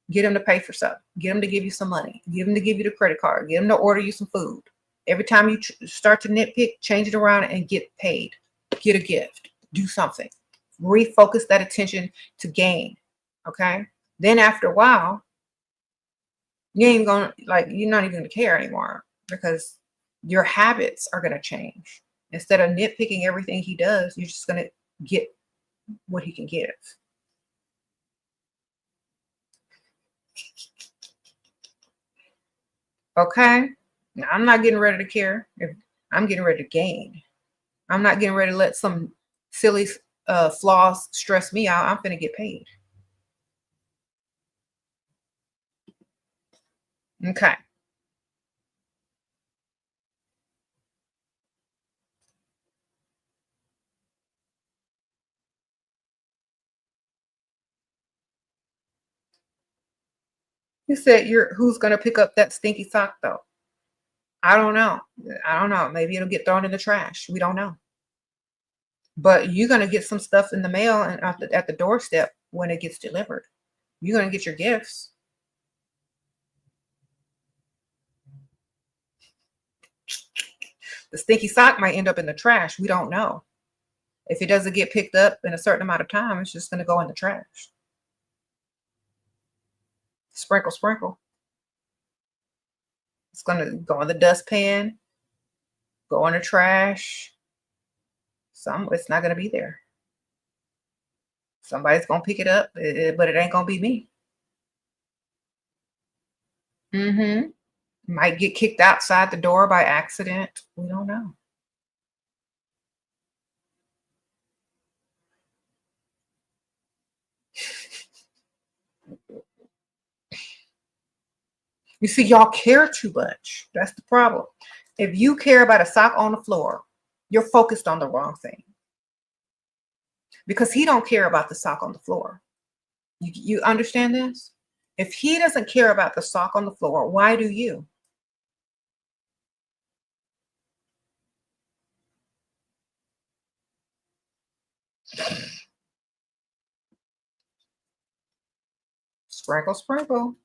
Get him to pay for stuff. Get him to give you some money. Get him to give you the credit card. Get him to order you some food. Every time you start to nitpick, change it around and get paid. Get a gift. Do something. Refocus that attention to gain. Okay. Then after a while, you're not even gonna care anymore because Your habits are going to change. Instead of nitpicking everything he does, you're just going to get what he can give. Okay? Now, I'm not getting ready to care. I'm getting ready to gain. I'm not getting ready to let some silly flaws stress me out. I'm going to get paid. Okay. You said who's going to pick up that stinky sock though? I don't know. I don't know. Maybe it'll get thrown in the trash. We don't know. But you're going to get some stuff in the mail and at the doorstep when it gets delivered. You're going to get your gifts. The stinky sock might end up in the trash. We don't know. If it doesn't get picked up in a certain amount of time, it's just going to go in the trash. Sprinkle, sprinkle. It's going to go in the dustpan, go in the trash. It's not going to be there. Somebody's going to pick it up, but it ain't going to be me. Might get kicked outside the door by accident. We don't know. You see, y'all care too much. That's the problem. If you care about a sock on the floor, you're focused on the wrong thing. Because he don't care about the sock on the floor. You understand this? If he doesn't care about the sock on the floor, why do you? Sprinkle, sprinkle.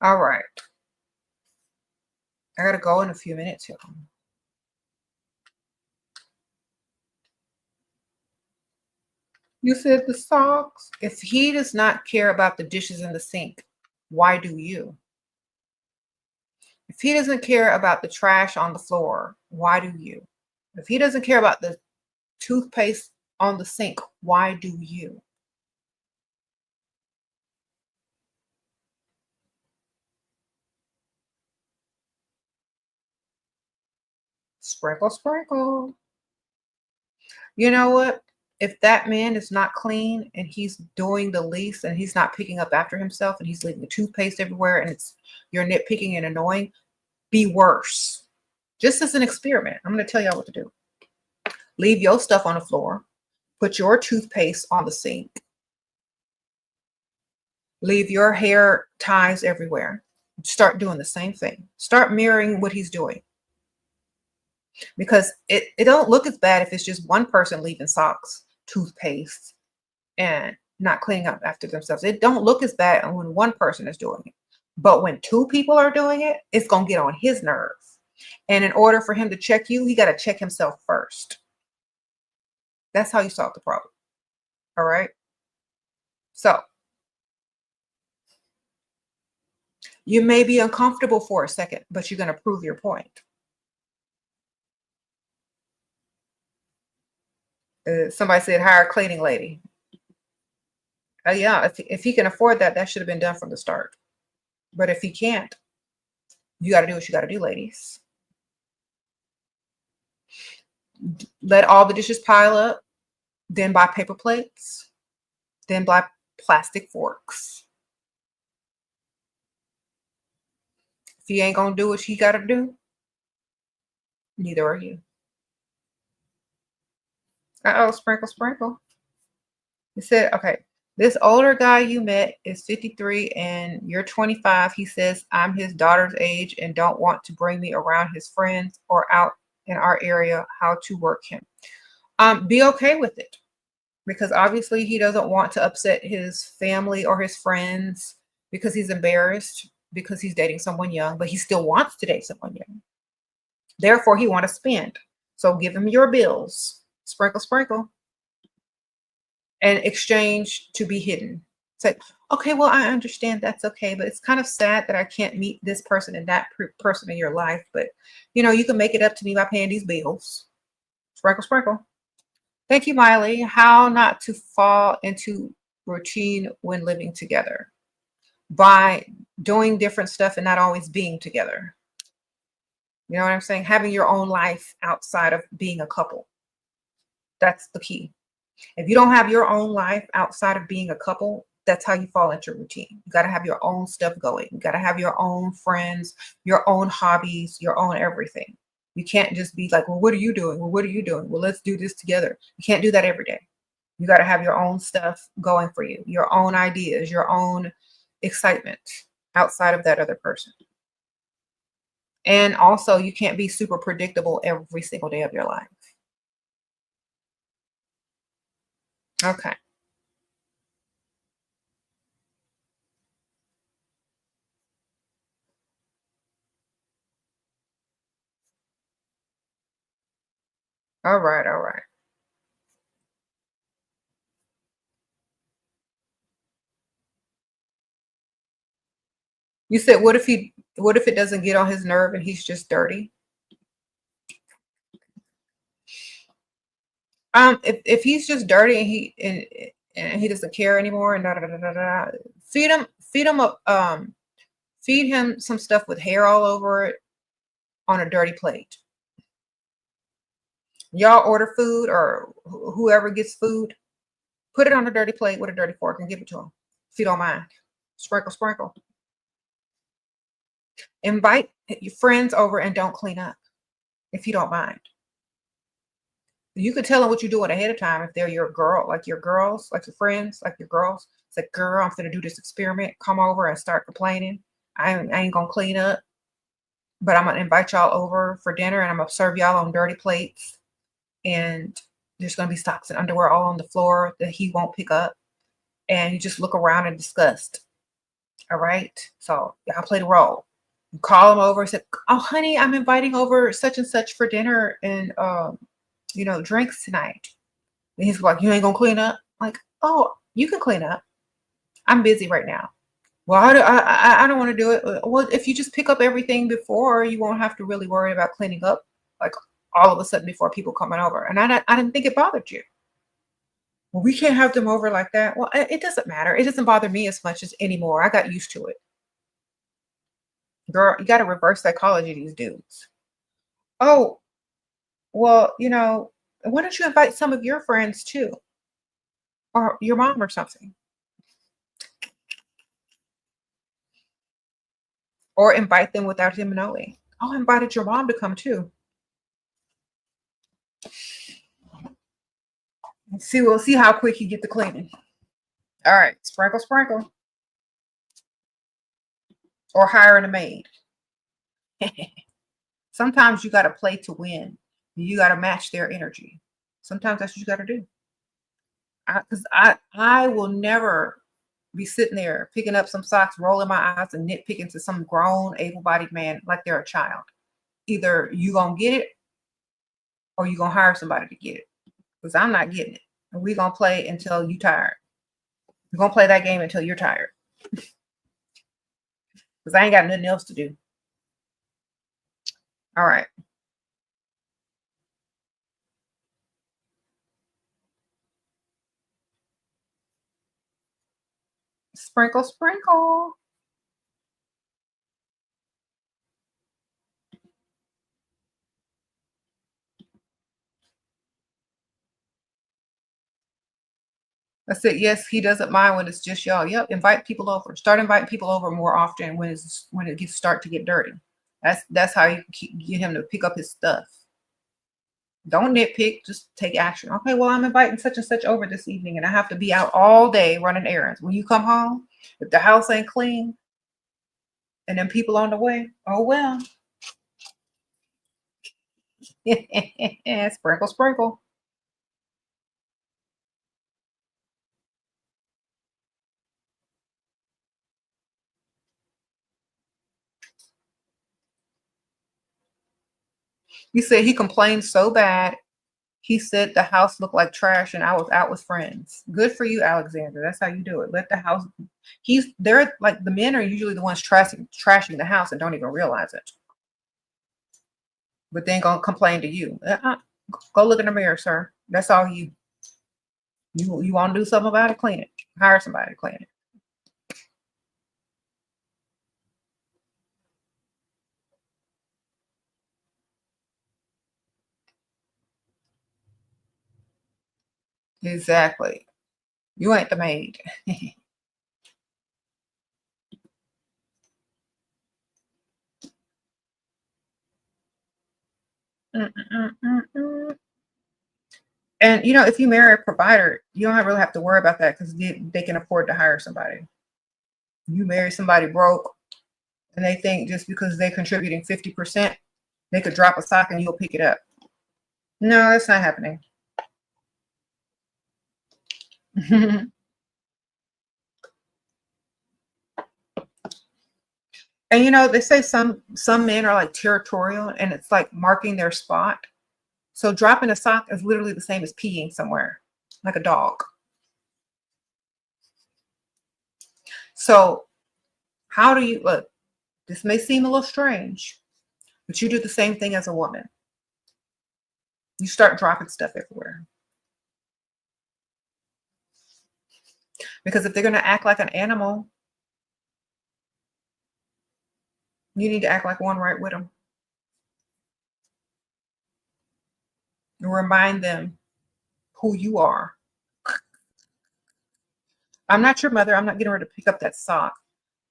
All right. I got to go in a few minutes here. You said the socks. If he does not care about the dishes in the sink, why do you? If he doesn't care about the trash on the floor, why do you? If he doesn't care about the toothpaste on the sink, why do you? Sprinkle, sprinkle. You know what? If that man is not clean and he's doing the least and he's not picking up after himself and he's leaving the toothpaste everywhere and you're nitpicking and annoying, be worse. Just as an experiment, I'm going to tell y'all what to do. Leave your stuff on the floor. Put your toothpaste on the sink. Leave your hair ties everywhere. Start doing the same thing. Start mirroring what he's doing. Because it don't look as bad if it's just one person leaving socks, toothpaste, and not cleaning up after themselves. It don't look as bad when one person is doing it. But when two people are doing it, it's going to get on his nerves. And in order for him to check you, he got to check himself first. That's how you solve the problem. All right? So, you may be uncomfortable for a second, but you're going to prove your point. Somebody said hire a cleaning lady. Yeah, if he can afford that, that should have been done from the start. But if he can't, you got to do what you got to do, ladies. Let all the dishes pile up, then buy paper plates, then buy plastic forks. If he ain't going to do what he got to do, neither are you. Uh-oh, sprinkle, sprinkle. He said, okay, this older guy you met is 53 and you're 25. He says, I'm his daughter's age and don't want to bring me around his friends or out in our area. How to work him. Be okay with it. Because obviously he doesn't want to upset his family or his friends because he's embarrassed because he's dating someone young, but he still wants to date someone young. Therefore, he wants to spend. So give him your bills. Sprinkle, sprinkle. And exchange to be hidden. It's like, okay, well, I understand that's okay, but it's kind of sad that I can't meet this person and that person in your life. But you can make it up to me by paying these bills. Sprinkle, sprinkle. Thank you, Miley. How not to fall into routine when living together? By doing different stuff and not always being together. You know what I'm saying? Having your own life outside of being a couple. That's the key. If you don't have your own life outside of being a couple, that's how you fall into routine. You got to have your own stuff going. You got to have your own friends, your own hobbies, your own everything. You can't just be like, well, what are you doing? Well, what are you doing? Well, let's do this together. You can't do that every day. You got to have your own stuff going for you, your own ideas, your own excitement outside of that other person. And also, you can't be super predictable every single day of your life. Okay. All right. All right. You said, what if it doesn't get on his nerve and he's just dirty? If he's just dirty and he doesn't care anymore and da, da, da, da, da, feed him some stuff with hair all over it on a dirty plate. Y'all order food or whoever gets food, put it on a dirty plate with a dirty fork and give it to him if you don't mind. Sprinkle, sprinkle. Invite your friends over and don't clean up if you don't mind. You could tell them what you're doing ahead of time if they're your girl, like your girls, like your friends, like your girls. It's like, girl, I'm gonna do this experiment. Come over and start complaining. I ain't gonna clean up, but I'm gonna invite y'all over for dinner and I'm gonna serve y'all on dirty plates. And there's gonna be socks and underwear all on the floor that he won't pick up. And you just look around in disgust. All right. So y'all play the role. You call him over and say, oh honey, I'm inviting over such and such for dinner and drinks tonight. And he's like, you ain't gonna clean up? Like, oh, you can clean up. I'm busy right now. Well, I don't want to do it. Well, if you just pick up everything before, you won't have to really worry about cleaning up like all of a sudden before people coming over. And I didn't think it bothered you. Well, we can't have them over like that. Well, it doesn't matter. It doesn't bother me as much as anymore. I got used to it. Girl, you got to reverse psychology, these dudes. Oh, well, why don't you invite some of your friends too? Or your mom or something? Or invite them without him knowing. Oh, I invited your mom to come too. We'll see how quick you get the cleaning. All right, sprinkle, sprinkle. Or hiring a maid. Sometimes you got to play to win. You got to match their energy. Sometimes that's what you got to do. Because I will never be sitting there picking up some socks, rolling my eyes, and nitpicking to some grown, able-bodied man like they're a child. Either you gonna get it, or you gonna hire somebody to get it. Because I'm not getting it, and we gonna play until you tired. We're gonna play that game until you're tired. Because I ain't got nothing else to do. All right. Sprinkle, sprinkle. I said, yes, he doesn't mind when it's just y'all. Yep, invite people over. Start inviting people over more often when it gets start to get dirty. That's how you get him to pick up his stuff. Don't nitpick, just take action. Okay, well, I'm inviting such and such over this evening, and I have to be out all day running errands. When you come home, if the house ain't clean, and then people on the way, oh well. Sprinkle, sprinkle. You say he complains so bad He said the house looked like trash and I was out with friends. Good for you, Alexander. That's how you do it. Let the house. They're like the men are usually the ones trashing the house and don't even realize it. But then gonna complain to you. Go look in the mirror, sir. That's all you want to do something about it? Clean it. Hire somebody to clean it. Exactly. You ain't the maid. And if you marry a provider, you don't really have to worry about that because they can afford to hire somebody. You marry somebody broke and they think just because they're contributing 50%, they could drop a sock and you'll pick it up. No, that's not happening. And they say some men are like territorial and it's like marking their spot. So dropping a sock is literally the same as peeing somewhere, like a dog. So how do you look? This may seem a little strange, but you do the same thing as a woman. You start dropping stuff everywhere. Because if they're going to act like an animal, you need to act like one right with them. And remind them who you are. I'm not your mother. I'm not getting ready to pick up that sock.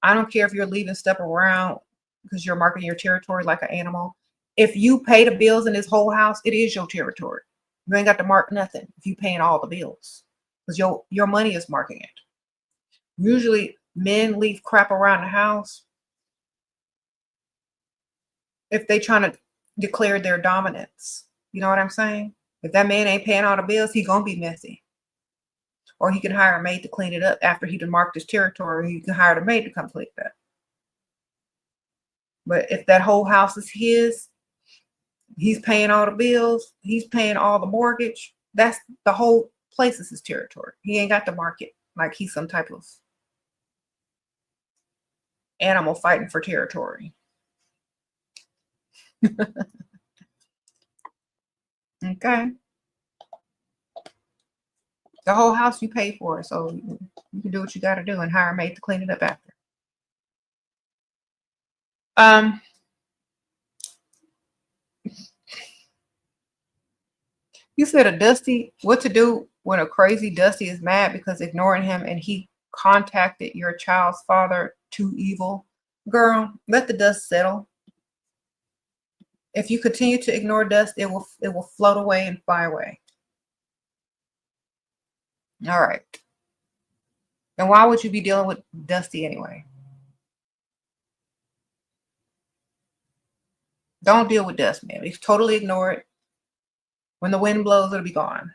I don't care if you're leaving stuff around because you're marking your territory like an animal. If you pay the bills in this whole house, it is your territory. You ain't got to mark nothing if you paying all the bills because your money is marking it. Usually men leave crap around the house if they trying to declare their dominance. You know what I'm saying? If that man ain't paying all the bills, he gonna be messy. Or he can hire a maid to clean it up after he done marked his territory. He can hire the maid to come clean it up. But if that whole house is his, he's paying all the bills, he's paying all the mortgage, that's the whole place is his territory. He ain't got to mark it like he's some type of animal fighting for territory. Okay. The whole house you pay for, so you can do what you got to do and hire a maid to clean it up after. You said a Dusty, what to do when a crazy Dusty is mad because ignoring him and he contacted your child's father too evil? Girl, let the dust settle. If you continue to ignore dust, it will float away and fly away. All right. And why would you be dealing with Dusty anyway? Don't deal with dust, man. Just totally ignore it. When the wind blows, it'll be gone.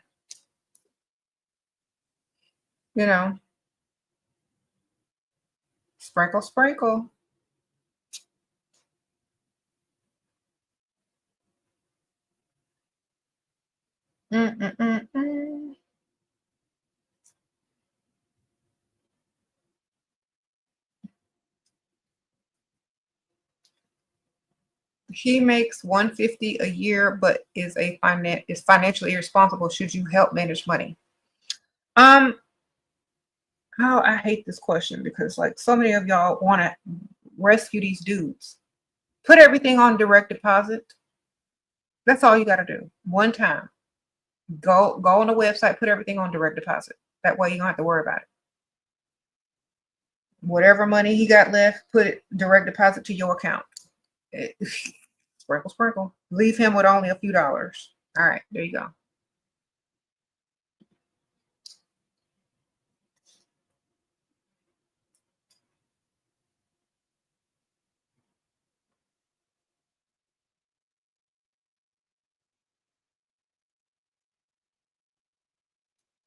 Sprinkle, sprinkle. Mm-mm-mm-mm. He makes $150 a year, but is financially irresponsible. Should you help manage money? Oh, I hate this question because like so many of y'all want to rescue these dudes. Put everything on direct deposit. That's all you got to do. One time. Go on the website, put everything on direct deposit. That way you don't have to worry about it. Whatever money he got left, put it direct deposit to your account. Sprinkle, sprinkle. Leave him with only a few dollars. All right, there you go.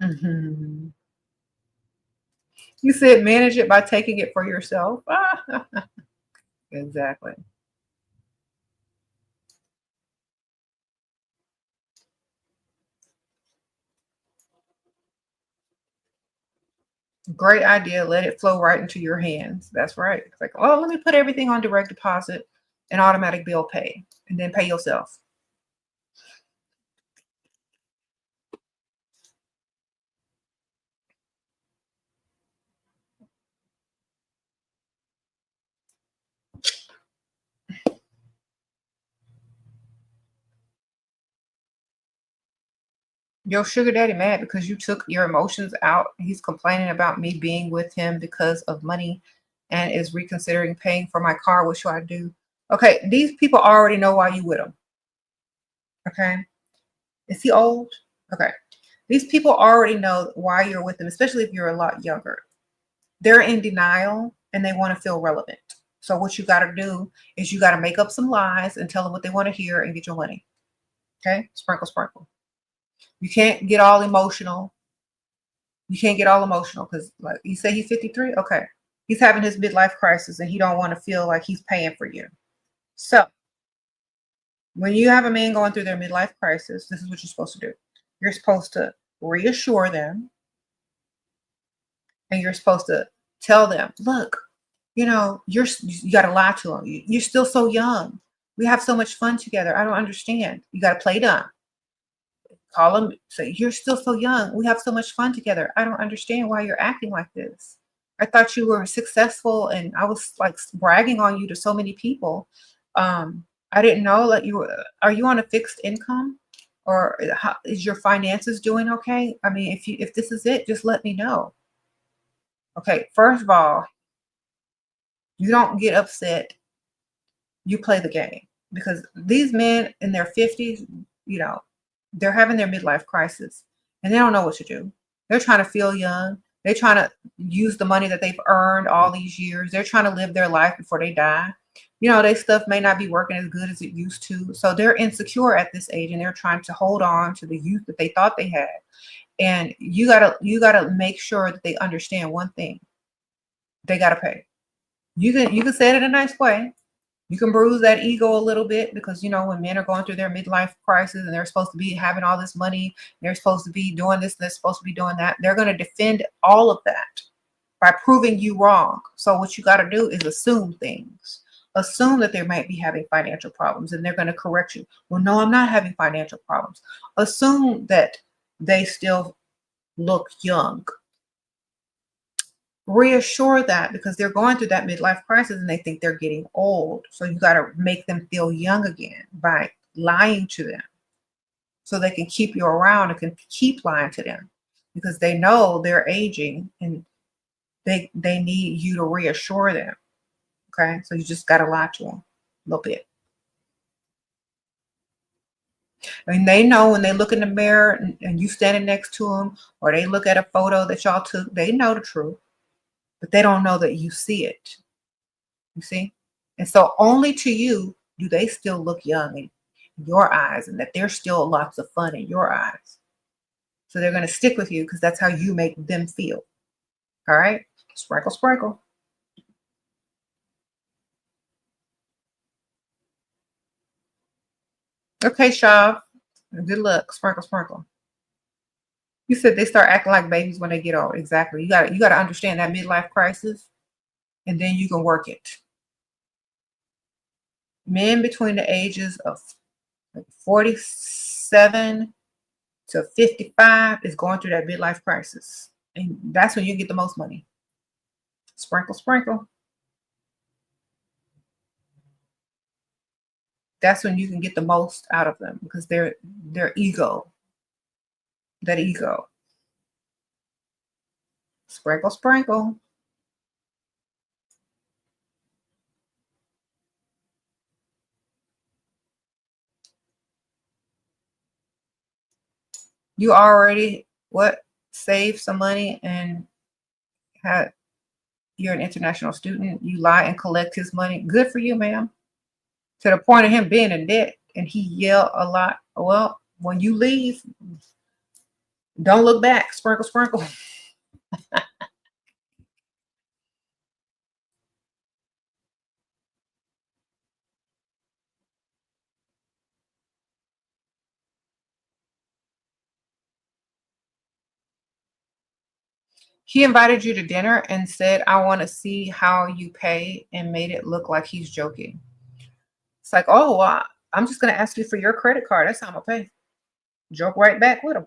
Mm-hmm. You said manage it by taking it for yourself. Exactly. Great idea. Let it flow right into your hands. That's right. It's like, oh, let me put everything on direct deposit and automatic bill pay, and then pay yourself. Your sugar daddy mad because you took your emotions out. He's complaining about me being with him because of money and is reconsidering paying for my car. What should I do? Okay, these people already know why you with them. Okay. Is he old? Okay. These people already know why you're with them, especially if you're a lot younger. They're in denial and they want to feel relevant. So what you got to do is you got to make up some lies and tell them what they want to hear and get your money. Okay? Sprinkle, sprinkle. You can't get all emotional. You can't get all emotional because, like you say, he's 53. Okay, he's having his midlife crisis and he don't want to feel like he's paying for you. So when you have a man going through their midlife crisis, this is what you're supposed to do. You're supposed to reassure them, and you're supposed to tell them, look, you got to lie to them. You're still so young. We have so much fun together. I don't understand. You got to play dumb. Call them, say, you're still so young. We have so much fun together. I don't understand why you're acting like this. I thought you were successful and I was like bragging on you to so many people. I didn't know that are you on a fixed income, or how, is your finances doing okay? I mean, if this is it, just let me know. Okay, first of all, you don't get upset. You play the game, because these men in their 50s, you know, they're having their midlife crisis and they don't know what to do. They're trying to feel young. They're trying to use the money that they've earned all these years. They're trying to live their life before they die. Their stuff may not be working as good as it used to. So they're insecure at this age and they're trying to hold on to the youth that they thought they had. And you gotta make sure that they understand one thing. They gotta pay. You can say it in a nice way. You can bruise that ego a little bit, because when men are going through their midlife crisis and they're supposed to be having all this money, they're supposed to be doing this, they're supposed to be doing that, they're going to defend all of that by proving you wrong. So what you got to do is assume things. Assume that they might be having financial problems and they're going to correct you. Well, no, I'm not having financial problems. Assume that they still look young. Reassure that, because they're going through that midlife crisis and they think they're getting old. So you got to make them feel young again by lying to them, so they can keep you around and can keep lying to them, because they know they're aging and they need you to reassure them. Okay, so you just got to lie to them a little bit. I mean, they know when they look in the mirror and you standing next to them, or they look at a photo that y'all took, they know the truth, but they don't know that you see it. You see? And so only to you do they still look young in your eyes, and that there's still lots of fun in your eyes. So they're going to stick with you because that's how you make them feel. All right? Sprinkle, sprinkle. Okay, Shaw. Good luck. Sprinkle, sprinkle. You said they start acting like babies when they get old. Exactly. You got to understand that midlife crisis, and then you can work it. Men between the ages of 47 to 55 is going through that midlife crisis. And that's when you get the most money. Sprinkle, sprinkle. That's when you can get the most out of them, because their ego, that ego. Sprinkle, sprinkle. You already save some money and had you're an international student. You lie and collect his money. Good for you, ma'am. To the point of him being in debt and he yelled a lot. Well, when you leave, don't look back. Sprinkle, sprinkle. He invited you to dinner and said, I want to see how you pay, and made it look like he's joking. It's like, oh, well, I'm just going to ask you for your credit card. That's how I'm going to pay. Joke right back with him.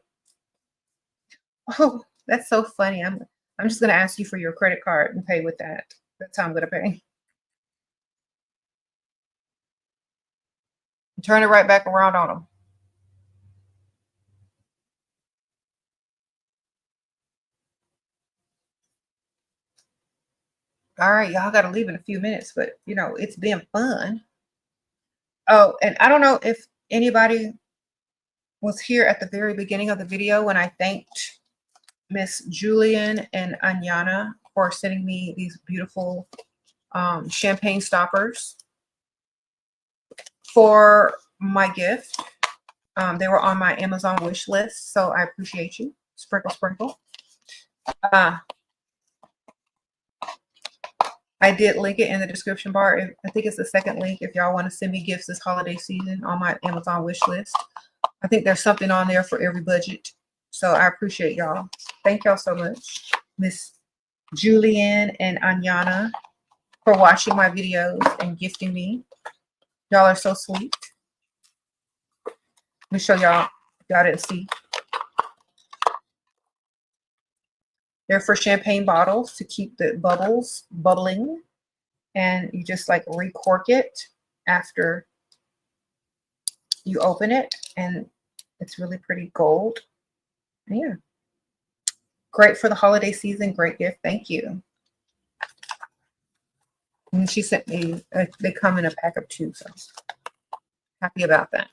Oh, that's so funny. I'm just going to ask you for your credit card and pay with that. That's how I'm going to pay. Turn it right back around on him. All right, y'all got to leave in a few minutes, but you know, it's been fun. Oh, and I don't know if anybody was here at the very beginning of the video when I thanked Miss Julian and Anyana for sending me these beautiful champagne stoppers for my gift. They were on my Amazon wish list, so I appreciate you. Sprinkle, sprinkle. I did link it in the description bar. I think it's the second link if y'all want to send me gifts this holiday season on my Amazon wish list. I think there's something on there for every budget. So I appreciate y'all. Thank y'all so much. Miss Julianne and Anyana for watching my videos and gifting me. Y'all are so sweet. Let me show y'all. Y'all didn't see. They're for champagne bottles to keep the bubbles bubbling. And you just like recork it after you open it. And it's really pretty gold. Yeah. Great for the holiday season. Great gift. Thank you. And she sent me, they come in a pack of 2. So happy about that.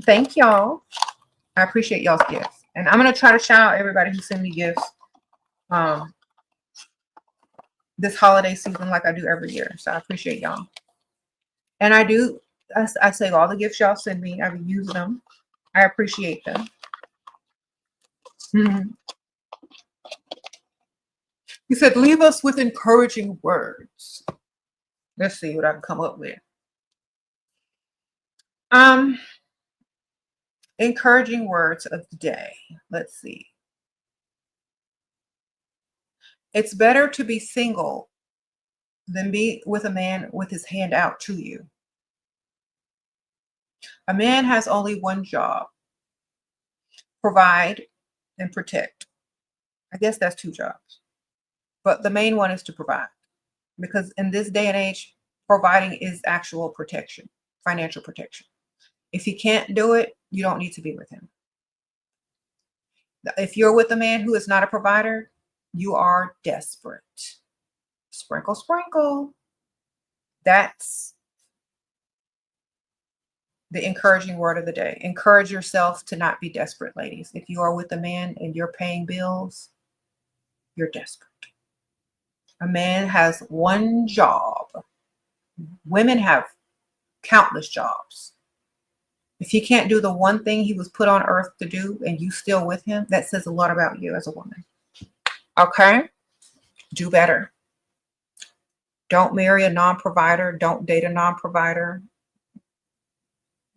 Thank y'all. I appreciate y'all's gifts. And I'm going to try to shout out everybody who sent me gifts this holiday season like I do every year. So I appreciate y'all. And I say all the gifts y'all send me, I be using them. I appreciate them. He said, leave us with encouraging words. Let's see what I can come up with. Encouraging words of the day. Let's see. It's better to be single than be with a man with his hand out to you. A man has only one job: provide and protect. I guess that's 2 jobs. But the main one is to provide. Because in this day and age, providing is actual protection, financial protection. If he can't do it, you don't need to be with him. If you're with a man who is not a provider, you are desperate. Sprinkle, sprinkle. That's the encouraging word of the day. Encourage yourself to not be desperate, ladies. If you are with a man and you're paying bills, you're desperate. A man has one job. Women have countless jobs. If he can't do the one thing he was put on earth to do and you still with him, that says a lot about you as a woman. Okay? Do better. Don't marry a non-provider. Don't date a non-provider.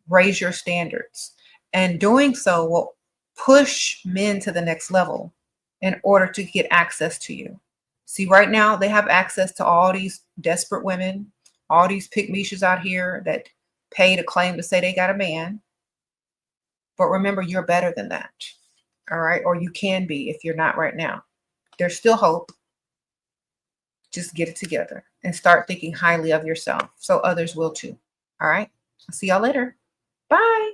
Raise your standards. And doing so will push men to the next level in order to get access to you. See, right now, they have access to all these desperate women, all these pick-me-shas out here that pay to claim to say they got a man. But remember, you're better than that. All right? Or you can be if you're not right now. There's still hope. Just get it together and start thinking highly of yourself so others will too. All right? I'll see y'all later. Bye.